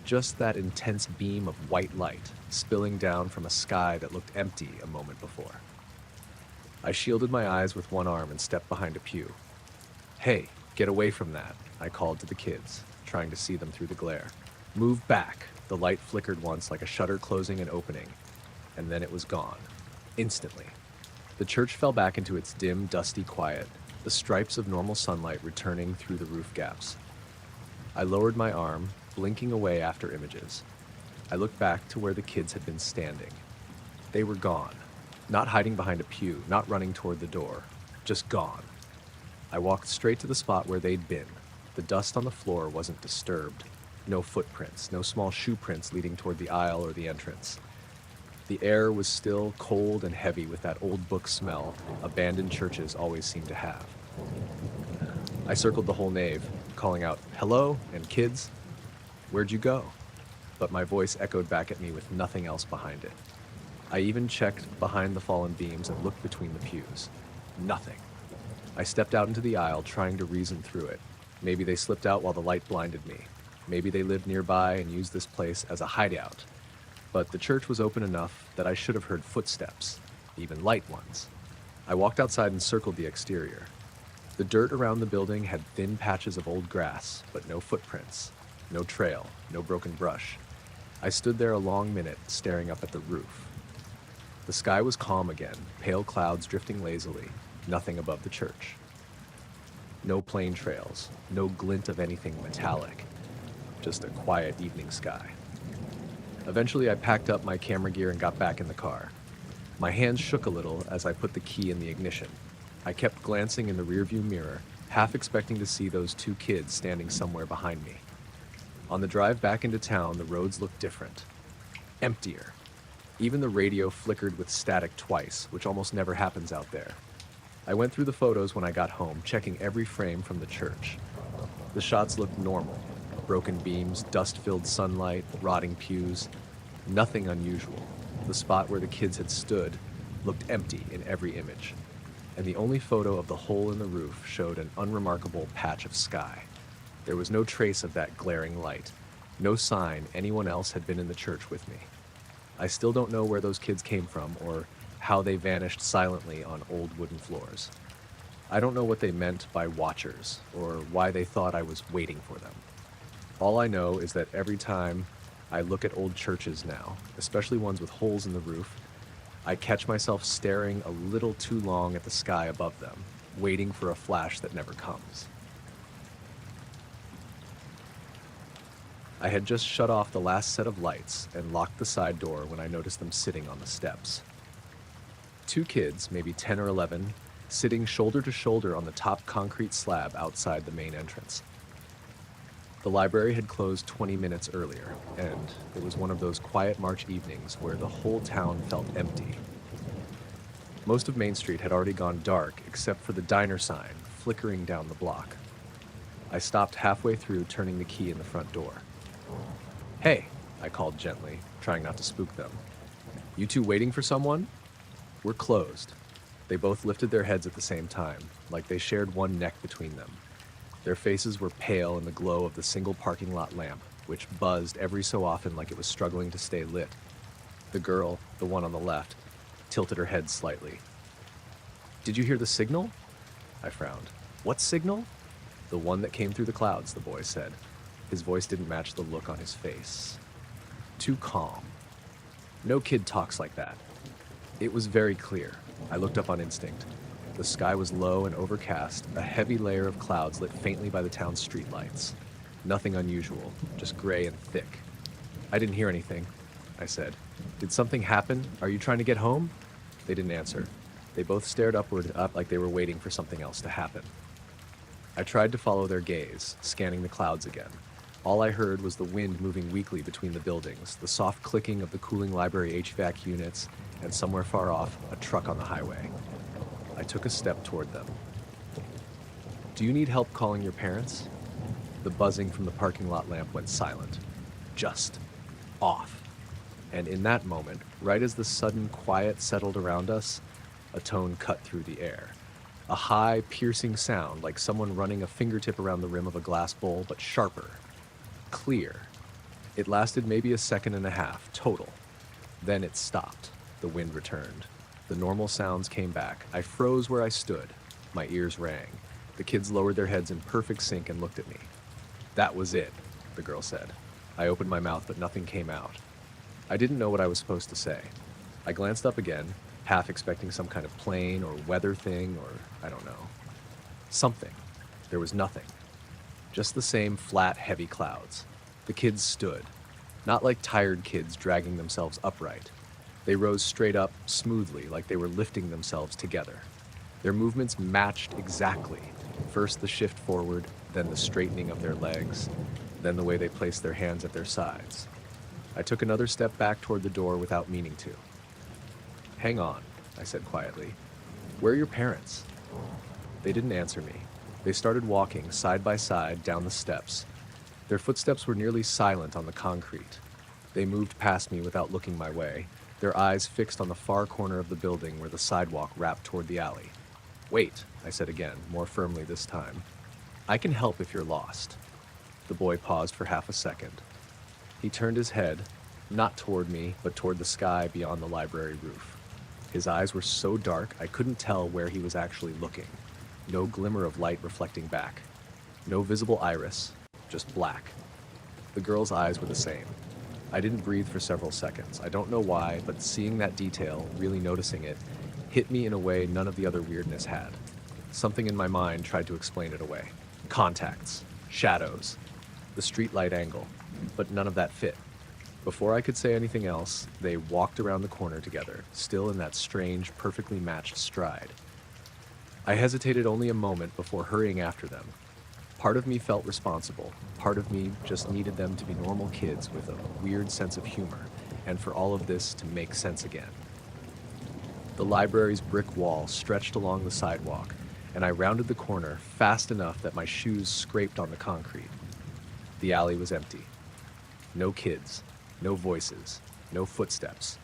Just that intense beam of white light spilling down from a sky that looked empty a moment before. I shielded my eyes with one arm and stepped behind a pew. "Hey, get away from that," I called to the kids, trying to see them through the glare. "Move back." The light flickered once like a shutter closing and opening, and then it was gone. Instantly. The church fell back into its dim, dusty quiet, the stripes of normal sunlight returning through the roof gaps. I lowered my arm, blinking away after images. I looked back to where the kids had been standing. They were gone. Not hiding behind a pew, not running toward the door. Just gone. I walked straight to the spot where they'd been. The dust on the floor wasn't disturbed. No footprints, no small shoe prints leading toward the aisle or the entrance. The air was still cold and heavy with that old book smell abandoned churches always seem to have. I circled the whole nave, calling out, "Hello," and "Kids, where'd you go?" But my voice echoed back at me with nothing else behind it. I even checked behind the fallen beams and looked between the pews. Nothing. I stepped out into the aisle, trying to reason through it. Maybe they slipped out while the light blinded me. Maybe they lived nearby and used this place as a hideout. But the church was open enough that I should have heard footsteps, even light ones. I walked outside and circled the exterior. The dirt around the building had thin patches of old grass, but no footprints, no trail, no broken brush. I stood there a long minute, staring up at the roof. The sky was calm again, pale clouds drifting lazily, nothing above the church. No plane trails, no glint of anything metallic, just a quiet evening sky. Eventually, I packed up my camera gear and got back in the car. My hands shook a little as I put the key in the ignition. I kept glancing in the rearview mirror, half expecting to see those two kids standing somewhere behind me. On the drive back into town, the roads looked different. Emptier. Even the radio flickered with static twice, which almost never happens out there. I went through the photos when I got home, checking every frame from the church. The shots looked normal. Broken beams, dust-filled sunlight, rotting pews. Nothing unusual. The spot where the kids had stood looked empty in every image. And the only photo of the hole in the roof showed an unremarkable patch of sky. There was no trace of that glaring light. No sign anyone else had been in the church with me. I still don't know where those kids came from or how they vanished silently on old wooden floors. I don't know what they meant by watchers or why they thought I was waiting for them. All I know is that every time I look at old churches now, especially ones with holes in the roof, I catch myself staring a little too long at the sky above them, waiting for a flash that never comes. I had just shut off the last set of lights and locked the side door when I noticed them sitting on the steps. Two kids, maybe 10 or 11, sitting shoulder to shoulder on the top concrete slab outside the main entrance. The library had closed 20 minutes earlier, and it was one of those quiet March evenings where the whole town felt empty. Most of Main Street had already gone dark except for the diner sign flickering down the block. I stopped halfway through, turning the key in the front door. "Hey," I called gently, trying not to spook them. "You two waiting for someone?" "We're closed." They both lifted their heads at the same time, like they shared one neck between them. Their faces were pale in the glow of the single parking lot lamp, which buzzed every so often like it was struggling to stay lit. The girl, the one on the left, tilted her head slightly. "Did you hear the signal?" I frowned. "What signal?" "The one that came through the clouds," the boy said. His voice didn't match the look on his face. Too calm. No kid talks like that. It was very clear. I looked up on instinct. The sky was low and overcast, a heavy layer of clouds lit faintly by the town's streetlights. Nothing unusual, just gray and thick. "I didn't hear anything," I said. "Did something happen? Are you trying to get home?" They didn't answer. They both stared upward, up like they were waiting for something else to happen. I tried to follow their gaze, scanning the clouds again. All I heard was the wind moving weakly between the buildings, the soft clicking of the cooling library HVAC units, and somewhere far off, a truck on the highway. I took a step toward them. "Do you need help calling your parents?" The buzzing from the parking lot lamp went silent. Just off. And in that moment, right as the sudden quiet settled around us, a tone cut through the air. A high, piercing sound like someone running a fingertip around the rim of a glass bowl, but sharper. Clear. It lasted maybe a second and a half, total. Then it stopped. The wind returned. The normal sounds came back. I froze where I stood. My ears rang. The kids lowered their heads in perfect sync and looked at me. "That was it," the girl said. I opened my mouth, but nothing came out. I didn't know what I was supposed to say. I glanced up again, half expecting some kind of plane or weather thing, or I don't know. Something. There was nothing. Just the same flat, heavy clouds. The kids stood. Not like tired kids dragging themselves upright. They rose straight up, smoothly, like they were lifting themselves together. Their movements matched exactly. First the shift forward, then the straightening of their legs, then the way they placed their hands at their sides. I took another step back toward the door without meaning to. "Hang on," I said quietly. "Where are your parents?" They didn't answer me. They started walking side by side down the steps. Their footsteps were nearly silent on the concrete. They moved past me without looking my way, their eyes fixed on the far corner of the building where the sidewalk wrapped toward the alley. "Wait," I said again, more firmly this time. "I can help if you're lost." The boy paused for half a second. He turned his head, not toward me, but toward the sky beyond the library roof. His eyes were so dark I couldn't tell where he was actually looking. No glimmer of light reflecting back. No visible iris, just black. The girl's eyes were the same. I didn't breathe for several seconds. I don't know why, but seeing that detail, really noticing it, hit me in a way none of the other weirdness had. Something in my mind tried to explain it away. Contacts, shadows, the streetlight angle, but none of that fit. Before I could say anything else, they walked around the corner together, still in that strange, perfectly matched stride. I hesitated only a moment before hurrying after them. Part of me felt responsible. Part of me just needed them to be normal kids with a weird sense of humor, and for all of this to make sense again. The library's brick wall stretched along the sidewalk, and I rounded the corner fast enough that my shoes scraped on the concrete. The alley was empty. No kids, no voices, no footsteps.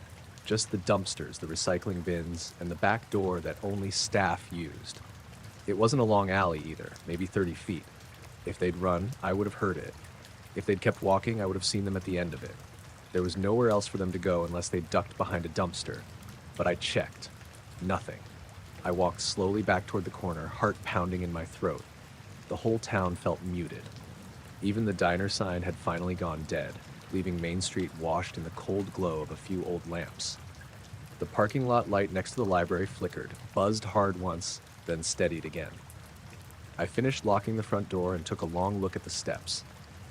Just the dumpsters, the recycling bins, and the back door that only staff used. It wasn't a long alley either, maybe 30 feet. If they'd run, I would have heard it. If they'd kept walking, I would have seen them at the end of it. There was nowhere else for them to go unless they ducked behind a dumpster. But I checked. Nothing. I walked slowly back toward the corner, heart pounding in my throat. The whole town felt muted. Even the diner sign had finally gone dead, leaving Main Street washed in the cold glow of a few old lamps. The parking lot light next to the library flickered, buzzed hard once, then steadied again. I finished locking the front door and took a long look at the steps.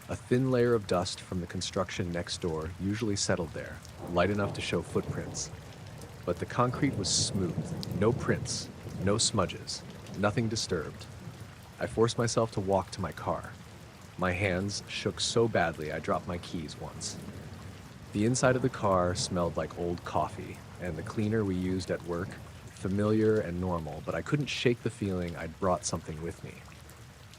A thin layer of dust from the construction next door usually settled there, light enough to show footprints. But the concrete was smooth, no prints, no smudges, nothing disturbed. I forced myself to walk to my car. My hands shook so badly I dropped my keys once. The inside of the car smelled like old coffee, and the cleaner we used at work, familiar and normal, but I couldn't shake the feeling I'd brought something with me.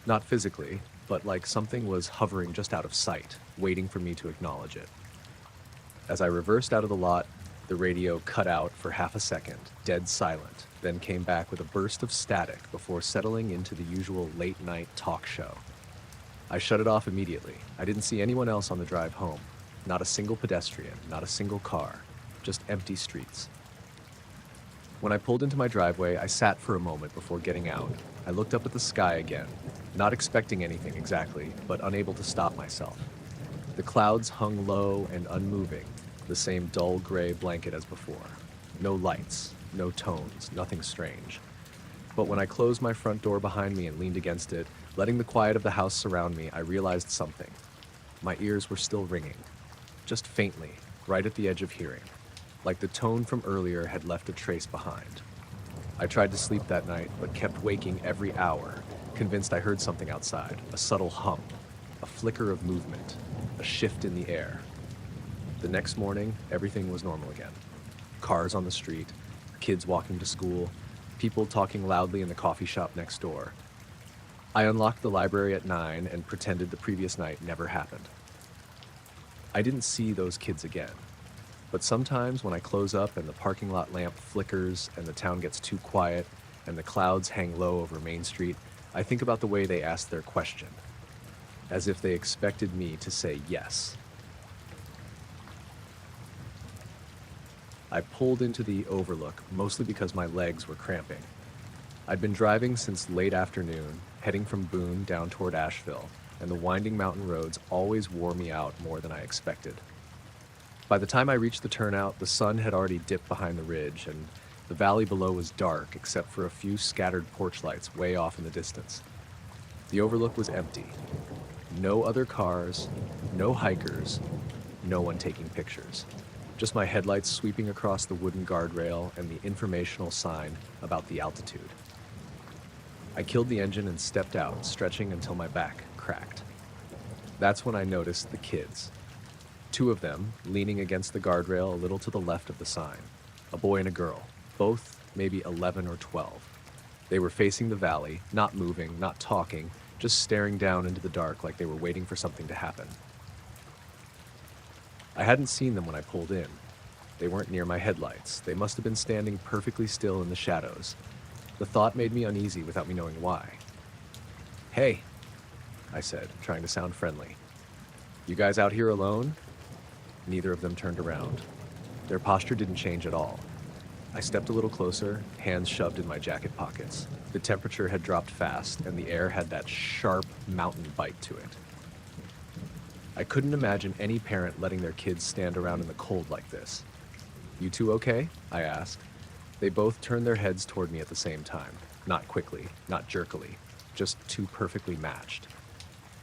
Not physically, but like something was hovering just out of sight, waiting for me to acknowledge it. As I reversed out of the lot, the radio cut out for half a second, dead silent, then came back with a burst of static before settling into the usual late-night talk show. I shut it off immediately. I didn't see anyone else on the drive home. Not a single pedestrian, not a single car, just empty streets. When I pulled into my driveway, I sat for a moment before getting out. I looked up at the sky again, not expecting anything exactly, but unable to stop myself. The clouds hung low and unmoving, the same dull gray blanket as before. No lights, no tones, nothing strange. But when I closed my front door behind me and leaned against it, letting the quiet of the house surround me, I realized something. My ears were still ringing, just faintly, right at the edge of hearing, like the tone from earlier had left a trace behind. I tried to sleep that night, but kept waking every hour, convinced I heard something outside, a subtle hum, a flicker of movement, a shift in the air. The next morning, everything was normal again. Cars on the street, kids walking to school, people talking loudly in the coffee shop next door. I unlocked the library at 9 and pretended the previous night never happened. I didn't see those kids again. But sometimes when I close up and the parking lot lamp flickers and the town gets too quiet and the clouds hang low over Main Street, I think about the way they asked their question, as if they expected me to say yes. I pulled into the Overlook, mostly because my legs were cramping. I'd been driving since late afternoon, heading from Boone down toward Asheville, and the winding mountain roads always wore me out more than I expected. By the time I reached the turnout, the sun had already dipped behind the ridge, and the valley below was dark except for a few scattered porch lights way off in the distance. The Overlook was empty. No other cars, no hikers, no one taking pictures. Just my headlights sweeping across the wooden guardrail and the informational sign about the altitude. I killed the engine and stepped out, stretching until my back cracked. That's when I noticed the kids. Two of them, leaning against the guardrail a little to the left of the sign. A boy and a girl, both maybe 11 or 12. They were facing the valley, not moving, not talking, just staring down into the dark like they were waiting for something to happen. I hadn't seen them when I pulled in. They weren't near my headlights. They must have been standing perfectly still in the shadows. The thought made me uneasy without me knowing why. "Hey," I said, trying to sound friendly. "You guys out here alone?" Neither of them turned around. Their posture didn't change at all. I stepped a little closer, hands shoved in my jacket pockets. The temperature had dropped fast, and the air had that sharp mountain bite to it. I couldn't imagine any parent letting their kids stand around in the cold like this. "You two okay?" I asked. They both turned their heads toward me at the same time. Not quickly, not jerkily, just two perfectly matched.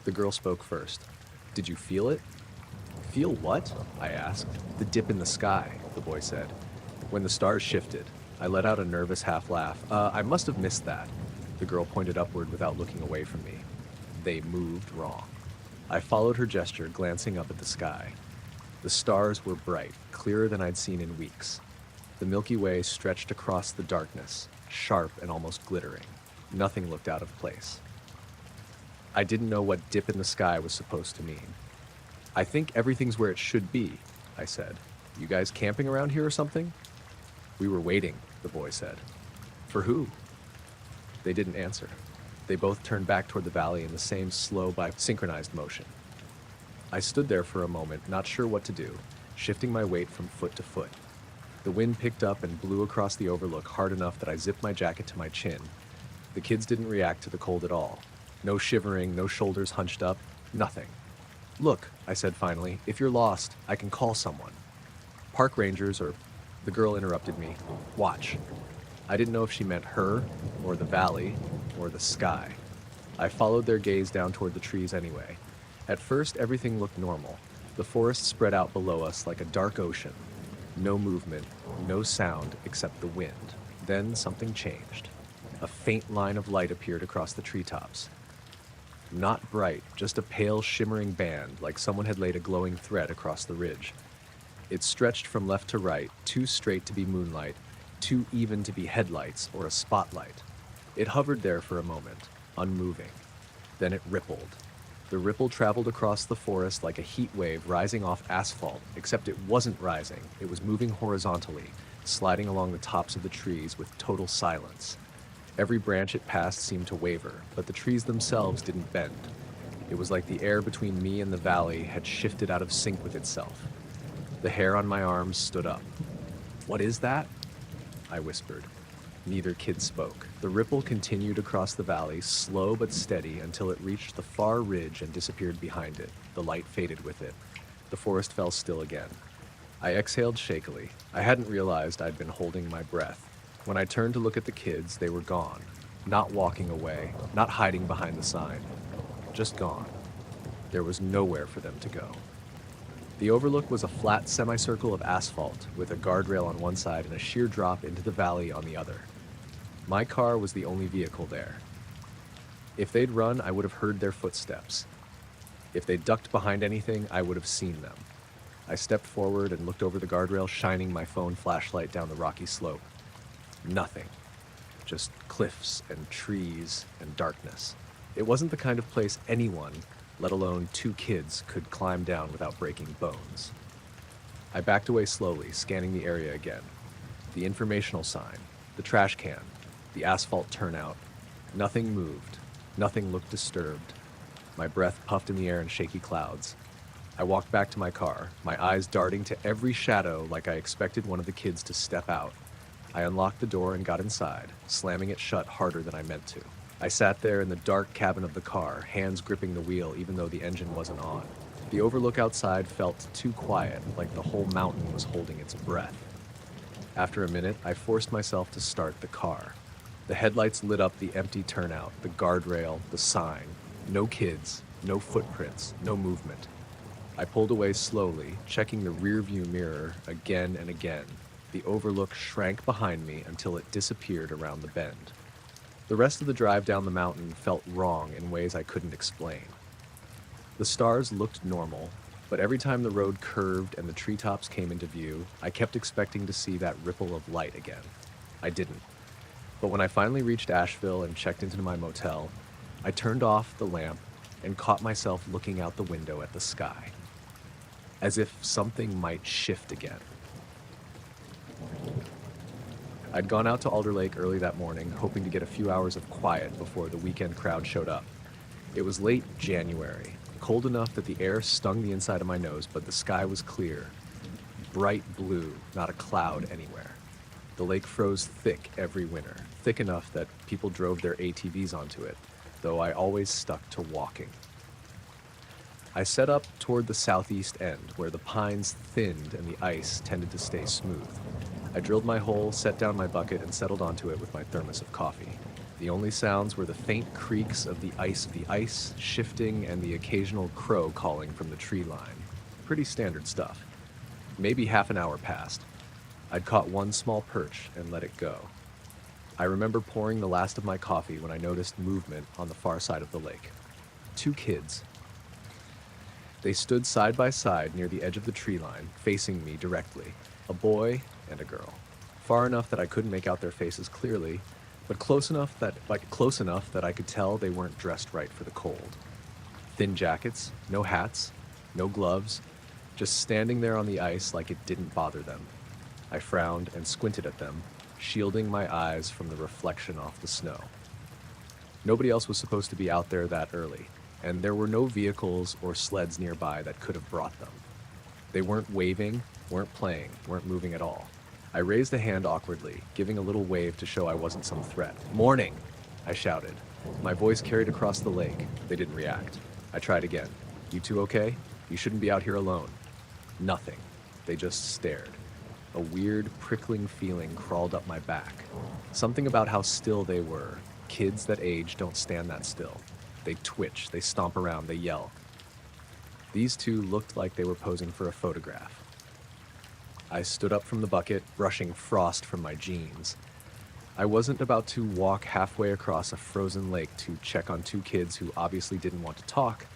The girl spoke first. "Did you feel it?" "Feel what?" I asked. "The dip in the sky," the boy said. "When the stars shifted." I let out a nervous half laugh. I must have missed that." The girl pointed upward without looking away from me. "They moved wrong." I followed her gesture, glancing up at the sky. The stars were bright, clearer than I'd seen in weeks. The Milky Way stretched across the darkness, sharp and almost glittering. Nothing looked out of place. I didn't know what dip in the sky was supposed to mean. "I think everything's where it should be," I said. "You guys camping around here or something?" "We were waiting," the boy said. "For who?" They didn't answer. They both turned back toward the valley in the same slow but synchronized motion. I stood there for a moment, not sure what to do, shifting my weight from foot to foot. The wind picked up and blew across the overlook hard enough that I zipped my jacket to my chin. The kids didn't react to the cold at all. No shivering, no shoulders hunched up, nothing. "Look," I said finally, "if you're lost, I can call someone. Park rangers or..." The girl interrupted me. "Watch." I didn't know if she meant her, or the valley, or the sky. I followed their gaze down toward the trees anyway. At first, everything looked normal. The forest spread out below us like a dark ocean. No movement, no sound except the wind. Then something changed. A faint line of light appeared across the treetops. Not bright, just a pale, shimmering band, like someone had laid a glowing thread across the ridge. It stretched from left to right, too straight to be moonlight, too even to be headlights or a spotlight. It hovered there for a moment, unmoving. Then it rippled. The ripple traveled across the forest like a heat wave rising off asphalt, except it wasn't rising. It was moving horizontally, sliding along the tops of the trees with total silence. Every branch it passed seemed to waver, but the trees themselves didn't bend. It was like the air between me and the valley had shifted out of sync with itself. The hair on my arms stood up. "What is that?" I whispered. Neither kid spoke. The ripple continued across the valley, slow but steady, until it reached the far ridge and disappeared behind it. The light faded with it. The forest fell still again. I exhaled shakily. I hadn't realized I'd been holding my breath. When I turned to look at the kids, they were gone. Not walking away, not hiding behind the sign. Just gone. There was nowhere for them to go. The overlook was a flat semicircle of asphalt, with a guardrail on one side and a sheer drop into the valley on the other. My car was the only vehicle there. If they'd run, I would have heard their footsteps. If they ducked behind anything, I would have seen them. I stepped forward and looked over the guardrail, shining my phone flashlight down the rocky slope. Nothing. Just cliffs and trees and darkness. It wasn't the kind of place anyone, let alone two kids, could climb down without breaking bones. I backed away slowly, scanning the area again. The informational sign, the trash can, the asphalt turnout. Nothing moved. Nothing looked disturbed. My breath puffed in the air in shaky clouds. I walked back to my car, my eyes darting to every shadow like I expected one of the kids to step out. I unlocked the door and got inside, slamming it shut harder than I meant to. I sat there in the dark cabin of the car, hands gripping the wheel even though the engine wasn't on. The overlook outside felt too quiet, like the whole mountain was holding its breath. After a minute, I forced myself to start the car. The headlights lit up the empty turnout, the guardrail, the sign. No kids, no footprints, no movement. I pulled away slowly, checking the rearview mirror again and again. The overlook shrank behind me until it disappeared around the bend. The rest of the drive down the mountain felt wrong in ways I couldn't explain. The stars looked normal, but every time the road curved and the treetops came into view, I kept expecting to see that ripple of light again. I didn't. But when I finally reached Asheville and checked into my motel, I turned off the lamp and caught myself looking out the window at the sky, as if something might shift again. I'd gone out to Alder Lake early that morning, hoping to get a few hours of quiet before the weekend crowd showed up. It was late January, cold enough that the air stung the inside of my nose, but the sky was clear. Bright blue, not a cloud anywhere. The lake froze thick every winter, thick enough that people drove their ATVs onto it, though I always stuck to walking. I set up toward the southeast end, where the pines thinned and the ice tended to stay smooth. I drilled my hole, set down my bucket, and settled onto it with my thermos of coffee. The only sounds were the faint creaks of the ice shifting and the occasional crow calling from the tree line. Pretty standard stuff. Maybe half an hour passed. I'd caught one small perch and let it go. I remember pouring the last of my coffee when I noticed movement on the far side of the lake. 2 kids. They stood side by side near the edge of the tree line, facing me directly. A boy and a girl. Far enough that I couldn't make out their faces clearly, but close enough that I could tell they weren't dressed right for the cold. Thin jackets, no hats, no gloves, just standing there on the ice like it didn't bother them. I frowned and squinted at them, shielding my eyes from the reflection off the snow. Nobody else was supposed to be out there that early, and there were no vehicles or sleds nearby that could have brought them. They weren't waving, weren't playing, weren't moving at all. I raised a hand awkwardly, giving a little wave to show I wasn't some threat. "Morning!" I shouted. My voice carried across the lake. They didn't react. I tried again. "You two okay? You shouldn't be out here alone." Nothing. They just stared. A weird, prickling feeling crawled up my back. Something about how still they were. Kids that age don't stand that still. They twitch, they stomp around, they yell. These two looked like they were posing for a photograph. I stood up from the bucket, brushing frost from my jeans. I wasn't about to walk halfway across a frozen lake to check on 2 kids who obviously didn't want to talk,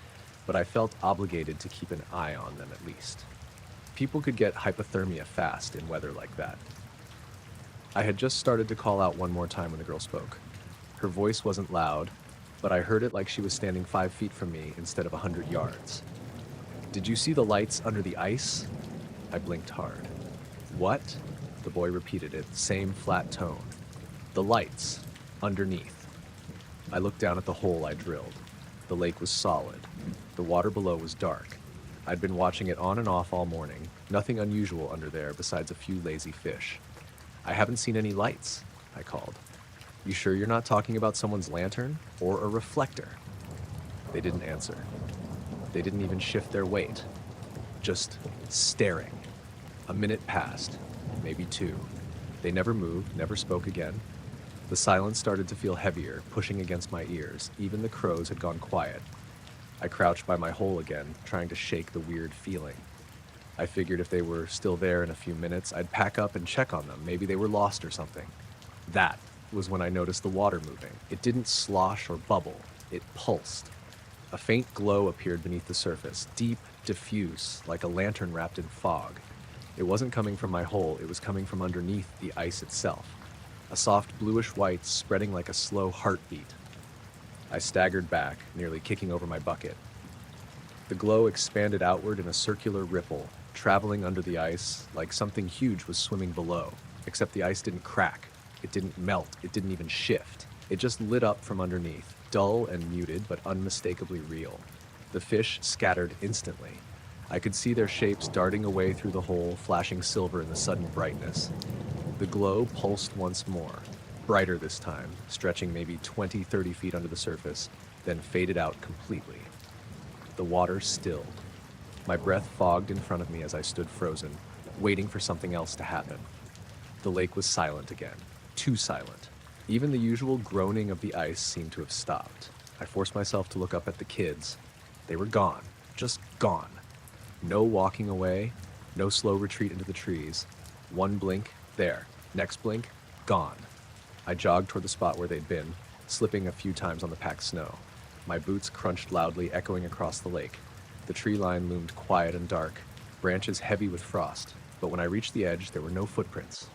but I felt obligated to keep an eye on them at least. People could get hypothermia fast in weather like that. I had just started to call out one more time when the girl spoke. Her voice wasn't loud, but I heard it like she was standing 5 feet from me instead of 100 yards. "Did you see the lights under the ice?" I blinked hard. "What?" The boy repeated it, same flat tone. "The lights, underneath." I looked down at the hole I drilled. The lake was solid. The water below was dark. I'd been watching it on and off all morning. Nothing unusual under there besides a few lazy fish. "I haven't seen any lights," I called. "You sure you're not talking about someone's lantern or a reflector?" They didn't answer. They didn't even shift their weight. Just staring. A minute passed, maybe 2. They never moved, never spoke again. The silence started to feel heavier, pushing against my ears. Even the crows had gone quiet. I crouched by my hole again, trying to shake the weird feeling. I figured if they were still there in a few minutes, I'd pack up and check on them. Maybe they were lost or something. That was when I noticed the water moving. It didn't slosh or bubble. It pulsed. A faint glow appeared beneath the surface, deep, diffuse, like a lantern wrapped in fog. It wasn't coming from my hole, it was coming from underneath the ice itself. A soft bluish white spreading like a slow heartbeat. I staggered back, nearly kicking over my bucket. The glow expanded outward in a circular ripple, traveling under the ice like something huge was swimming below, except the ice didn't crack. It didn't melt, it didn't even shift. It just lit up from underneath, dull and muted, but unmistakably real. The fish scattered instantly. I could see their shapes darting away through the hole, flashing silver in the sudden brightness. The glow pulsed once more, brighter this time, stretching maybe 20-30 feet under the surface, then faded out completely. The water stilled. My breath fogged in front of me as I stood frozen, waiting for something else to happen. The lake was silent again, too silent. Even the usual groaning of the ice seemed to have stopped. I forced myself to look up at the kids. They were gone, just gone. No walking away, no slow retreat into the trees. One blink, there. Next blink, gone. I jogged toward the spot where they'd been, slipping a few times on the packed snow. My boots crunched loudly, echoing across the lake. The tree line loomed quiet and dark, branches heavy with frost, but when I reached the edge, there were no footprints.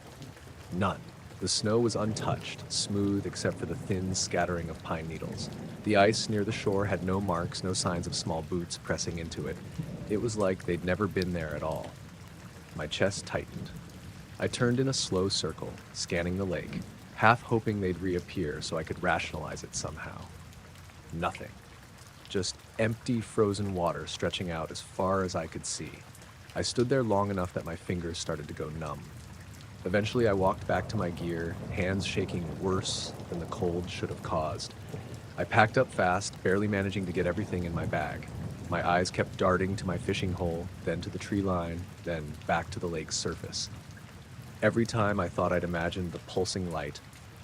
None. The snow was untouched, smooth except for the thin scattering of pine needles. The ice near the shore had no marks, no signs of small boots pressing into it. It was like they'd never been there at all. My chest tightened. I turned in a slow circle, scanning the lake, half hoping they'd reappear so I could rationalize it somehow. Nothing. Just empty, frozen water stretching out as far as I could see. I stood there long enough that my fingers started to go numb. Eventually, I walked back to my gear, hands shaking worse than the cold should have caused. I packed up fast, barely managing to get everything in my bag. My eyes kept darting to my fishing hole, then to the tree line, then back to the lake's surface. Every time I thought I'd imagined the pulsing light,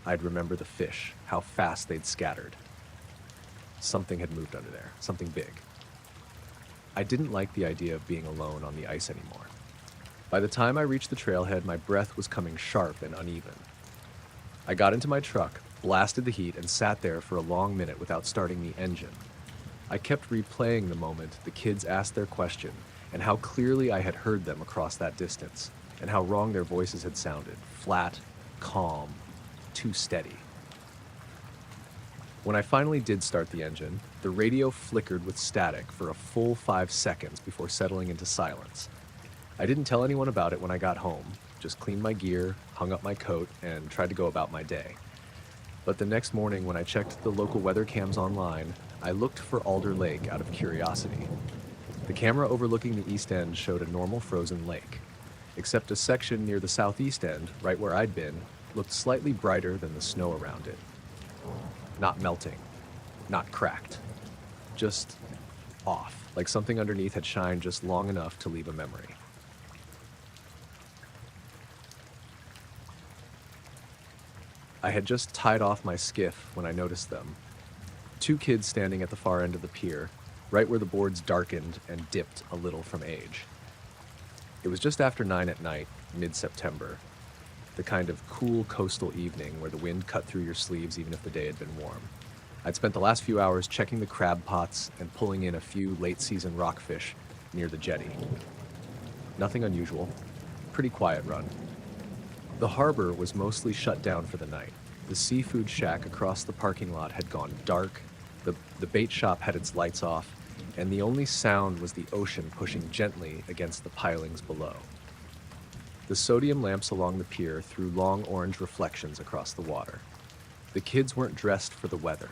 I'd remember the fish, how fast they'd scattered. Something had moved under there, something big. I didn't like the idea of being alone on the ice anymore. By the time I reached the trailhead, my breath was coming sharp and uneven. I got into my truck, blasted the heat, and sat there for a long minute without starting the engine. I kept replaying the moment the kids asked their question, and how clearly I had heard them across that distance, and how wrong their voices had sounded, flat, calm, too steady. When I finally did start the engine, the radio flickered with static for a full 5 seconds before settling into silence. I didn't tell anyone about it when I got home, just cleaned my gear, hung up my coat, and tried to go about my day. But the next morning when I checked the local weather cams online, I looked for Alder Lake out of curiosity. The camera overlooking the east end showed a normal frozen lake, except a section near the southeast end, right where I'd been, looked slightly brighter than the snow around it. Not melting, not cracked, just off, like something underneath had shined just long enough to leave a memory. I had just tied off my skiff when I noticed them. 2 kids standing at the far end of the pier, right where the boards darkened and dipped a little from age. It was just after 9 at night, mid-September, the kind of cool coastal evening where the wind cut through your sleeves even if the day had been warm. I'd spent the last few hours checking the crab pots and pulling in a few late-season rockfish near the jetty. Nothing unusual, pretty quiet run. The harbor was mostly shut down for the night. The seafood shack across the parking lot had gone dark, the bait shop had its lights off, and the only sound was the ocean pushing gently against the pilings below. The sodium lamps along the pier threw long orange reflections across the water. The kids weren't dressed for the weather.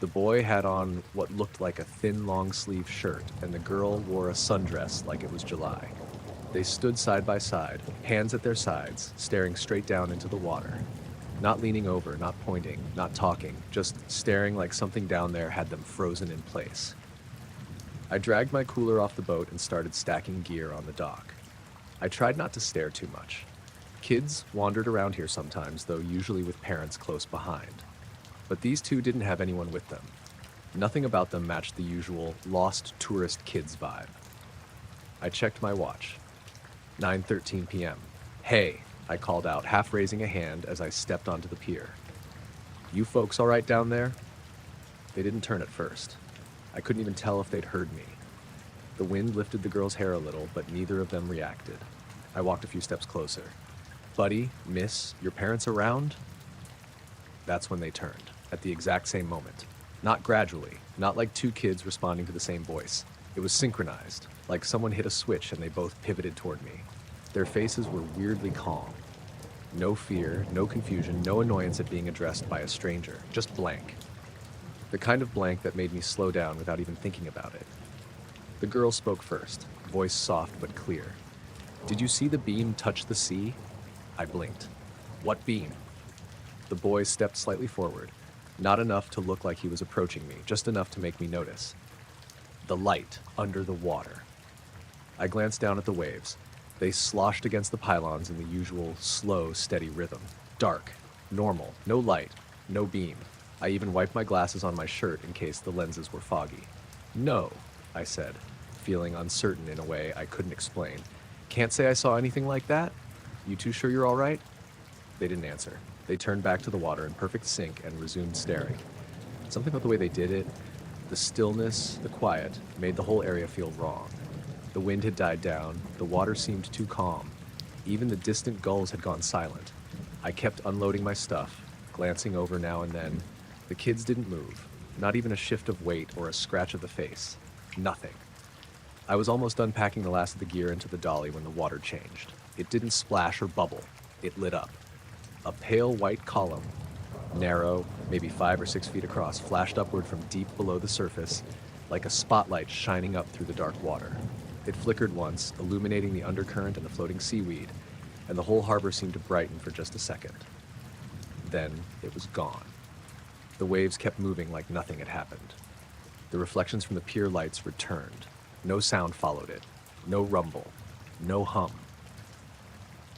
The boy had on what looked like a thin long-sleeve shirt, and the girl wore a sundress like it was July. They stood side by side, hands at their sides, staring straight down into the water. Not leaning over, not pointing, not talking, just staring like something down there had them frozen in place. I dragged my cooler off the boat and started stacking gear on the dock. I tried not to stare too much. Kids wandered around here sometimes, though usually with parents close behind. But these 2 didn't have anyone with them. Nothing about them matched the usual lost tourist kids vibe. I checked my watch. 9:13 p.m. "Hey," I called out, half raising a hand as I stepped onto the pier. "You folks all right down there?" They didn't turn at first. I couldn't even tell if they'd heard me. The wind lifted the girl's hair a little, but neither of them reacted. I walked a few steps closer. "Buddy, miss, your parents around?" That's when they turned, at the exact same moment. Not gradually, not like 2 kids responding to the same voice. It was synchronized, like someone hit a switch and they both pivoted toward me. Their faces were weirdly calm. No fear, no confusion, no annoyance at being addressed by a stranger, just blank. The kind of blank that made me slow down without even thinking about it. The girl spoke first, voice soft but clear. "Did you see the beam touch the sea?" I blinked. "What beam?" The boy stepped slightly forward, not enough to look like he was approaching me, just enough to make me notice. "The light under the water." I glanced down at the waves. They sloshed against the pylons in the usual slow, steady rhythm. Dark, normal, no light, no beam. I even wiped my glasses on my shirt in case the lenses were foggy. "No," I said, feeling uncertain in a way I couldn't explain. "Can't say I saw anything like that? You 2 sure you're all right?" They didn't answer. They turned back to the water in perfect sync and resumed staring. Something about the way they did it, the stillness, the quiet, made the whole area feel wrong. The wind had died down, the water seemed too calm. Even the distant gulls had gone silent. I kept unloading my stuff, glancing over now and then. The kids didn't move, not even a shift of weight or a scratch of the face. Nothing. I was almost unpacking the last of the gear into the dolly when the water changed. It didn't splash or bubble. It lit up. A pale white column, narrow, maybe 5 or 6 feet across, flashed upward from deep below the surface, like a spotlight shining up through the dark water. It flickered once, illuminating the undercurrent and the floating seaweed, and the whole harbor seemed to brighten for just a second. Then it was gone. The waves kept moving like nothing had happened. The reflections from the pier lights returned. No sound followed it. No rumble. No hum.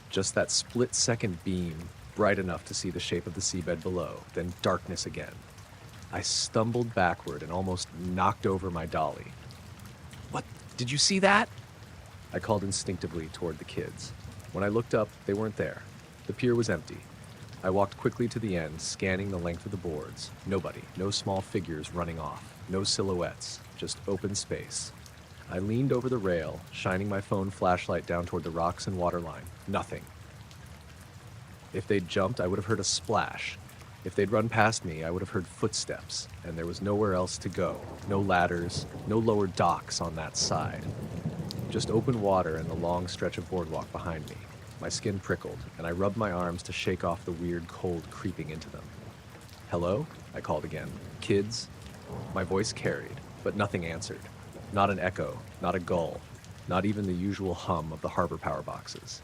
Just that split-second beam, bright enough to see the shape of the seabed below, then darkness again. I stumbled backward and almost knocked over my dolly. "What? Did you see that?" I called instinctively toward the kids. When I looked up, they weren't there. The pier was empty. I walked quickly to the end, scanning the length of the boards. Nobody, no small figures running off, no silhouettes, just open space. I leaned over the rail, shining my phone flashlight down toward the rocks and waterline. Nothing. If they'd jumped, I would have heard a splash. If they'd run past me, I would have heard footsteps, and there was nowhere else to go. No ladders, no lower docks on that side. Just open water and the long stretch of boardwalk behind me. My skin prickled, and I rubbed my arms to shake off the weird cold creeping into them. "Hello?" I called again. "Kids?" My voice carried, but nothing answered. Not an echo, not a gull, not even the usual hum of the harbor power boxes.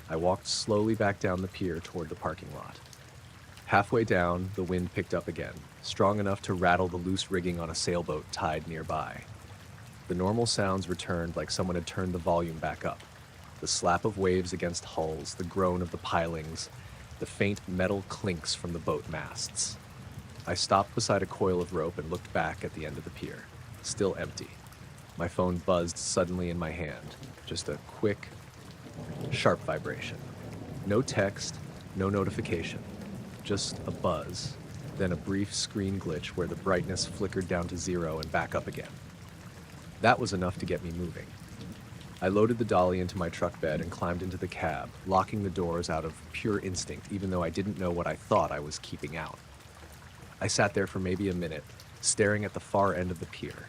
I walked slowly back down the pier toward the parking lot. Halfway down, the wind picked up again, strong enough to rattle the loose rigging on a sailboat tied nearby. The normal sounds returned like someone had turned the volume back up. The slap of waves against hulls, the groan of the pilings, the faint metal clinks from the boat masts. I stopped beside a coil of rope and looked back at the end of the pier. Still empty. My phone buzzed suddenly in my hand. Just a quick, sharp vibration. No text, no notification. Just a buzz. Then a brief screen glitch where the brightness flickered down to 0 and back up again. That was enough to get me moving. I loaded the dolly into my truck bed and climbed into the cab, locking the doors out of pure instinct, even though I didn't know what I thought I was keeping out. I sat there for maybe a minute, staring at the far end of the pier.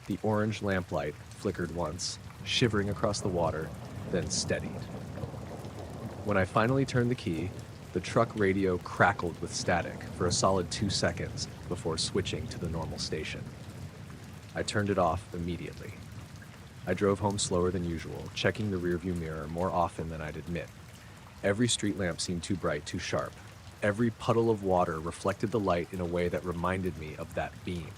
The orange lamplight flickered once, shivering across the water, then steadied. When I finally turned the key, the truck radio crackled with static for a solid 2 seconds before switching to the normal station. I turned it off immediately. I drove home slower than usual, checking the rearview mirror more often than I'd admit. Every street lamp seemed too bright, too sharp. Every puddle of water reflected the light in a way that reminded me of that beam.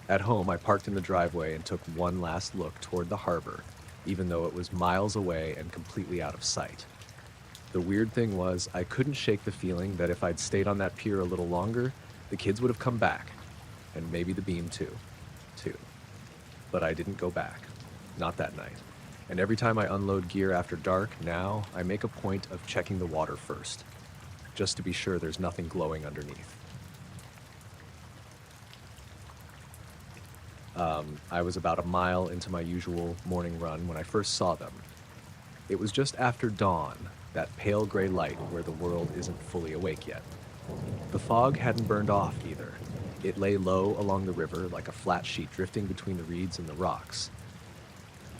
At home, I parked in the driveway and took one last look toward the harbor, even though it was miles away and completely out of sight. The weird thing was, I couldn't shake the feeling that if I'd stayed on that pier a little longer, the kids would have come back, and maybe the beam too. But I didn't go back. Not that night. And every time I unload gear after dark, now I make a point of checking the water first, just to be sure there's nothing glowing underneath. I was about a mile into my usual morning run when I first saw them. It was just after dawn, that pale gray light where the world isn't fully awake yet. The fog hadn't burned off either. It lay low along the river like a flat sheet drifting between the reeds and the rocks.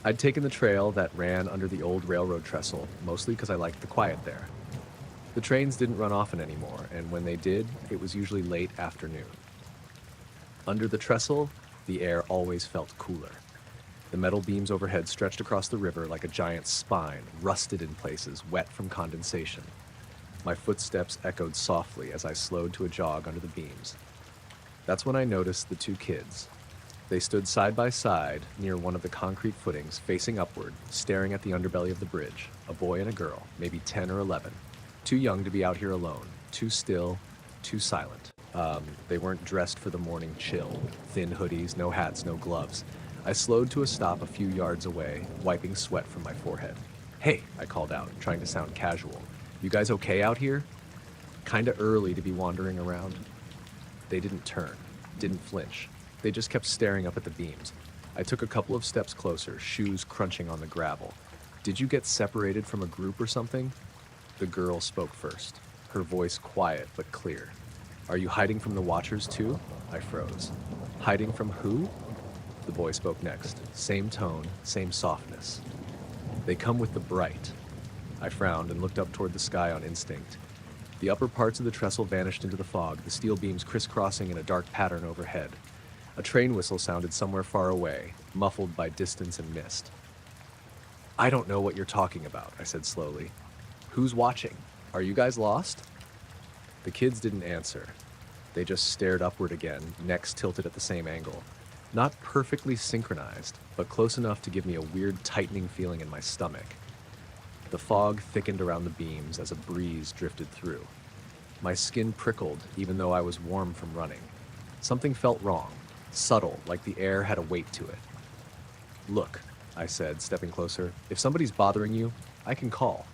I'd taken the trail that ran under the old railroad trestle, mostly because I liked the quiet there. The trains didn't run often anymore, and when they did, it was usually late afternoon. Under the trestle, the air always felt cooler. The metal beams overhead stretched across the river like a giant spine, rusted in places, wet from condensation. My footsteps echoed softly as I slowed to a jog under the beams. That's when I noticed the two kids. They stood side by side near one of the concrete footings, facing upward, staring at the underbelly of the bridge. A boy and a girl, maybe 10 or 11. Too young to be out here alone. Too still, too silent. They weren't dressed for the morning chill. Thin hoodies, no hats, no gloves. I slowed to a stop a few yards away, wiping sweat from my forehead. "Hey," I called out, trying to sound casual. "You guys okay out here? Kinda early to be wandering around." They didn't turn, didn't flinch. They just kept staring up at the beams. I took a couple of steps closer, shoes crunching on the gravel. "Did you get separated from a group or something?" The girl spoke first, her voice quiet but clear. "Are you hiding from the watchers too?" I froze. "Hiding from who?" The boy spoke next. Same tone, same softness. "They come with the bright." I frowned and looked up toward the sky on instinct. The upper parts of the trestle vanished into the fog, the steel beams crisscrossing in a dark pattern overhead. A train whistle sounded somewhere far away, muffled by distance and mist. "I don't know what you're talking about," I said slowly. "Who's watching? Are you guys lost?" The kids didn't answer. They just stared upward again, necks tilted at the same angle. Not perfectly synchronized, but close enough to give me a weird tightening feeling in my stomach. The fog thickened around the beams as a breeze drifted through. My skin prickled even though I was warm from running. Something felt wrong, subtle, like the air had a weight to it. "Look," I said, stepping closer, "if somebody's bothering you, I can call."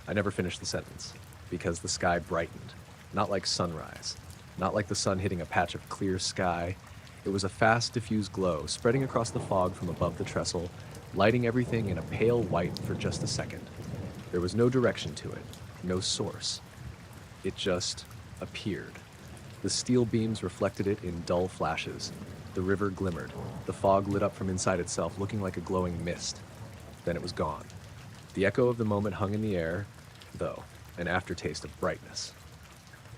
I never finished the sentence, because the sky brightened, not like sunrise, not like the sun hitting a patch of clear sky. It was a fast, diffused glow spreading across the fog from above the trestle, lighting everything in a pale white for just a second. There was no direction to it, no source. It just appeared. The steel beams reflected it in dull flashes. The river glimmered. The fog lit up from inside itself, looking like a glowing mist. Then it was gone. The echo of the moment hung in the air, though, an aftertaste of brightness.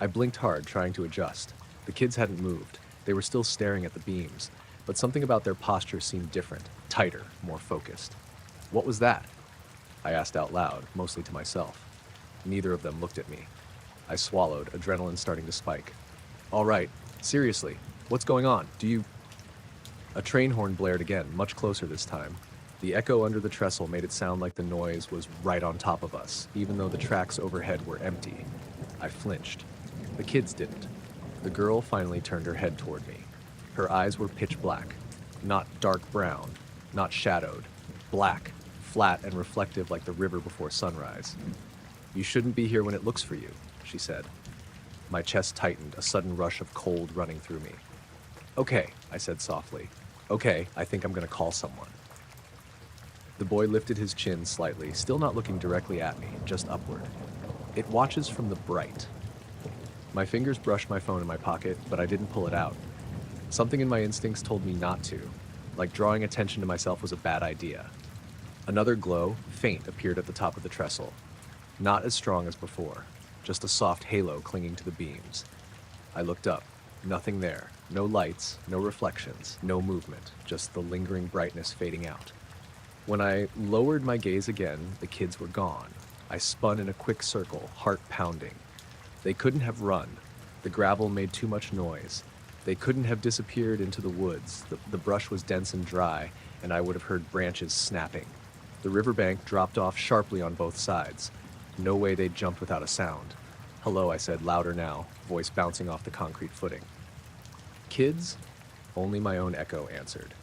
I blinked hard, trying to adjust. The kids hadn't moved. They were still staring at the beams, but something about their posture seemed different, tighter, more focused. "What was that?" I asked out loud, mostly to myself. Neither of them looked at me. I swallowed, adrenaline starting to spike. "All right, seriously, what's going on? Do you..." A train horn blared again, much closer this time. The echo under the trestle made it sound like the noise was right on top of us, even though the tracks overhead were empty. I flinched. The kids didn't. The girl finally turned her head toward me. Her eyes were pitch black, not dark brown, not shadowed. Black, flat and reflective like the river before sunrise. "You shouldn't be here when it looks for you," she said. My chest tightened, a sudden rush of cold running through me. "Okay," I said softly. "Okay, I think I'm gonna call someone." The boy lifted his chin slightly, still not looking directly at me, just upward. "It watches from the bright." My fingers brushed my phone in my pocket, but I didn't pull it out. Something in my instincts told me not to, like drawing attention to myself was a bad idea. Another glow, faint, appeared at the top of the trestle. Not as strong as before, just a soft halo clinging to the beams. I looked up. Nothing there. No lights, no reflections, no movement, just the lingering brightness fading out. When I lowered my gaze again, the kids were gone. I spun in a quick circle, heart pounding. They couldn't have run. The gravel made too much noise. They couldn't have disappeared into the woods. The brush was dense and dry, and I would have heard branches snapping. The riverbank dropped off sharply on both sides. No way they'd jumped without a sound. "Hello," I said, louder now, voice bouncing off the concrete footing. "Kids?" Only my own echo answered.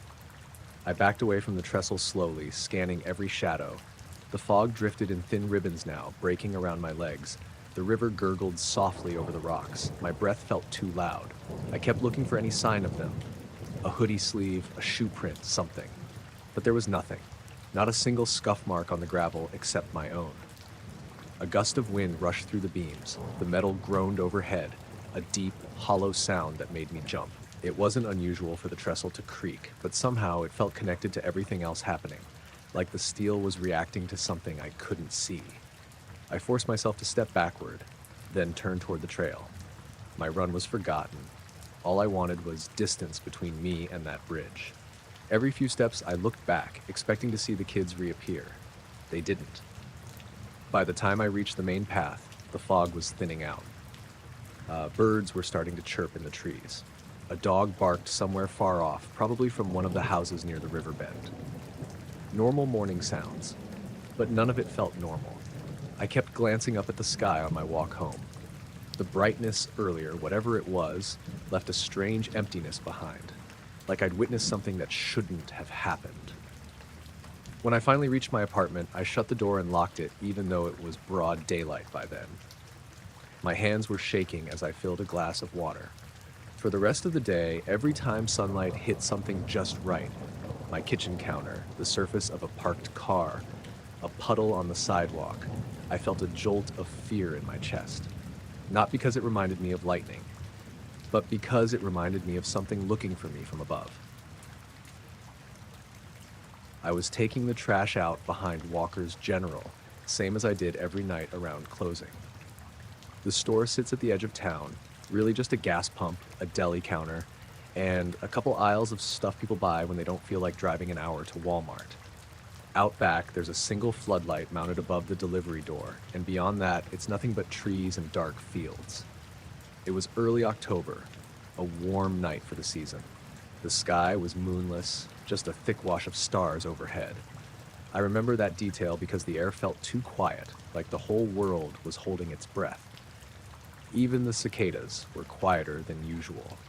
I backed away from the trestle slowly, scanning every shadow. The fog drifted in thin ribbons now, breaking around my legs. The river gurgled softly over the rocks. My breath felt too loud. I kept looking for any sign of them. A hoodie sleeve, a shoe print, something. But there was nothing. Not a single scuff mark on the gravel except my own. A gust of wind rushed through the beams. The metal groaned overhead, a deep, hollow sound that made me jump. It wasn't unusual for the trestle to creak, but somehow it felt connected to everything else happening, like the steel was reacting to something I couldn't see. I forced myself to step backward, then turn toward the trail. My run was forgotten. All I wanted was distance between me and that bridge. Every few steps I looked back, expecting to see the kids reappear. They didn't. By the time I reached the main path, the fog was thinning out. Birds were starting to chirp in the trees. A dog barked somewhere far off, probably from one of the houses near the river bend. Normal morning sounds, but none of it felt normal. I kept glancing up at the sky on my walk home. The brightness earlier, whatever it was, left a strange emptiness behind, like I'd witnessed something that shouldn't have happened. When I finally reached my apartment, I shut the door and locked it, even though it was broad daylight by then. My hands were shaking as I filled a glass of water. For the rest of the day, every time sunlight hit something just right, my kitchen counter, the surface of a parked car, a puddle on the sidewalk, I felt a jolt of fear in my chest. Not because it reminded me of lightning, but because it reminded me of something looking for me from above. I was taking the trash out behind Walker's General, same as I did every night around closing. The store sits at the edge of town, really just a gas pump, a deli counter, and a couple aisles of stuff people buy when they don't feel like driving an hour to Walmart. Out back, there's a single floodlight mounted above the delivery door, and beyond that, it's nothing but trees and dark fields. It was early October, a warm night for the season. The sky was moonless, just a thick wash of stars overhead. I remember that detail because the air felt too quiet, like the whole world was holding its breath. Even the cicadas were quieter than usual.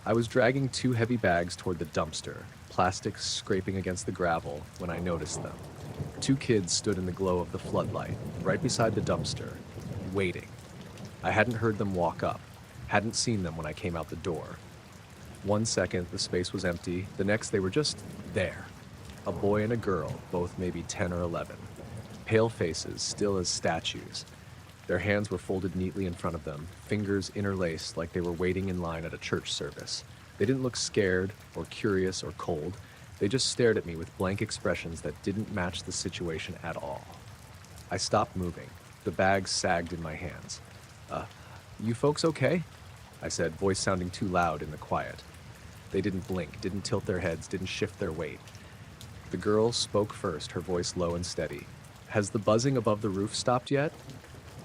I was dragging two heavy bags toward the dumpster, plastic scraping against the gravel, when I noticed them. Two kids stood in the glow of the floodlight, right beside the dumpster, waiting. I hadn't heard them walk up, hadn't seen them when I came out the door. 1 second, the space was empty. The next, they were just there. A boy and a girl, both maybe 10 or 11. Pale faces, still as statues. Their hands were folded neatly in front of them, fingers interlaced like they were waiting in line at a church service. They didn't look scared or curious or cold. They just stared at me with blank expressions that didn't match the situation at all. I stopped moving. The bag sagged in my hands. You folks okay?" I said, voice sounding too loud in the quiet. They didn't blink, didn't tilt their heads, didn't shift their weight. The girl spoke first, her voice low and steady. "Has the buzzing above the roof stopped yet?"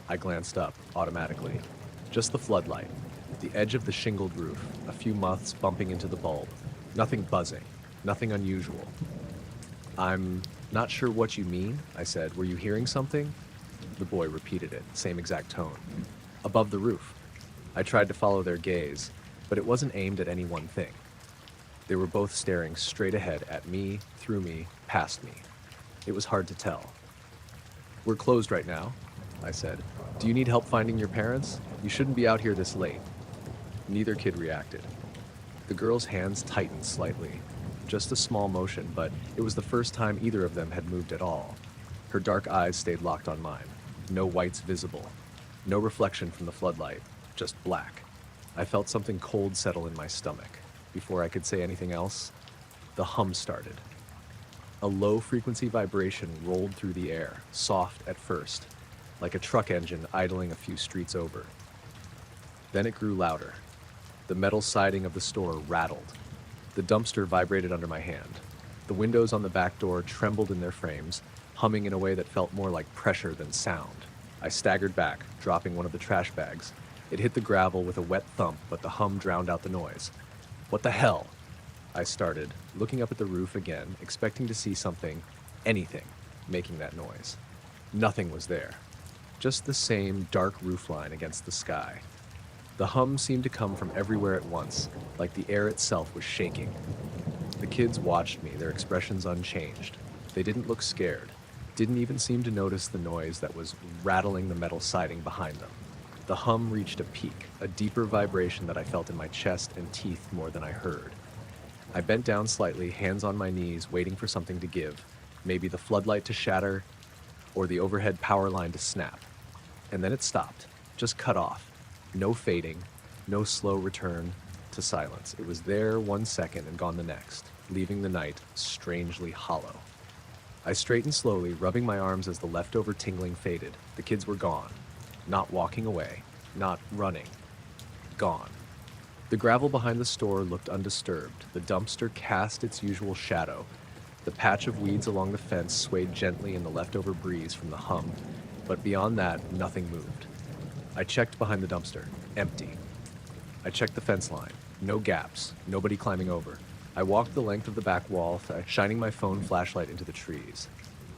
I glanced up, automatically. Just the floodlight, the edge of the shingled roof, a few moths bumping into the bulb. Nothing buzzing, nothing unusual. "I'm not sure what you mean," I said. "Were you hearing something?" The boy repeated it, same exact tone. "Above the roof." I tried to follow their gaze, but it wasn't aimed at any one thing. They were both staring straight ahead at me, through me, past me. It was hard to tell. "We're closed right now," I said. "Do you need help finding your parents? You shouldn't be out here this late." Neither kid reacted. The girl's hands tightened slightly. Just a small motion, but it was the first time either of them had moved at all. Her dark eyes stayed locked on mine. No whites visible. No reflection from the floodlight. Just black. I felt something cold settle in my stomach. Before I could say anything else, the hum started. A low-frequency vibration rolled through the air, soft at first, like a truck engine idling a few streets over. Then it grew louder. The metal siding of the store rattled. The dumpster vibrated under my hand. The windows on the back door trembled in their frames, humming in a way that felt more like pressure than sound. I staggered back, dropping one of the trash bags. It hit the gravel with a wet thump, but the hum drowned out the noise. "What the hell?" I started, looking up at the roof again, expecting to see something, anything, making that noise. Nothing was there. Just the same dark roofline against the sky. The hum seemed to come from everywhere at once, like the air itself was shaking. The kids watched me, their expressions unchanged. They didn't look scared, didn't even seem to notice the noise that was rattling the metal siding behind them. The hum reached a peak, a deeper vibration that I felt in my chest and teeth more than I heard. I bent down slightly, hands on my knees, waiting for something to give. Maybe the floodlight to shatter, or the overhead power line to snap. And then it stopped, just cut off. No fading, no slow return to silence. It was there 1 second and gone the next, leaving the night strangely hollow. I straightened slowly, rubbing my arms as the leftover tingling faded. The kids were gone. Not walking away, not running. Gone. The gravel behind the store looked undisturbed. The dumpster cast its usual shadow. The patch of weeds along the fence swayed gently in the leftover breeze from the hum, but beyond that, nothing moved. I checked behind the dumpster. Empty. I checked the fence line. No gaps. Nobody climbing over. I walked the length of the back wall, shining my phone flashlight into the trees.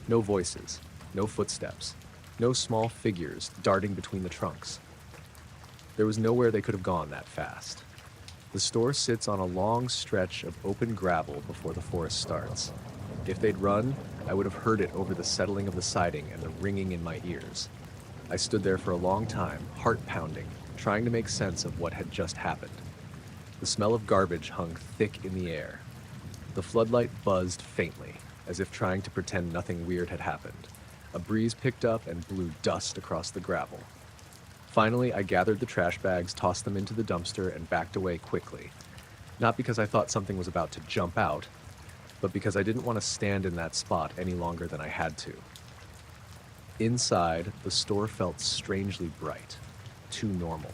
No voices. No footsteps. No small figures darting between the trunks. There was nowhere they could have gone that fast. The store sits on a long stretch of open gravel before the forest starts. If they'd run, I would have heard it over the settling of the siding and the ringing in my ears. I stood there for a long time, heart pounding, trying to make sense of what had just happened. The smell of garbage hung thick in the air. The floodlight buzzed faintly, as if trying to pretend nothing weird had happened. A breeze picked up and blew dust across the gravel. Finally, I gathered the trash bags, tossed them into the dumpster, and backed away quickly. Not because I thought something was about to jump out, but because I didn't want to stand in that spot any longer than I had to. Inside, the store felt strangely bright, too normal.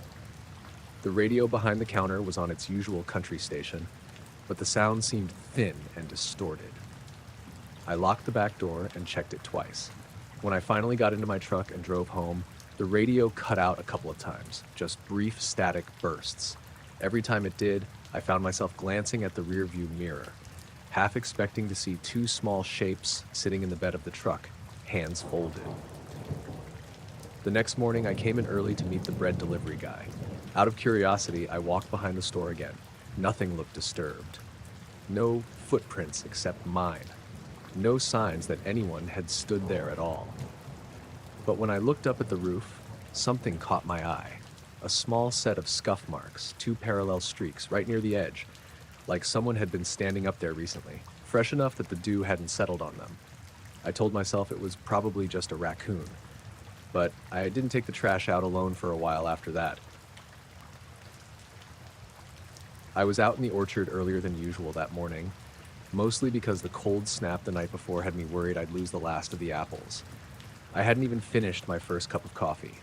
The radio behind the counter was on its usual country station, but the sound seemed thin and distorted. I locked the back door and checked it twice. When I finally got into my truck and drove home, The radio cut out a couple of times, just brief static bursts. Every time it did, I found myself glancing at the rearview mirror, half expecting to see two small shapes sitting in the bed of the truck, hands folded. The next morning, I came in early to meet the bread delivery guy. Out of curiosity, I walked behind the store again. Nothing looked disturbed. No footprints except mine. No signs that anyone had stood there at all. But when I looked up at the roof, something caught my eye. A small set of scuff marks, two parallel streaks right near the edge, like someone had been standing up there recently, fresh enough that the dew hadn't settled on them. I told myself it was probably just a raccoon, but I didn't take the trash out alone for a while after that. I was out in the orchard earlier than usual that morning, mostly because the cold snap the night before had me worried I'd lose the last of the apples. I hadn't even finished my first cup of coffee.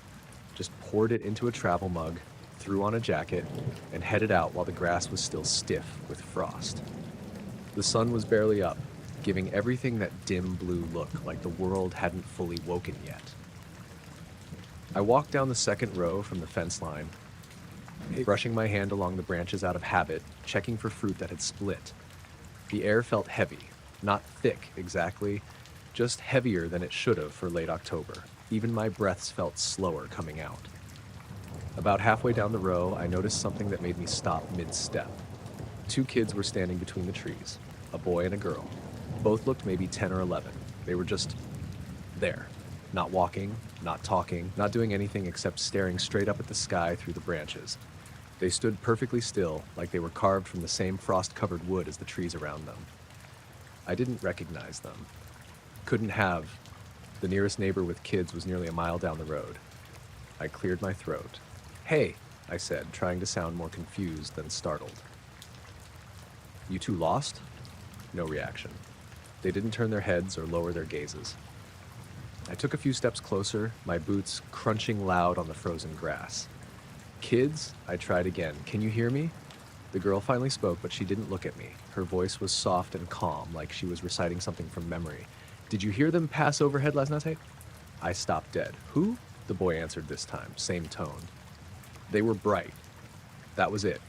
Just poured it into a travel mug, threw on a jacket, and headed out while the grass was still stiff with frost. The sun was barely up, giving everything that dim blue look like the world hadn't fully woken yet. I walked down the second row from the fence line, brushing my hand along the branches out of habit, checking for fruit that had split. The air felt heavy, not thick exactly, just heavier than it should have for late October. Even my breaths felt slower coming out. About halfway down the row, I noticed something that made me stop mid-step. Two kids were standing between the trees, a boy and a girl. Both looked maybe 10 or 11. They were just there, not walking, not talking, not doing anything except staring straight up at the sky through the branches. They stood perfectly still, like they were carved from the same frost-covered wood as the trees around them. I didn't recognize them. Couldn't have. The nearest neighbor with kids was nearly a mile down the road. I cleared my throat. "Hey," I said, trying to sound more confused than startled. "You two lost?" No reaction. They didn't turn their heads or lower their gazes. I took a few steps closer, my boots crunching loud on the frozen grass. "Kids?" I tried again. "Can you hear me?" The girl finally spoke, but she didn't look at me. Her voice was soft and calm, like she was reciting something from memory. "Did you hear them pass overhead last night?" I stopped dead. "Who?" The boy answered this time, same tone. "They were bright." That was it.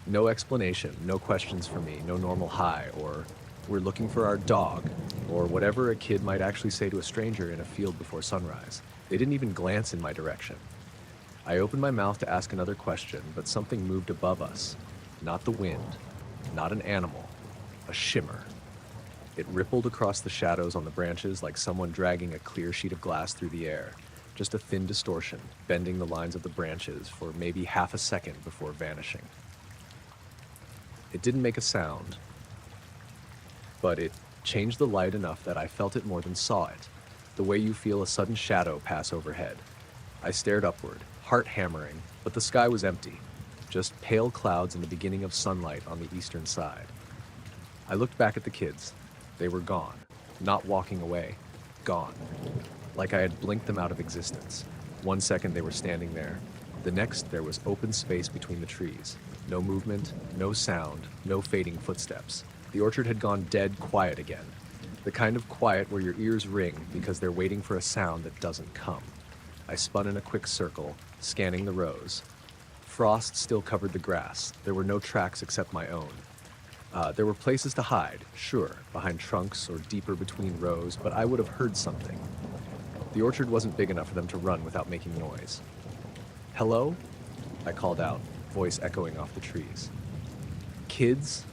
No explanation, no questions for me, no normal hi, or "we're looking for our dog," or whatever a kid might actually say to a stranger in a field before sunrise. They didn't even glance in my direction. I opened my mouth to ask another question, but something moved above us. Not the wind, not an animal, a shimmer. It rippled across the shadows on the branches like someone dragging a clear sheet of glass through the air. Just a thin distortion, bending the lines of the branches for maybe half a second before vanishing. It didn't make a sound, but it changed the light enough that I felt it more than saw it, the way you feel a sudden shadow pass overhead. I stared upward, heart hammering, but the sky was empty, just pale clouds and the beginning of sunlight on the eastern side. I looked back at the kids. They were gone, not walking away, gone. Like I had blinked them out of existence. 1 second they were standing there. The next there was open space between the trees. No movement, no sound, no fading footsteps. The orchard had gone dead quiet again. The kind of quiet where your ears ring because they're waiting for a sound that doesn't come. I spun in a quick circle, scanning the rows. Frost still covered the grass. There were no tracks except my own. There were places to hide, sure, behind trunks or deeper between rows, but I would have heard something. The orchard wasn't big enough for them to run without making noise. "Hello?" I called out, voice echoing off the trees. "Kids?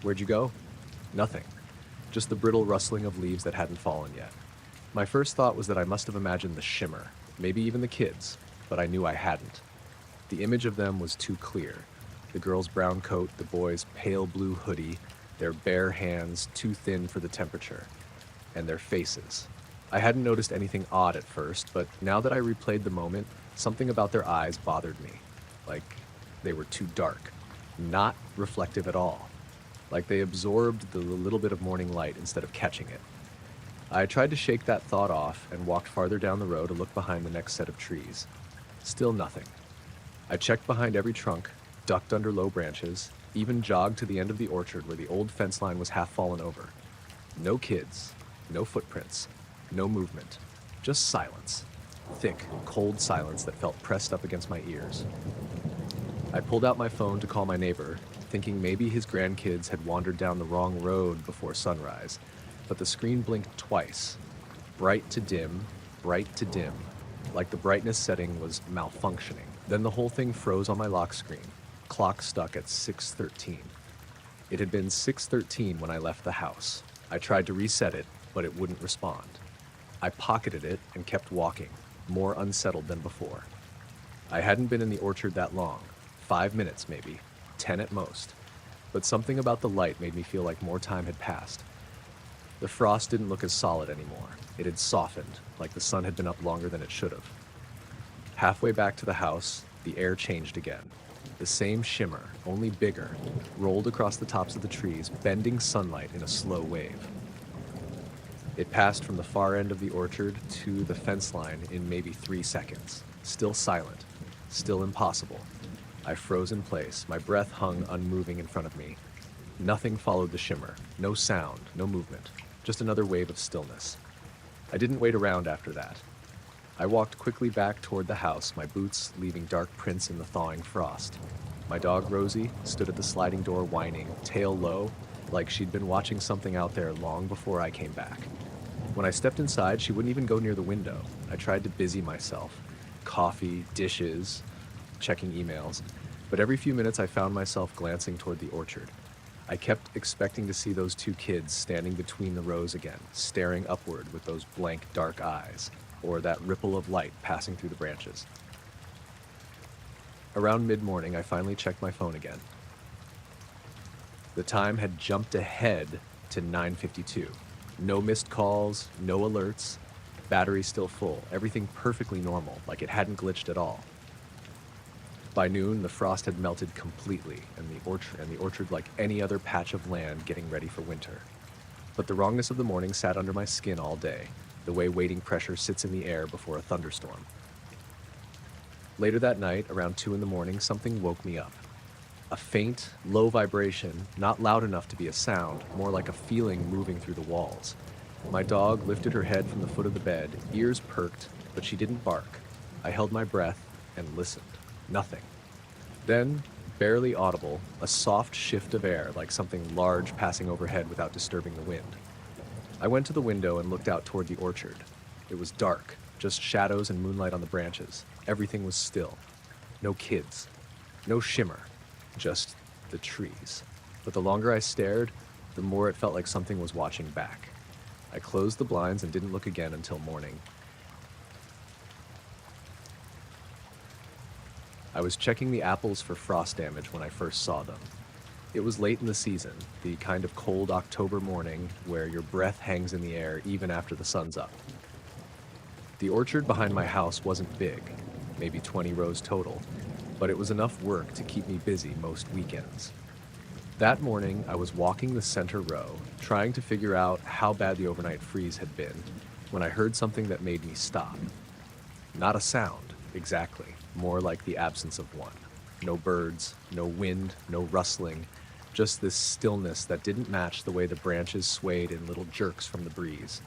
Where'd you go?" Nothing. Just the brittle rustling of leaves that hadn't fallen yet. My first thought was that I must have imagined the shimmer, maybe even the kids, but I knew I hadn't. The image of them was too clear. The girl's brown coat, the boy's pale blue hoodie, their bare hands too thin for the temperature, and their faces. I hadn't noticed anything odd at first, but now that I replayed the moment, something about their eyes bothered me. Like they were too dark, not reflective at all. Like they absorbed the little bit of morning light instead of catching it. I tried to shake that thought off and walked farther down the road to look behind the next set of trees. Still nothing. I checked behind every trunk, ducked under low branches, even jogged to the end of the orchard where the old fence line was half fallen over. No kids, no footprints, no movement, just silence. thick, cold silence that felt pressed up against my ears. I pulled out my phone to call my neighbor, thinking maybe his grandkids had wandered down the wrong road before sunrise, but the screen blinked twice, bright to dim, like the brightness setting was malfunctioning. Then the whole thing froze on my lock screen, clock stuck at 6:13. It had been 6:13 when I left the house. I tried to reset it, but it wouldn't respond. I pocketed it and kept walking, more unsettled than before. I hadn't been in the orchard that long, 5 minutes maybe, 10 at most, but something about the light made me feel like more time had passed. The frost didn't look as solid anymore. It had softened, like the sun had been up longer than it should have. Halfway back to the house, the air changed again. The same shimmer, only bigger, rolled across the tops of the trees, bending sunlight in a slow wave. It passed from the far end of the orchard to the fence line in maybe 3 seconds. Still silent, still impossible. I froze in place, my breath hung unmoving in front of me. Nothing followed the shimmer, no sound, no movement, just another wave of stillness. I didn't wait around after that. I walked quickly back toward the house, my boots leaving dark prints in the thawing frost. My dog, Rosie, stood at the sliding door whining, tail low, like she'd been watching something out there long before I came back. When I stepped inside, she wouldn't even go near the window. I tried to busy myself. Coffee, dishes, checking emails. But every few minutes I found myself glancing toward the orchard. I kept expecting to see those 2 kids standing between the rows again, staring upward with those blank dark eyes, or that ripple of light passing through the branches. Around mid-morning, I finally checked my phone again. The time had jumped ahead to 9:52. No missed calls, no alerts, battery still full, everything perfectly normal, like it hadn't glitched at all. By noon, the frost had melted completely, and the orchard like any other patch of land getting ready for winter. But the wrongness of the morning sat under my skin all day, the way waiting pressure sits in the air before a thunderstorm. Later that night, around 2 in the morning, something woke me up. A faint, low vibration, not loud enough to be a sound, more like a feeling moving through the walls. My dog lifted her head from the foot of the bed, ears perked, but she didn't bark. I held my breath and listened. Nothing. Then, barely audible, a soft shift of air, like something large passing overhead without disturbing the wind. I went to the window and looked out toward the orchard. It was dark, just shadows and moonlight on the branches. Everything was still. No kids. No shimmer. Just the trees. But the longer I stared, the more it felt like something was watching back. I closed the blinds and didn't look again until morning. I was checking the apples for frost damage when I first saw them. It was late in the season, the kind of cold October morning where your breath hangs in the air even after the sun's up. The orchard behind my house wasn't big, maybe 20 rows total, but it was enough work to keep me busy most weekends. That morning, I was walking the center row, trying to figure out how bad the overnight freeze had been, when I heard something that made me stop. Not a sound, exactly, more like the absence of one. No birds, no wind, no rustling, just this stillness that didn't match the way the branches swayed in little jerks from the breeze.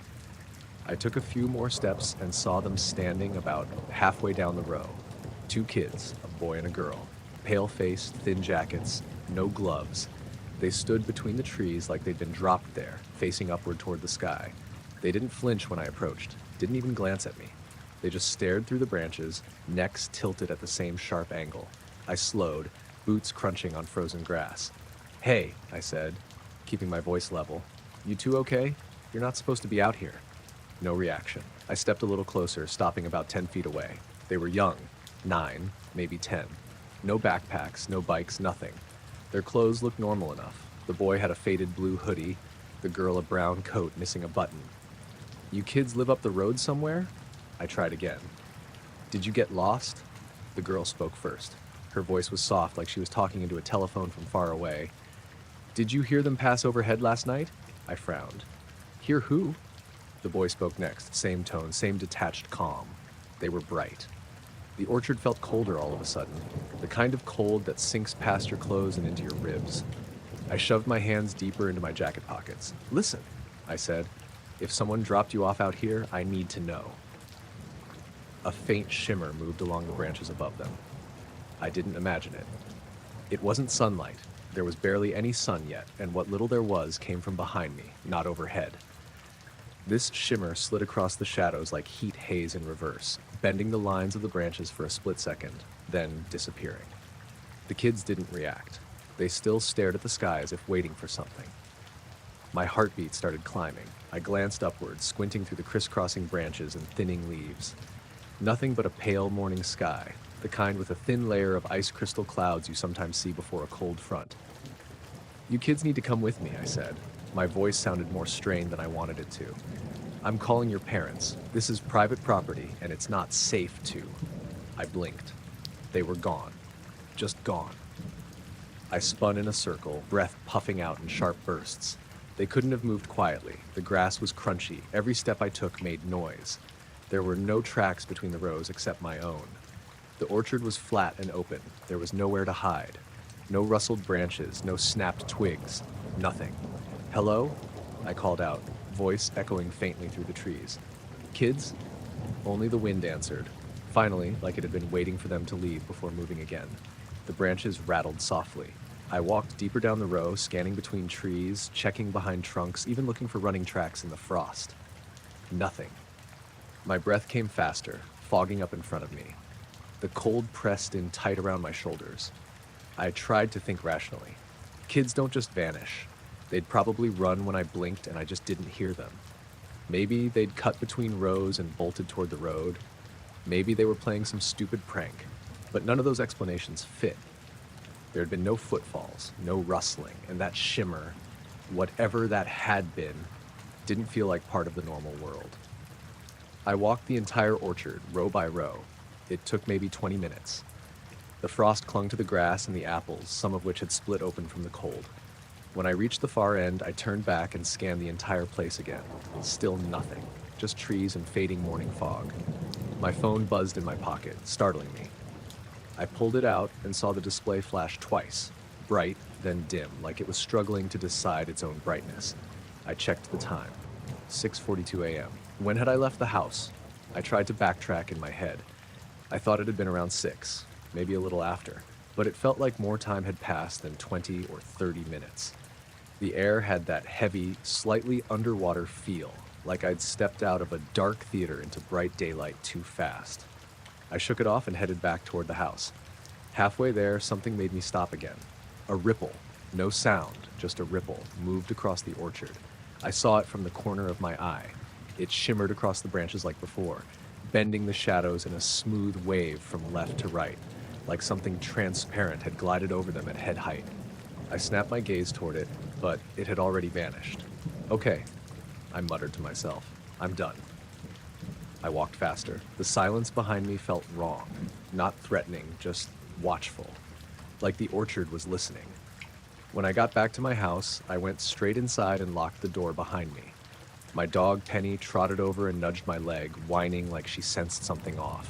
I took a few more steps and saw them standing about halfway down the row. 2 kids, a boy and a girl, pale-faced, thin jackets, no gloves. They stood between the trees like they'd been dropped there, facing upward toward the sky. They didn't flinch when I approached, didn't even glance at me. They just stared through the branches, necks tilted at the same sharp angle. I slowed, boots crunching on frozen grass. "Hey," I said, keeping my voice level. "You two okay? You're not supposed to be out here." No reaction. I stepped a little closer, stopping about 10 feet away. They were young, 9, maybe 10. No backpacks, no bikes, nothing. Their clothes looked normal enough. The boy had a faded blue hoodie, the girl a brown coat missing a button. "You kids live up the road somewhere?" I tried again. "Did you get lost?" The girl spoke first. Her voice was soft, like she was talking into a telephone from far away. "Did you hear them pass overhead last night?" I frowned. "Hear who?" The boy spoke next, same tone, same detached calm. They were bright. The orchard felt colder all of a sudden, the kind of cold that sinks past your clothes and into your ribs. I shoved my hands deeper into my jacket pockets. "Listen," I said. "If someone dropped you off out here, I need to know." A faint shimmer moved along the branches above them. I didn't imagine it. It wasn't sunlight. There was barely any sun yet, and what little there was came from behind me, not overhead. This shimmer slid across the shadows like heat haze in reverse, bending the lines of the branches for a split second, then disappearing. The kids didn't react. They still stared at the sky as if waiting for something. My heartbeat started climbing. I glanced upward, squinting through the crisscrossing branches and thinning leaves. Nothing but a pale morning sky, the kind with a thin layer of ice crystal clouds you sometimes see before a cold front. "You kids need to come with me," I said. My voice sounded more strained than I wanted it to. "I'm calling your parents. This is private property, and it's not safe to." I blinked. They were gone. Just gone. I spun in a circle, breath puffing out in sharp bursts. They couldn't have moved quietly. The grass was crunchy. Every step I took made noise. There were no tracks between the rows except my own. The orchard was flat and open. There was nowhere to hide. No rustled branches, no snapped twigs. Nothing. "Hello?" I called out, voice echoing faintly through the trees. "Kids?" Only the wind answered. Finally, like it had been waiting for them to leave before moving again. The branches rattled softly. I walked deeper down the row, scanning between trees, checking behind trunks, even looking for running tracks in the frost. Nothing. My breath came faster, fogging up in front of me. The cold pressed in tight around my shoulders. I tried to think rationally. Kids don't just vanish. They'd probably run when I blinked and I just didn't hear them. Maybe they'd cut between rows and bolted toward the road. Maybe they were playing some stupid prank. But none of those explanations fit. There had been no footfalls, no rustling, and that shimmer, whatever that had been, didn't feel like part of the normal world. I walked the entire orchard, row by row. It took maybe 20 minutes. The frost clung to the grass and the apples, some of which had split open from the cold. When I reached the far end, I turned back and scanned the entire place again. Still nothing, just trees and fading morning fog. My phone buzzed in my pocket, startling me. I pulled it out and saw the display flash twice, bright, then dim, like it was struggling to decide its own brightness. I checked the time. 6:42 a.m. When had I left the house? I tried to backtrack in my head. I thought it had been around 6, maybe a little after, but it felt like more time had passed than 20 or 30 minutes. The air had that heavy, slightly underwater feel, like I'd stepped out of a dark theater into bright daylight too fast. I shook it off and headed back toward the house. Halfway there, something made me stop again. A ripple, no sound, just a ripple, moved across the orchard. I saw it from the corner of my eye. It shimmered across the branches like before, bending the shadows in a smooth wave from left to right, like something transparent had glided over them at head height. I snapped my gaze toward it, but it had already vanished. "Okay," I muttered to myself. "I'm done." I walked faster. The silence behind me felt wrong, not threatening, just watchful, like the orchard was listening. When I got back to my house, I went straight inside and locked the door behind me. My dog Penny trotted over and nudged my leg, whining like she sensed something off.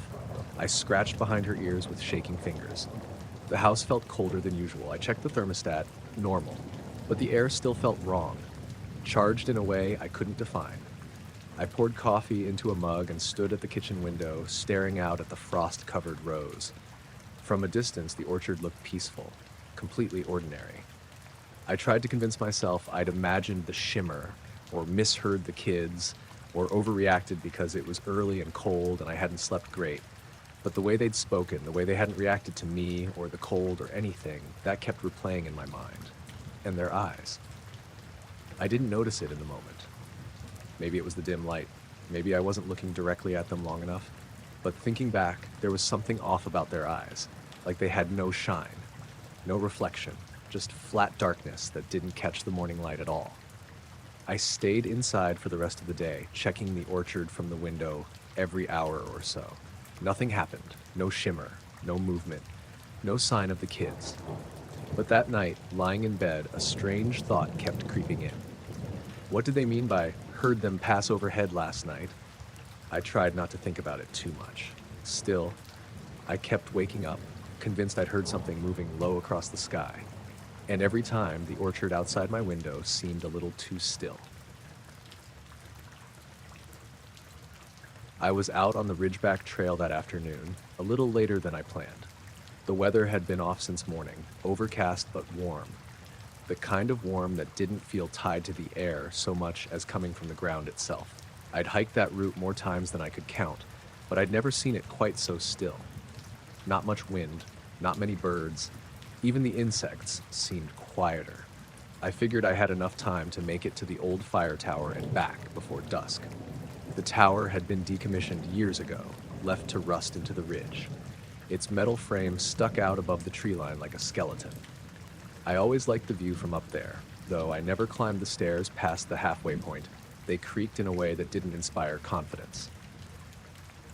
I scratched behind her ears with shaking fingers. The house felt colder than usual. I checked the thermostat, normal, but the air still felt wrong, charged in a way I couldn't define. I poured coffee into a mug and stood at the kitchen window, staring out at the frost-covered rows. From a distance, the orchard looked peaceful, completely ordinary. I tried to convince myself I'd imagined the shimmer, or misheard the kids, or overreacted because it was early and cold and I hadn't slept great. But the way they'd spoken, the way they hadn't reacted to me or the cold or anything, that kept replaying in my mind. And their eyes. I didn't notice it in the moment. Maybe it was the dim light. Maybe I wasn't looking directly at them long enough. But thinking back, there was something off about their eyes, like they had no shine, no reflection, just flat darkness that didn't catch the morning light at all. I stayed inside for the rest of the day, checking the orchard from the window every hour or so. Nothing happened, no shimmer, no movement, no sign of the kids. But that night, lying in bed, a strange thought kept creeping in. What did they mean by "heard them pass overhead last night"? I tried not to think about it too much. Still, I kept waking up, convinced I'd heard something moving low across the sky. And every time, the orchard outside my window seemed a little too still. I was out on the Ridgeback Trail that afternoon, a little later than I planned. The weather had been off since morning, overcast but warm. The kind of warm that didn't feel tied to the air so much as coming from the ground itself. I'd hiked that route more times than I could count, but I'd never seen it quite so still. Not much wind, not many birds, even the insects seemed quieter. I figured I had enough time to make it to the old fire tower and back before dusk. The tower had been decommissioned years ago, left to rust into the ridge. Its metal frame stuck out above the tree line like a skeleton. I always liked the view from up there, though I never climbed the stairs past the halfway point. They creaked in a way that didn't inspire confidence.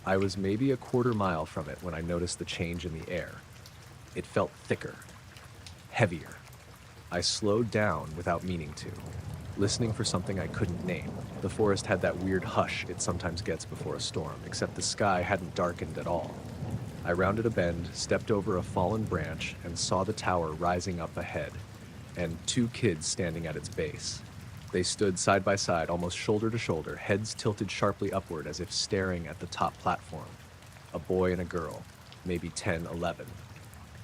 I was maybe a quarter-mile from it when I noticed the change in the air. It felt thicker, heavier. I slowed down without meaning to, listening for something I couldn't name. The forest had that weird hush it sometimes gets before a storm, except the sky hadn't darkened at all. I rounded a bend, stepped over a fallen branch, and saw the tower rising up ahead, and two kids standing at its base. They stood side by side, almost shoulder to shoulder, heads tilted sharply upward as if staring at the top platform. A boy and a girl, maybe 10, 11.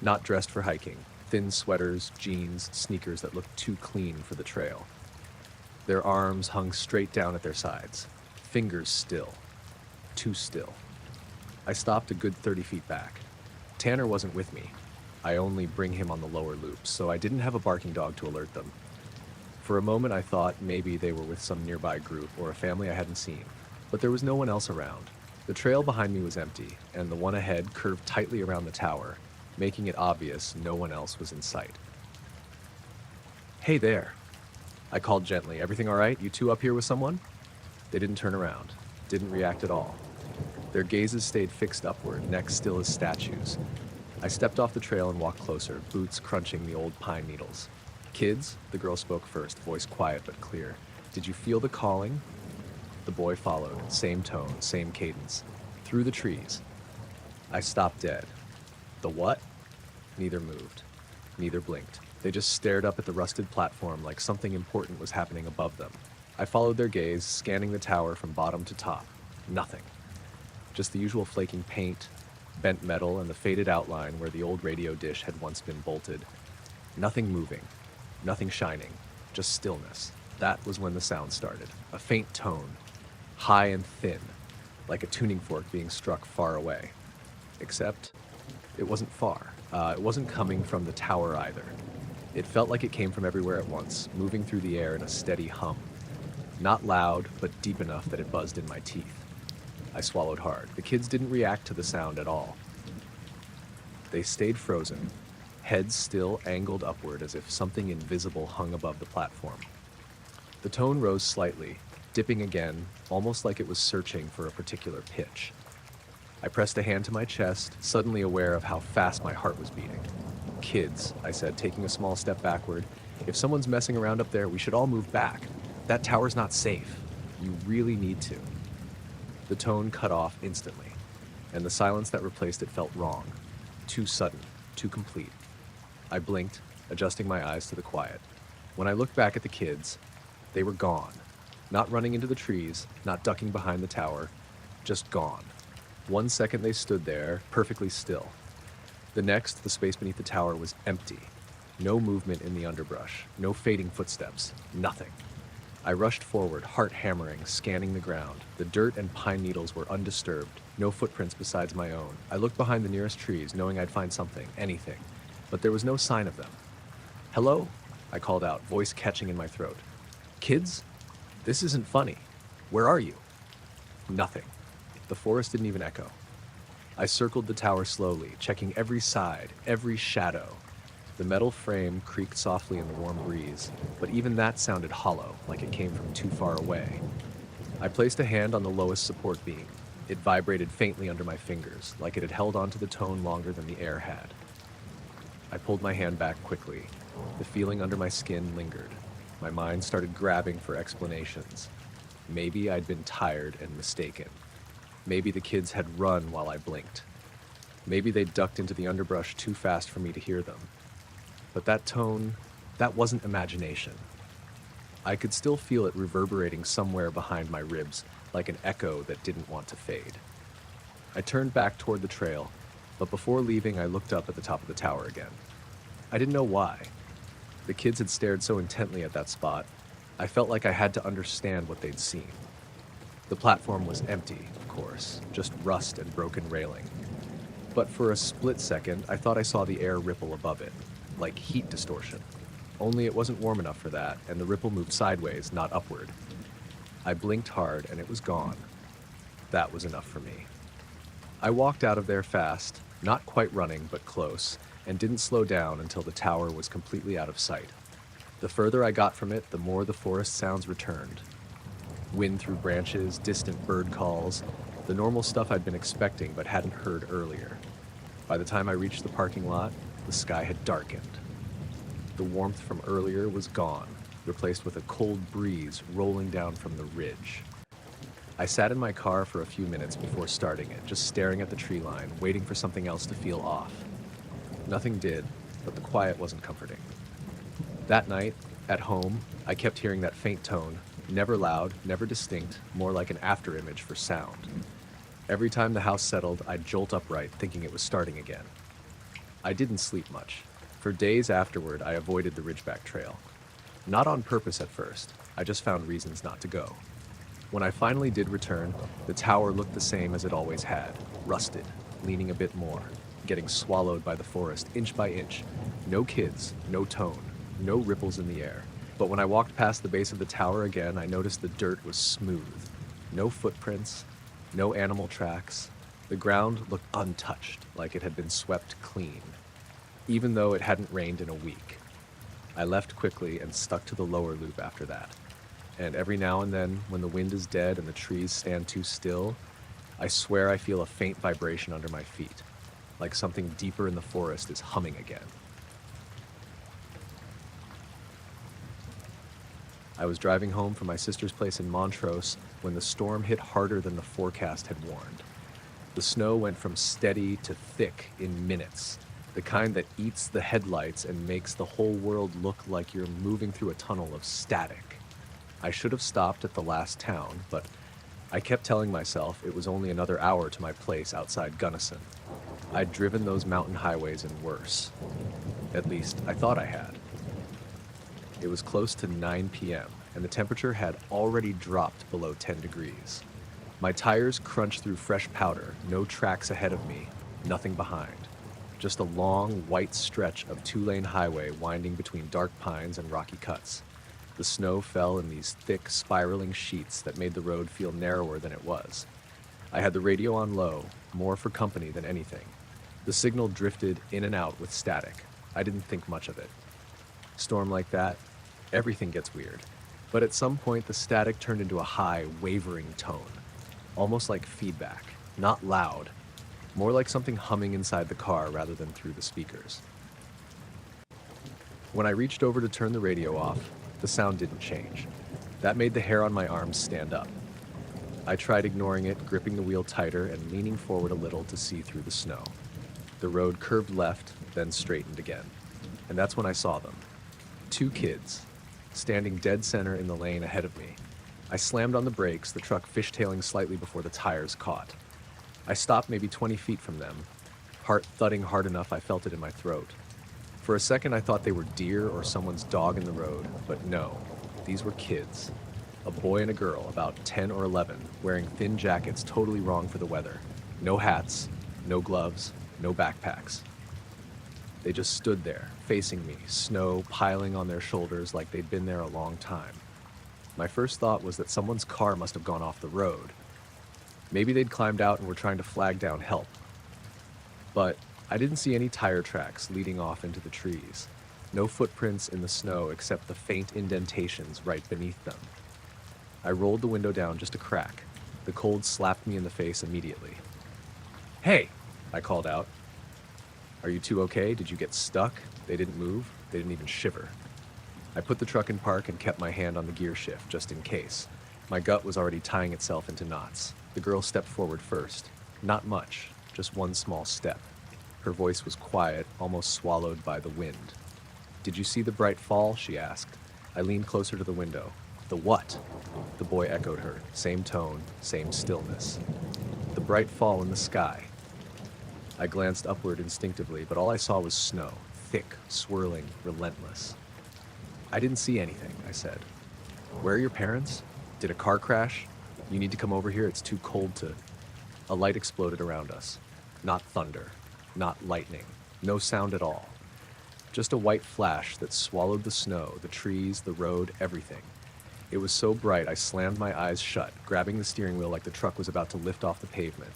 Not dressed for hiking, thin sweaters, jeans, sneakers that looked too clean for the trail. Their arms hung straight down at their sides, fingers still, too still. I stopped a good 30 feet back. Tanner wasn't with me. I only bring him on the lower loops, so I didn't have a barking dog to alert them. For a moment I thought maybe they were with some nearby group or a family I hadn't seen, but there was no one else around. The trail behind me was empty, and the one ahead curved tightly around the tower, making it obvious no one else was in sight. "Hey there," I called gently. "Everything all right? You two up here with someone?" They didn't turn around, didn't react at all. Their gazes stayed fixed upward, necks still as statues. I stepped off the trail and walked closer, boots crunching the old pine needles. "Kids," the girl spoke first, voice quiet but clear. "Did you feel the calling?" The boy followed, same tone, same cadence. "Through the trees." I stopped dead. "The what?" Neither moved. Neither blinked. They just stared up at the rusted platform like something important was happening above them. I followed their gaze, scanning the tower from bottom to top. Nothing. Just the usual flaking paint, bent metal, and the faded outline where the old radio dish had once been bolted. Nothing moving. Nothing shining. Just stillness. That was when the sound started. A faint tone. High and thin. Like a tuning fork being struck far away. Except, it wasn't far. It wasn't coming from the tower either. It felt like it came from everywhere at once, moving through the air in a steady hum. Not loud, but deep enough that it buzzed in my teeth. I swallowed hard. The kids didn't react to the sound at all. They stayed frozen, heads still angled upward as if something invisible hung above the platform. The tone rose slightly, dipping again, almost like it was searching for a particular pitch. I pressed a hand to my chest, suddenly aware of how fast my heart was beating. "Kids," I said, taking a small step backward. "If someone's messing around up there, we should all move back. That tower's not safe. You really need to." The tone cut off instantly, and the silence that replaced it felt wrong. Too sudden, too complete. I blinked, adjusting my eyes to the quiet. When I looked back at the kids, they were gone. Not running into the trees, not ducking behind the tower, just gone. 1 second they stood there, perfectly still. The next, the space beneath the tower was empty. No movement in the underbrush, no fading footsteps, nothing. I rushed forward, heart hammering, scanning the ground. The dirt and pine needles were undisturbed, no footprints besides my own. I looked behind the nearest trees, knowing I'd find something, anything, but there was no sign of them. "Hello?" I called out, voice catching in my throat. "Kids? This isn't funny. Where are you?" Nothing. The forest didn't even echo. I circled the tower slowly, checking every side, every shadow. The metal frame creaked softly in the warm breeze, but even that sounded hollow, like it came from too far away. I placed a hand on the lowest support beam. It vibrated faintly under my fingers, like it had held onto the tone longer than the air had. I pulled my hand back quickly. The feeling under my skin lingered. My mind started grabbing for explanations. Maybe I'd been tired and mistaken. Maybe the kids had run while I blinked. Maybe they'd ducked into the underbrush too fast for me to hear them. But that tone, that wasn't imagination. I could still feel it reverberating somewhere behind my ribs, like an echo that didn't want to fade. I turned back toward the trail, but before leaving, I looked up at the top of the tower again. I didn't know why. The kids had stared so intently at that spot, I felt like I had to understand what they'd seen. The platform was empty, of course, just rust and broken railing. But for a split second, I thought I saw the air ripple above it, like heat distortion. Only it wasn't warm enough for that, and the ripple moved sideways, not upward. I blinked hard, and it was gone. That was enough for me. I walked out of there fast, not quite running, but close, and didn't slow down until the tower was completely out of sight. The further I got from it, the more the forest sounds returned. Wind through branches, distant bird calls, the normal stuff I'd been expecting but hadn't heard earlier. By the time I reached the parking lot, the sky had darkened. The warmth from earlier was gone, replaced with a cold breeze rolling down from the ridge. I sat in my car for a few minutes before starting it, just staring at the tree line, waiting for something else to feel off. Nothing did, but the quiet wasn't comforting. That night, at home, I kept hearing that faint tone, never loud, never distinct, more like an afterimage for sound. Every time the house settled, I'd jolt upright, thinking it was starting again. I didn't sleep much. For days afterward, I avoided the Ridgeback Trail. Not on purpose at first, I just found reasons not to go. When I finally did return, the tower looked the same as it always had, rusted, leaning a bit more, getting swallowed by the forest inch by inch. No kids, no tone, no ripples in the air. But when I walked past the base of the tower again, I noticed the dirt was smooth. No footprints, no animal tracks. The ground looked untouched, like it had been swept clean, even though it hadn't rained in a week. I left quickly and stuck to the lower loop after that. And every now and then, when the wind is dead and the trees stand too still, I swear I feel a faint vibration under my feet, like something deeper in the forest is humming again. I was driving home from my sister's place in Montrose when the storm hit harder than the forecast had warned. The snow went from steady to thick in minutes, the kind that eats the headlights and makes the whole world look like you're moving through a tunnel of static. I should have stopped at the last town, but I kept telling myself it was only another hour to my place outside Gunnison. I'd driven those mountain highways and worse. At least, I thought I had. It was close to 9 p.m., and the temperature had already dropped below 10 degrees. My tires crunched through fresh powder, no tracks ahead of me, nothing behind. Just a long, white stretch of two-lane highway winding between dark pines and rocky cuts. The snow fell in these thick, spiraling sheets that made the road feel narrower than it was. I had the radio on low, more for company than anything. The signal drifted in and out with static. I didn't think much of it. Storm like that, everything gets weird. But at some point, the static turned into a high, wavering tone. Almost like feedback. Not loud. More like something humming inside the car rather than through the speakers. When I reached over to turn the radio off, the sound didn't change. That made the hair on my arms stand up. I tried ignoring it, gripping the wheel tighter and leaning forward a little to see through the snow. The road curved left, then straightened again. And that's when I saw them. 2 kids, standing dead center in the lane ahead of me. I slammed on the brakes, the truck fishtailing slightly before the tires caught. I stopped maybe 20 feet from them, heart thudding hard enough I felt it in my throat. For a second I thought they were deer or someone's dog in the road, but no, these were kids. A boy and a girl, about 10 or 11, wearing thin jackets totally wrong for the weather. No hats, no gloves, no backpacks. They just stood there, facing me, snow piling on their shoulders like they'd been there a long time. My first thought was that someone's car must have gone off the road. Maybe they'd climbed out and were trying to flag down help. But I didn't see any tire tracks leading off into the trees. No footprints in the snow except the faint indentations right beneath them. I rolled the window down just a crack. The cold slapped me in the face immediately. "Hey!" I called out. "Are you two okay? Did you get stuck?" They didn't move. They didn't even shiver. I put the truck in park and kept my hand on the gear shift, just in case. My gut was already tying itself into knots. The girl stepped forward first. Not much, just one small step. Her voice was quiet, almost swallowed by the wind. "Did you see the bright fall?" she asked. I leaned closer to the window. The what? The boy echoed her, same tone, same stillness. The bright fall in the sky. I glanced upward instinctively, but all I saw was snow, thick, swirling, relentless. I didn't see anything, I said. Where are your parents? Did a car crash? You need to come over here, it's too cold to... A light exploded around us. Not thunder, not lightning, no sound at all. Just a white flash that swallowed the snow, the trees, the road, everything. It was so bright I slammed my eyes shut, grabbing the steering wheel like the truck was about to lift off the pavement.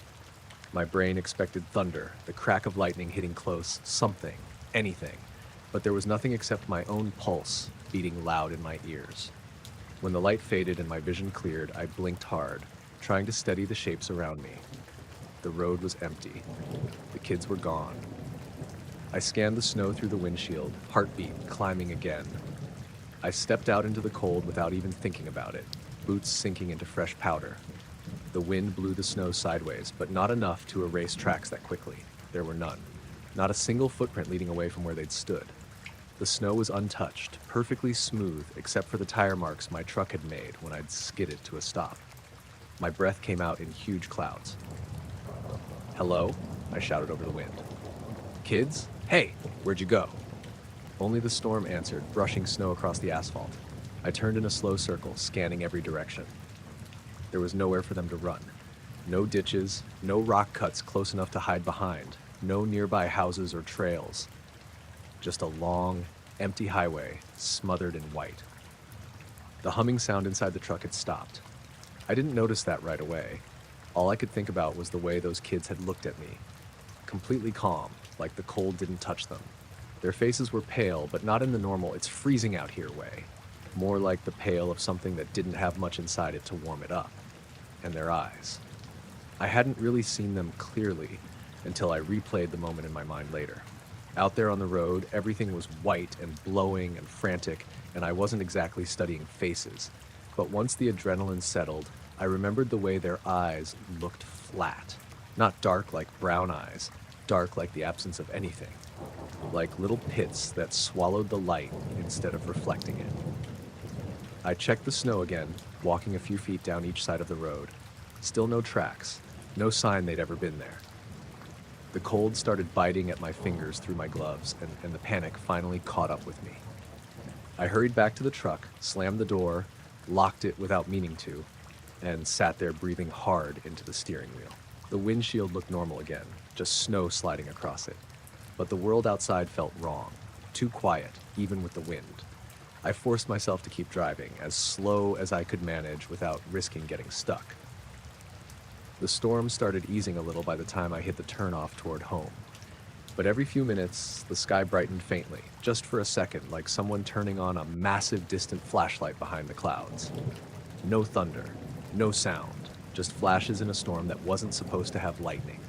My brain expected thunder, the crack of lightning hitting close, something, anything. But there was nothing except my own pulse beating loud in my ears. When the light faded and my vision cleared, I blinked hard, trying to steady the shapes around me. The road was empty. The kids were gone. I scanned the snow through the windshield, heartbeat climbing again. I stepped out into the cold without even thinking about it, boots sinking into fresh powder. The wind blew the snow sideways, but not enough to erase tracks that quickly. There were none. Not a single footprint leading away from where they'd stood. The snow was untouched, perfectly smooth, except for the tire marks my truck had made when I'd skidded to a stop. My breath came out in huge clouds. "Hello?" I shouted over the wind. "Kids? Hey, where'd you go?" Only the storm answered, brushing snow across the asphalt. I turned in a slow circle, scanning every direction. There was nowhere for them to run. No ditches, no rock cuts close enough to hide behind, no nearby houses or trails. Just a long, empty highway, smothered in white. The humming sound inside the truck had stopped. I didn't notice that right away. All I could think about was the way those kids had looked at me. Completely calm, like the cold didn't touch them. Their faces were pale, but not in the normal "it's freezing out here" way. More like the pale of something that didn't have much inside it to warm it up. And their eyes. I hadn't really seen them clearly until I replayed the moment in my mind later. Out there on the road, everything was white and blowing and frantic, and I wasn't exactly studying faces. But once the adrenaline settled, I remembered the way their eyes looked flat. Not dark like brown eyes, dark like the absence of anything. Like little pits that swallowed the light instead of reflecting it. I checked the snow again, walking a few feet down each side of the road. Still no tracks, no sign they'd ever been there. The cold started biting at my fingers through my gloves, and the panic finally caught up with me. I hurried back to the truck, slammed the door, locked it without meaning to, and sat there breathing hard into the steering wheel. The windshield looked normal again, just snow sliding across it. But the world outside felt wrong, too quiet, even with the wind. I forced myself to keep driving, as slow as I could manage without risking getting stuck. The storm started easing a little by the time I hit the turnoff toward home. But every few minutes, the sky brightened faintly, just for a second, like someone turning on a massive distant flashlight behind the clouds. No thunder, no sound, just flashes in a storm that wasn't supposed to have lightning.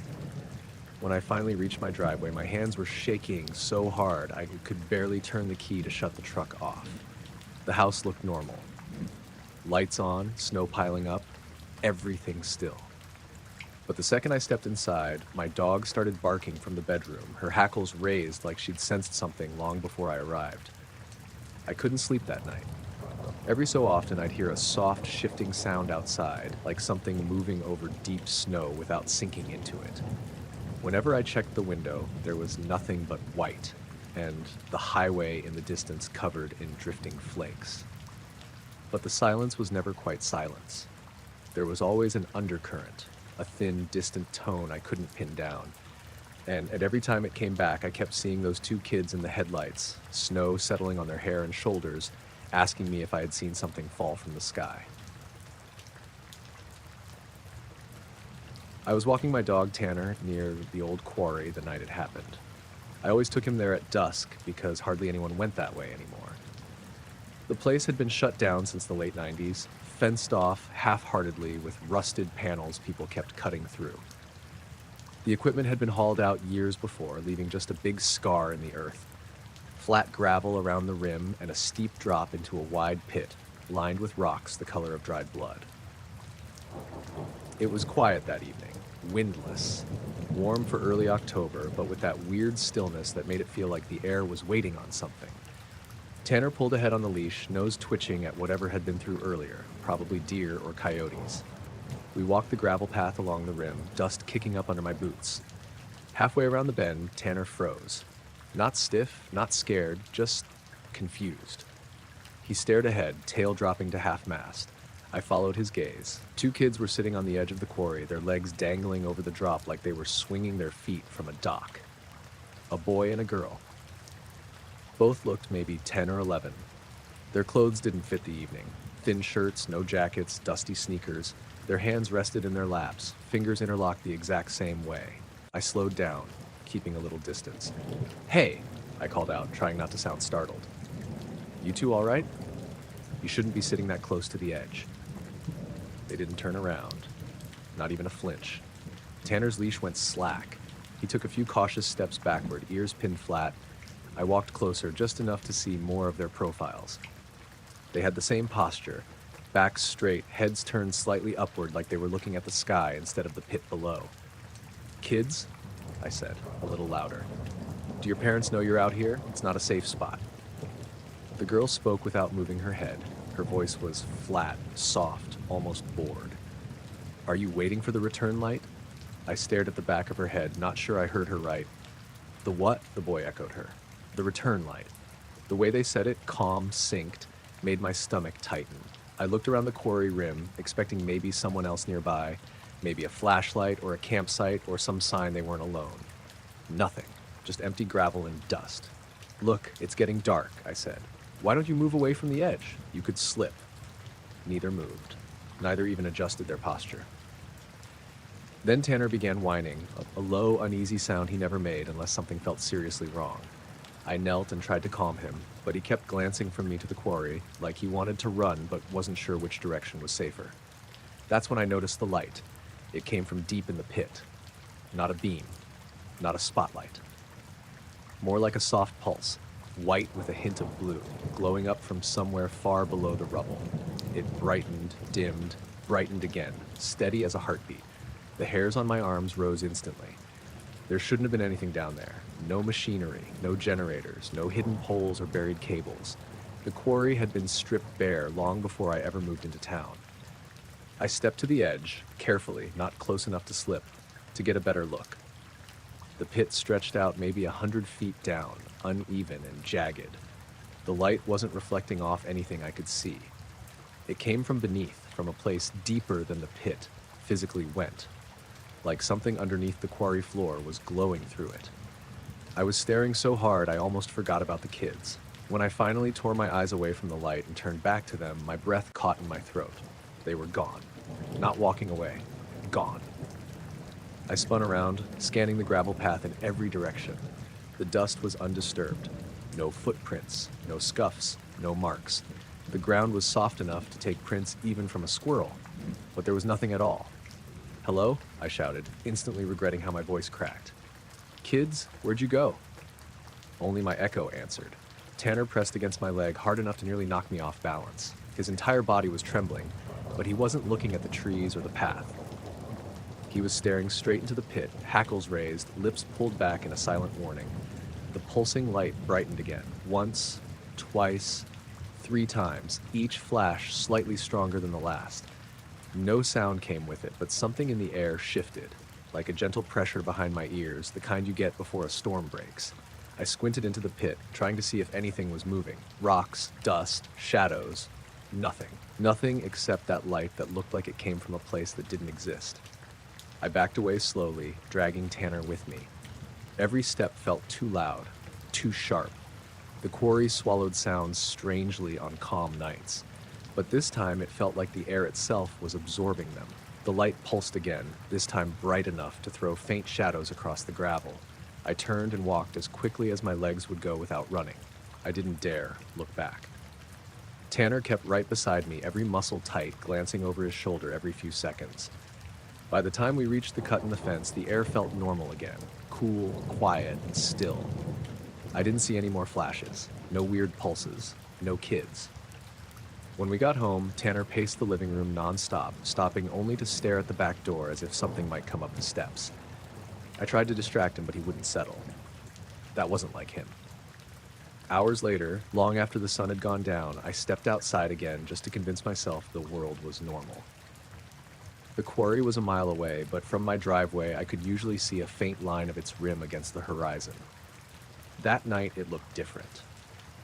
When I finally reached my driveway, my hands were shaking so hard I could barely turn the key to shut the truck off. The house looked normal. Lights on, snow piling up, everything still. But the second I stepped inside, my dog started barking from the bedroom, her hackles raised like she'd sensed something long before I arrived. I couldn't sleep that night. Every so often I'd hear a soft, shifting sound outside, like something moving over deep snow without sinking into it. Whenever I checked the window, there was nothing but white, and the highway in the distance covered in drifting flakes. But the silence was never quite silence. There was always an undercurrent, a thin, distant tone I couldn't pin down. And at every time it came back, I kept seeing those two kids in the headlights, snow settling on their hair and shoulders, asking me if I had seen something fall from the sky. I was walking my dog Tanner near the old quarry the night it happened. I always took him there at dusk because hardly anyone went that way anymore. The place had been shut down since the late 90s, fenced off half-heartedly with rusted panels people kept cutting through. The equipment had been hauled out years before, leaving just a big scar in the earth. Flat gravel around the rim and a steep drop into a wide pit, lined with rocks the color of dried blood. It was quiet that evening, windless, warm for early October, but with that weird stillness that made it feel like the air was waiting on something. Tanner pulled ahead on the leash, nose twitching at whatever had been through earlier, probably deer or coyotes. We walked the gravel path along the rim, dust kicking up under my boots. Halfway around the bend, Tanner froze. Not stiff, not scared, just confused. He stared ahead, tail dropping to half-mast. I followed his gaze. Two kids were sitting on the edge of the quarry, their legs dangling over the drop like they were swinging their feet from a dock. A boy and a girl. Both looked maybe 10 or 11. Their clothes didn't fit the evening. Thin shirts, no jackets, dusty sneakers. Their hands rested in their laps, fingers interlocked the exact same way. I slowed down, keeping a little distance. "Hey," I called out, trying not to sound startled. "You two all right? You shouldn't be sitting that close to the edge." They didn't turn around, not even a flinch. Tanner's leash went slack. He took a few cautious steps backward, ears pinned flat. I walked closer, just enough to see more of their profiles. They had the same posture, backs straight, heads turned slightly upward like they were looking at the sky instead of the pit below. "Kids," I said, a little louder. "Do your parents know you're out here? It's not a safe spot." The girl spoke without moving her head. Her voice was flat, soft, almost bored. "Are you waiting for the return light?" I stared at the back of her head, not sure I heard her right. "The what?" the boy echoed her. "The return light." The way they said it, calm, synced, made my stomach tighten. I looked around the quarry rim, expecting maybe someone else nearby, maybe a flashlight or a campsite or some sign they weren't alone. Nothing, just empty gravel and dust. "Look, it's getting dark," I said. "Why don't you move away from the edge? You could slip." Neither moved. Neither even adjusted their posture. Then Tanner began whining, a low, uneasy sound he never made unless something felt seriously wrong. I knelt and tried to calm him, but he kept glancing from me to the quarry, like he wanted to run but wasn't sure which direction was safer. That's when I noticed the light. It came from deep in the pit. Not a beam, not a spotlight. More like a soft pulse, white with a hint of blue, glowing up from somewhere far below the rubble. It brightened, dimmed, brightened again, steady as a heartbeat. The hairs on my arms rose instantly. There shouldn't have been anything down there. No machinery, no generators, no hidden poles or buried cables. The quarry had been stripped bare long before I ever moved into town. I stepped to the edge, carefully, not close enough to slip, to get a better look. The pit stretched out maybe 100 feet down, uneven and jagged. The light wasn't reflecting off anything I could see. It came from beneath, from a place deeper than the pit physically went, like something underneath the quarry floor was glowing through it. I was staring so hard I almost forgot about the kids. When I finally tore my eyes away from the light and turned back to them, my breath caught in my throat. They were gone. Not walking away. Gone. I spun around, scanning the gravel path in every direction. The dust was undisturbed. No footprints, no scuffs, no marks. The ground was soft enough to take prints even from a squirrel, but there was nothing at all. "Hello?" I shouted, instantly regretting how my voice cracked. "Kids, where'd you go?" Only my echo answered. Tanner pressed against my leg hard enough to nearly knock me off balance. His entire body was trembling, but he wasn't looking at the trees or the path. He was staring straight into the pit, hackles raised, lips pulled back in a silent warning. The pulsing light brightened again, once, twice, 3 times, each flash slightly stronger than the last. No sound came with it, but something in the air shifted, like a gentle pressure behind my ears, the kind you get before a storm breaks. I squinted into the pit, trying to see if anything was moving. Rocks, dust, shadows. Nothing. Nothing except that light that looked like it came from a place that didn't exist. I backed away slowly, dragging Tanner with me. Every step felt too loud, too sharp. The quarry swallowed sounds strangely on calm nights, but this time it felt like the air itself was absorbing them. The light pulsed again, this time bright enough to throw faint shadows across the gravel. I turned and walked as quickly as my legs would go without running. I didn't dare look back. Tanner kept right beside me, every muscle tight, glancing over his shoulder every few seconds. By the time we reached the cut in the fence, the air felt normal again, cool, quiet, and still. I didn't see any more flashes, no weird pulses, no kids. When we got home, Tanner paced the living room non-stop, stopping only to stare at the back door as if something might come up the steps. I tried to distract him, but he wouldn't settle. That wasn't like him. Hours later, long after the sun had gone down, I stepped outside again just to convince myself the world was normal. The quarry was a mile away, but from my driveway I could usually see a faint line of its rim against the horizon. That night it looked different.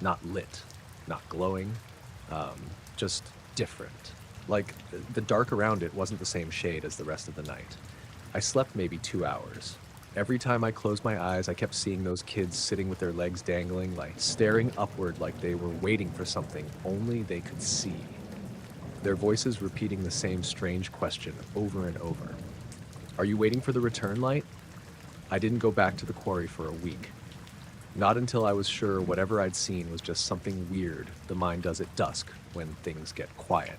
Not lit, not glowing, um, just different. Like, the dark around it wasn't the same shade as the rest of the night. I slept maybe 2 hours. Every time I closed my eyes, I kept seeing those kids sitting with their legs dangling, like staring upward like they were waiting for something only they could see. Their voices repeating the same strange question over and over. Are you waiting for the return light? I didn't go back to the quarry for a week. Not until I was sure whatever I'd seen was just something weird the mind does at dusk when things get quiet.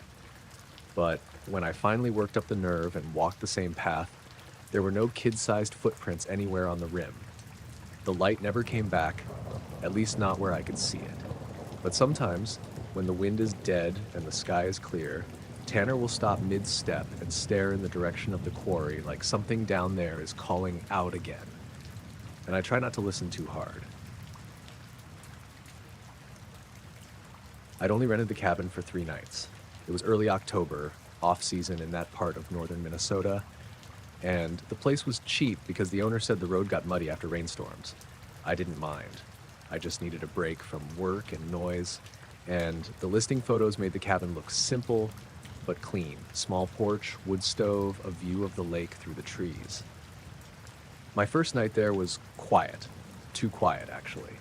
But when I finally worked up the nerve and walked the same path, there were no kid-sized footprints anywhere on the rim. The light never came back, at least not where I could see it. But sometimes, when the wind is dead and the sky is clear, Tanner will stop mid-step and stare in the direction of the quarry like something down there is calling out again. And I try not to listen too hard. I'd only rented the cabin for 3 nights. It was early October, off-season in that part of northern Minnesota, and the place was cheap because the owner said the road got muddy after rainstorms. I didn't mind. I just needed a break from work and noise, and the listing photos made the cabin look simple but clean. Small porch, wood stove, a view of the lake through the trees. My first night there was quiet. Too quiet, actually.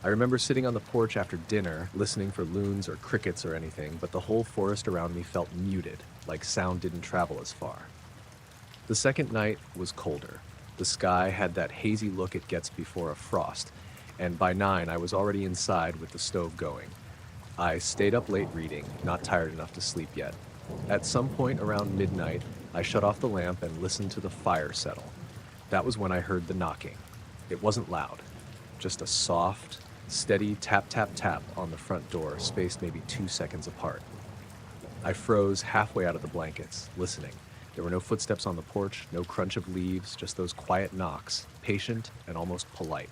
I remember sitting on the porch after dinner, listening for loons or crickets or anything, but the whole forest around me felt muted, like sound didn't travel as far. The second night was colder. The sky had that hazy look it gets before a frost, and by 9 I was already inside with the stove going. I stayed up late reading, not tired enough to sleep yet. At some point around midnight, I shut off the lamp and listened to the fire settle. That was when I heard the knocking. It wasn't loud, just a soft, steady tap, tap, tap on the front door, spaced maybe 2 seconds apart. I froze halfway out of the blankets, listening. There were no footsteps on the porch, no crunch of leaves, just those quiet knocks, patient and almost polite.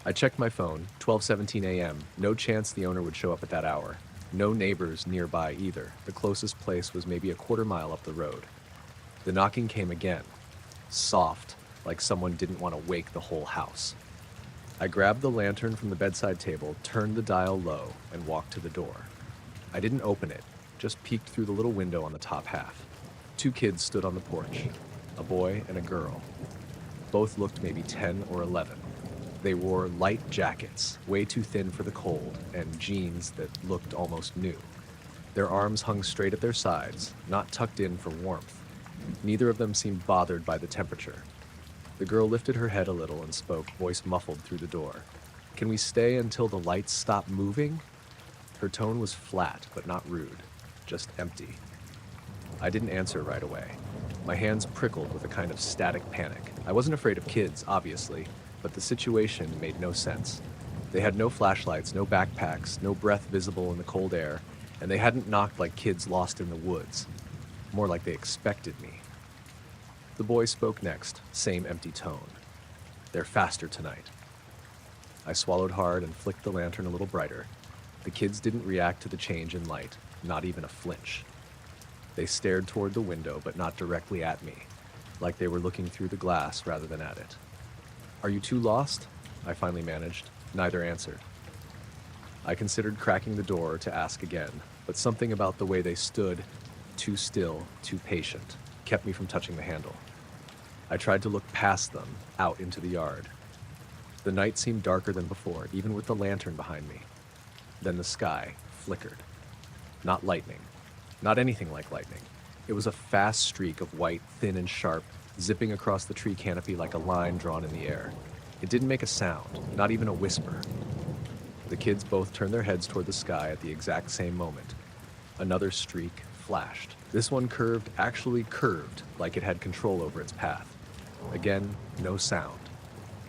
I checked my phone, 12:17 a.m. No chance the owner would show up at that hour. No neighbors nearby either. The closest place was maybe a quarter mile up the road. The knocking came again, soft, like someone didn't want to wake the whole house. I grabbed the lantern from the bedside table, turned the dial low, and walked to the door. I didn't open it, just peeked through the little window on the top half. 2 kids stood on the porch, a boy and a girl. Both looked maybe 10 or 11. They wore light jackets, way too thin for the cold, and jeans that looked almost new. Their arms hung straight at their sides, not tucked in for warmth. Neither of them seemed bothered by the temperature. The girl lifted her head a little and spoke, voice muffled through the door. "Can we stay until the lights stop moving?" Her tone was flat, but not rude, just empty. I didn't answer right away. My hands prickled with a kind of static panic. I wasn't afraid of kids, obviously, but the situation made no sense. They had no flashlights, no backpacks, no breath visible in the cold air, and they hadn't knocked like kids lost in the woods. More like they expected me. The boy spoke next, same empty tone. "They're faster tonight." I swallowed hard and flicked the lantern a little brighter. The kids didn't react to the change in light, not even a flinch. They stared toward the window, but not directly at me, like they were looking through the glass rather than at it. "Are you too lost?" I finally managed. Neither answered. I considered cracking the door to ask again, but something about the way they stood, too still, too patient, kept me from touching the handle. I tried to look past them, out into the yard. The night seemed darker than before, even with the lantern behind me. Then the sky flickered. Not lightning. Not anything like lightning. It was a fast streak of white, thin and sharp, zipping across the tree canopy like a line drawn in the air. It didn't make a sound, not even a whisper. The kids both turned their heads toward the sky at the exact same moment. Another streak flashed. This one actually curved, like it had control over its path. Again, no sound.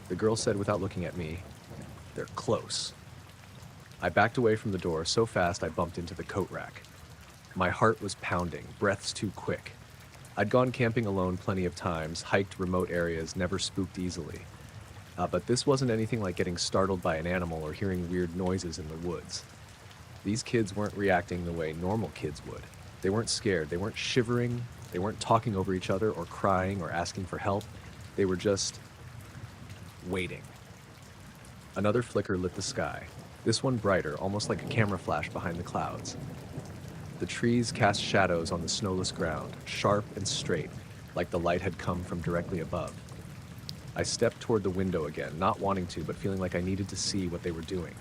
The girl said without looking at me, "They're close." I backed away from the door so fast I bumped into the coat rack. My heart was pounding, breaths too quick. I'd gone camping alone plenty of times, hiked remote areas, never spooked easily. But this wasn't anything like getting startled by an animal or hearing weird noises in the woods. These kids weren't reacting the way normal kids would. They weren't scared, they weren't shivering, they weren't talking over each other or crying or asking for help. They were just waiting. Another flicker lit the sky, this one brighter, almost like a camera flash behind the clouds. The trees cast shadows on the snowless ground, sharp and straight, like the light had come from directly above. I stepped toward the window again, not wanting to, but feeling like I needed to see what they were doing.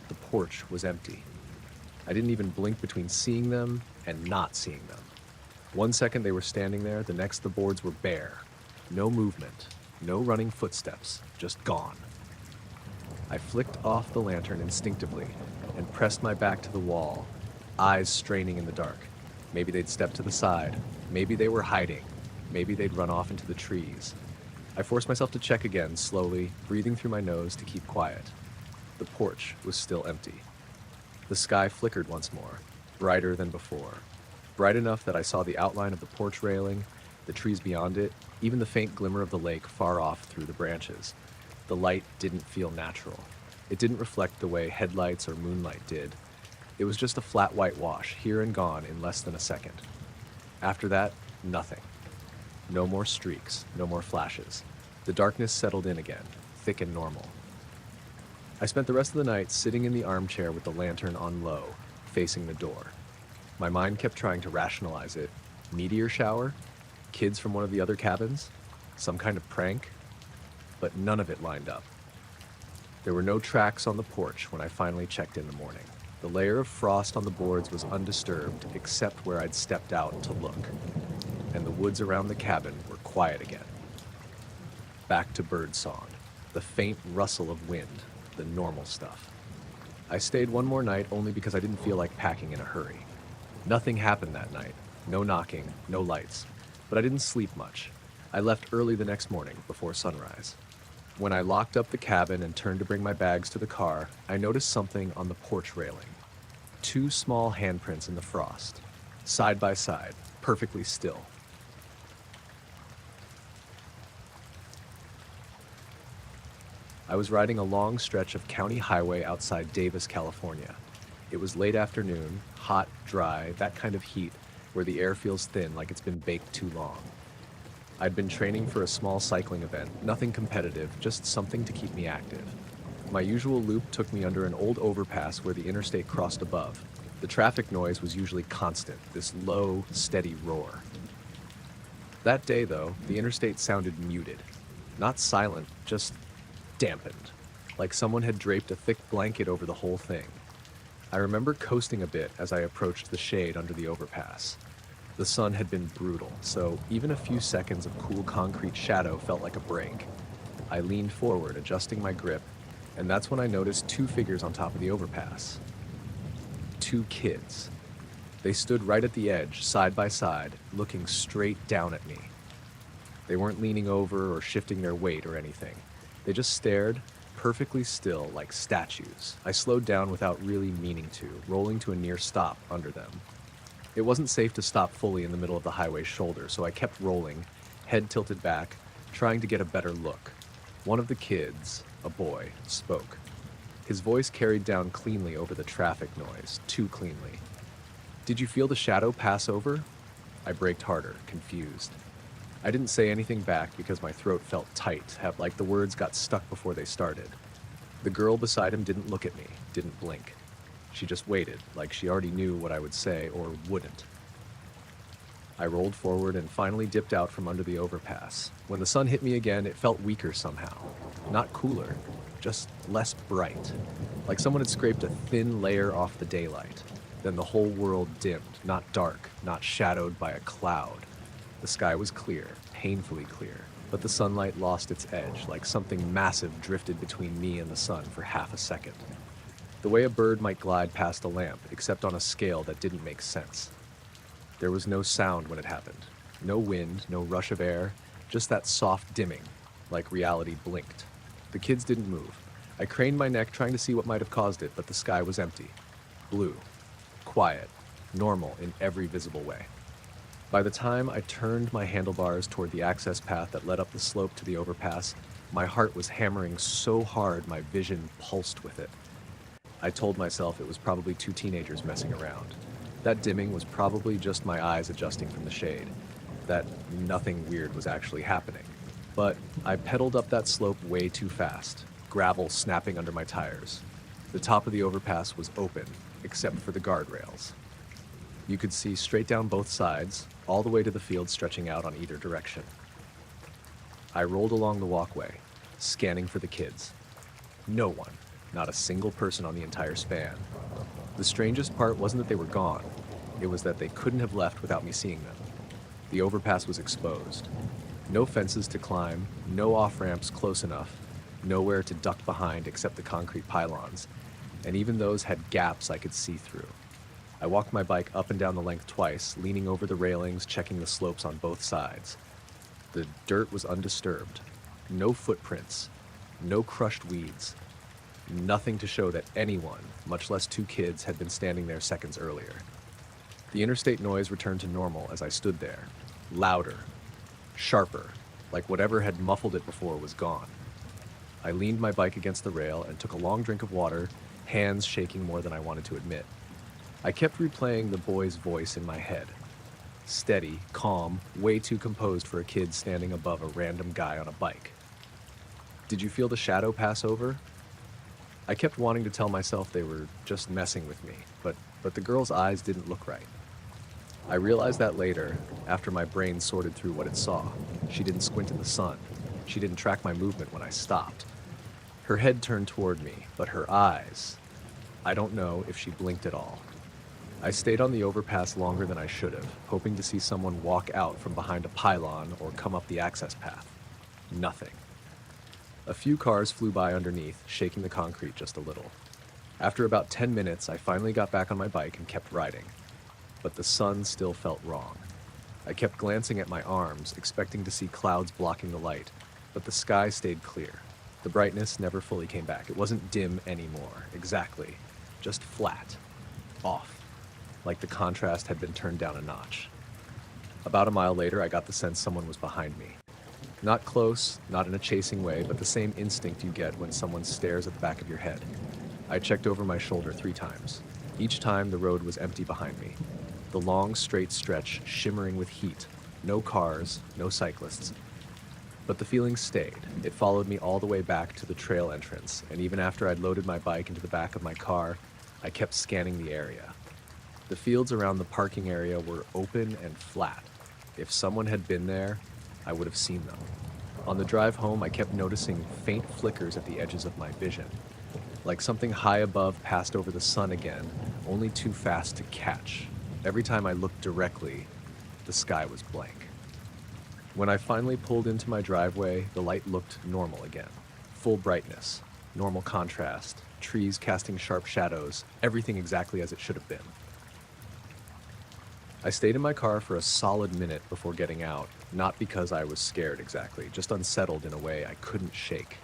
The porch was empty. I didn't even blink between seeing them and not seeing them. 1 second they were standing there, the next the boards were bare. No movement, no running footsteps, just gone. I flicked off the lantern instinctively and pressed my back to the wall, eyes straining in the dark. Maybe they'd stepped to the side. Maybe they were hiding. Maybe they'd run off into the trees. I forced myself to check again, slowly, breathing through my nose to keep quiet. The porch was still empty. The sky flickered once more, brighter than before. Bright enough that I saw the outline of the porch railing, the trees beyond it, even the faint glimmer of the lake far off through the branches. The light didn't feel natural. It didn't reflect the way headlights or moonlight did. It was just a flat white wash, here and gone in less than a second. After that, nothing. No more streaks, no more flashes. The darkness settled in again, thick and normal. I spent the rest of the night sitting in the armchair with the lantern on low, facing the door. My mind kept trying to rationalize it. Meteor shower? Kids from one of the other cabins? Some kind of prank? But none of it lined up. There were no tracks on the porch when I finally checked in the morning. The layer of frost on the boards was undisturbed, except where I'd stepped out to look. And the woods around the cabin were quiet again. Back to birdsong, the faint rustle of wind, the normal stuff. I stayed one more night only because I didn't feel like packing in a hurry. Nothing happened that night. No knocking, no lights. But I didn't sleep much. I left early the next morning, before sunrise. When I locked up the cabin and turned to bring my bags to the car, I noticed something on the porch railing. 2 small handprints in the frost, side by side, perfectly still. I was riding a long stretch of county highway outside Davis, California. It was late afternoon, hot, dry, that kind of heat where the air feels thin like it's been baked too long. I'd been training for a small cycling event, nothing competitive, just something to keep me active. My usual loop took me under an old overpass where the interstate crossed above. The traffic noise was usually constant, this low, steady roar. That day, though, the interstate sounded muted. Not silent, just dampened, like someone had draped a thick blanket over the whole thing. I remember coasting a bit as I approached the shade under the overpass. The sun had been brutal, so even a few seconds of cool concrete shadow felt like a break. I leaned forward, adjusting my grip, and that's when I noticed 2 figures on top of the overpass. 2 kids. They stood right at the edge, side by side, looking straight down at me. They weren't leaning over or shifting their weight or anything. They just stared, perfectly still, like statues. I slowed down without really meaning to, rolling to a near stop under them. It wasn't safe to stop fully in the middle of the highway's shoulder, so I kept rolling, head tilted back, trying to get a better look. One of the kids, a boy, spoke. His voice carried down cleanly over the traffic noise, too cleanly. "Did you feel the shadow pass over?" I braked harder, confused. I didn't say anything back because my throat felt tight, like the words got stuck before they started. The girl beside him didn't look at me, didn't blink. She just waited, like she already knew what I would say or wouldn't. I rolled forward and finally dipped out from under the overpass. When the sun hit me again, it felt weaker somehow. Not cooler, just less bright. Like someone had scraped a thin layer off the daylight. Then the whole world dimmed, not dark, not shadowed by a cloud. The sky was clear, painfully clear, but the sunlight lost its edge, like something massive drifted between me and the sun for half a second. The way a bird might glide past a lamp, except on a scale that didn't make sense. There was no sound when it happened. No wind, no rush of air, just that soft dimming, like reality blinked. The kids didn't move. I craned my neck trying to see what might have caused it, but the sky was empty. Blue. Quiet. Normal in every visible way. By the time I turned my handlebars toward the access path that led up the slope to the overpass, My heart was hammering so hard my vision pulsed with it. I told myself it was probably two teenagers messing around. That dimming was probably just my eyes adjusting from the shade. That nothing weird was actually happening. But I pedaled up that slope way too fast, gravel snapping under my tires. The top of the overpass was open, except for the guardrails. You could see straight down both sides, all the way to the field stretching out on either direction. I rolled along the walkway, scanning for the kids. No one, not a single person on the entire span. The strangest part wasn't that they were gone, it was that they couldn't have left without me seeing them. The overpass was exposed. No fences to climb, no off-ramps close enough, nowhere to duck behind except the concrete pylons, and even those had gaps I could see through. I walked my bike up and down the length twice, leaning over the railings, checking the slopes on both sides. The dirt was undisturbed. No footprints, no crushed weeds. Nothing to show that anyone, much less two kids, had been standing there seconds earlier. The interstate noise returned to normal as I stood there, louder, sharper, like whatever had muffled it before was gone. I leaned my bike against the rail and took a long drink of water, hands shaking more than I wanted to admit. I kept replaying the boy's voice in my head. Steady, calm, way too composed for a kid standing above a random guy on a bike. Did you feel the shadow pass over? I kept wanting to tell myself they were just messing with me, but the girl's eyes didn't look right. I realized that later, after my brain sorted through what it saw. She didn't squint in the sun. She didn't track my movement when I stopped. Her head turned toward me, but her eyes, I don't know if she blinked at all. I stayed on the overpass longer than I should have, hoping to see someone walk out from behind a pylon or come up the access path. Nothing. A few cars flew by underneath, shaking the concrete just a little. After about 10 minutes, I finally got back on my bike and kept riding. But the sun still felt wrong. I kept glancing at my arms, expecting to see clouds blocking the light, but the sky stayed clear. The brightness never fully came back. It wasn't dim anymore, exactly. Just flat. Off. Like the contrast had been turned down a notch. About a mile later, I got the sense someone was behind me. Not close, not in a chasing way, but the same instinct you get when someone stares at the back of your head. I checked over my shoulder 3 times. Each time, the road was empty behind me. The long, straight stretch shimmering with heat. No cars, no cyclists. But the feeling stayed. It followed me all the way back to the trail entrance, and even after I'd loaded my bike into the back of my car, I kept scanning the area. The fields around the parking area were open and flat. If someone had been there, I would have seen them. On the drive home, I kept noticing faint flickers at the edges of my vision. Like something high above passed over the sun again, only too fast to catch. Every time I looked directly, the sky was blank. When I finally pulled into my driveway, the light looked normal again. Full brightness, normal contrast, trees casting sharp shadows, everything exactly as it should have been. I stayed in my car for a solid minute before getting out, not because I was scared exactly, just unsettled in a way I couldn't shake.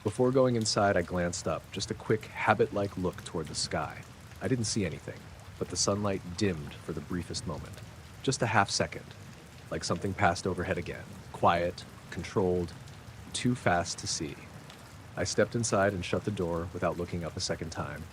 Before going inside, I glanced up, just a quick, habit-like look toward the sky. I didn't see anything, but the sunlight dimmed for the briefest moment. Just a half second, like something passed overhead again, quiet, controlled, too fast to see. I stepped inside and shut the door without looking up a second time,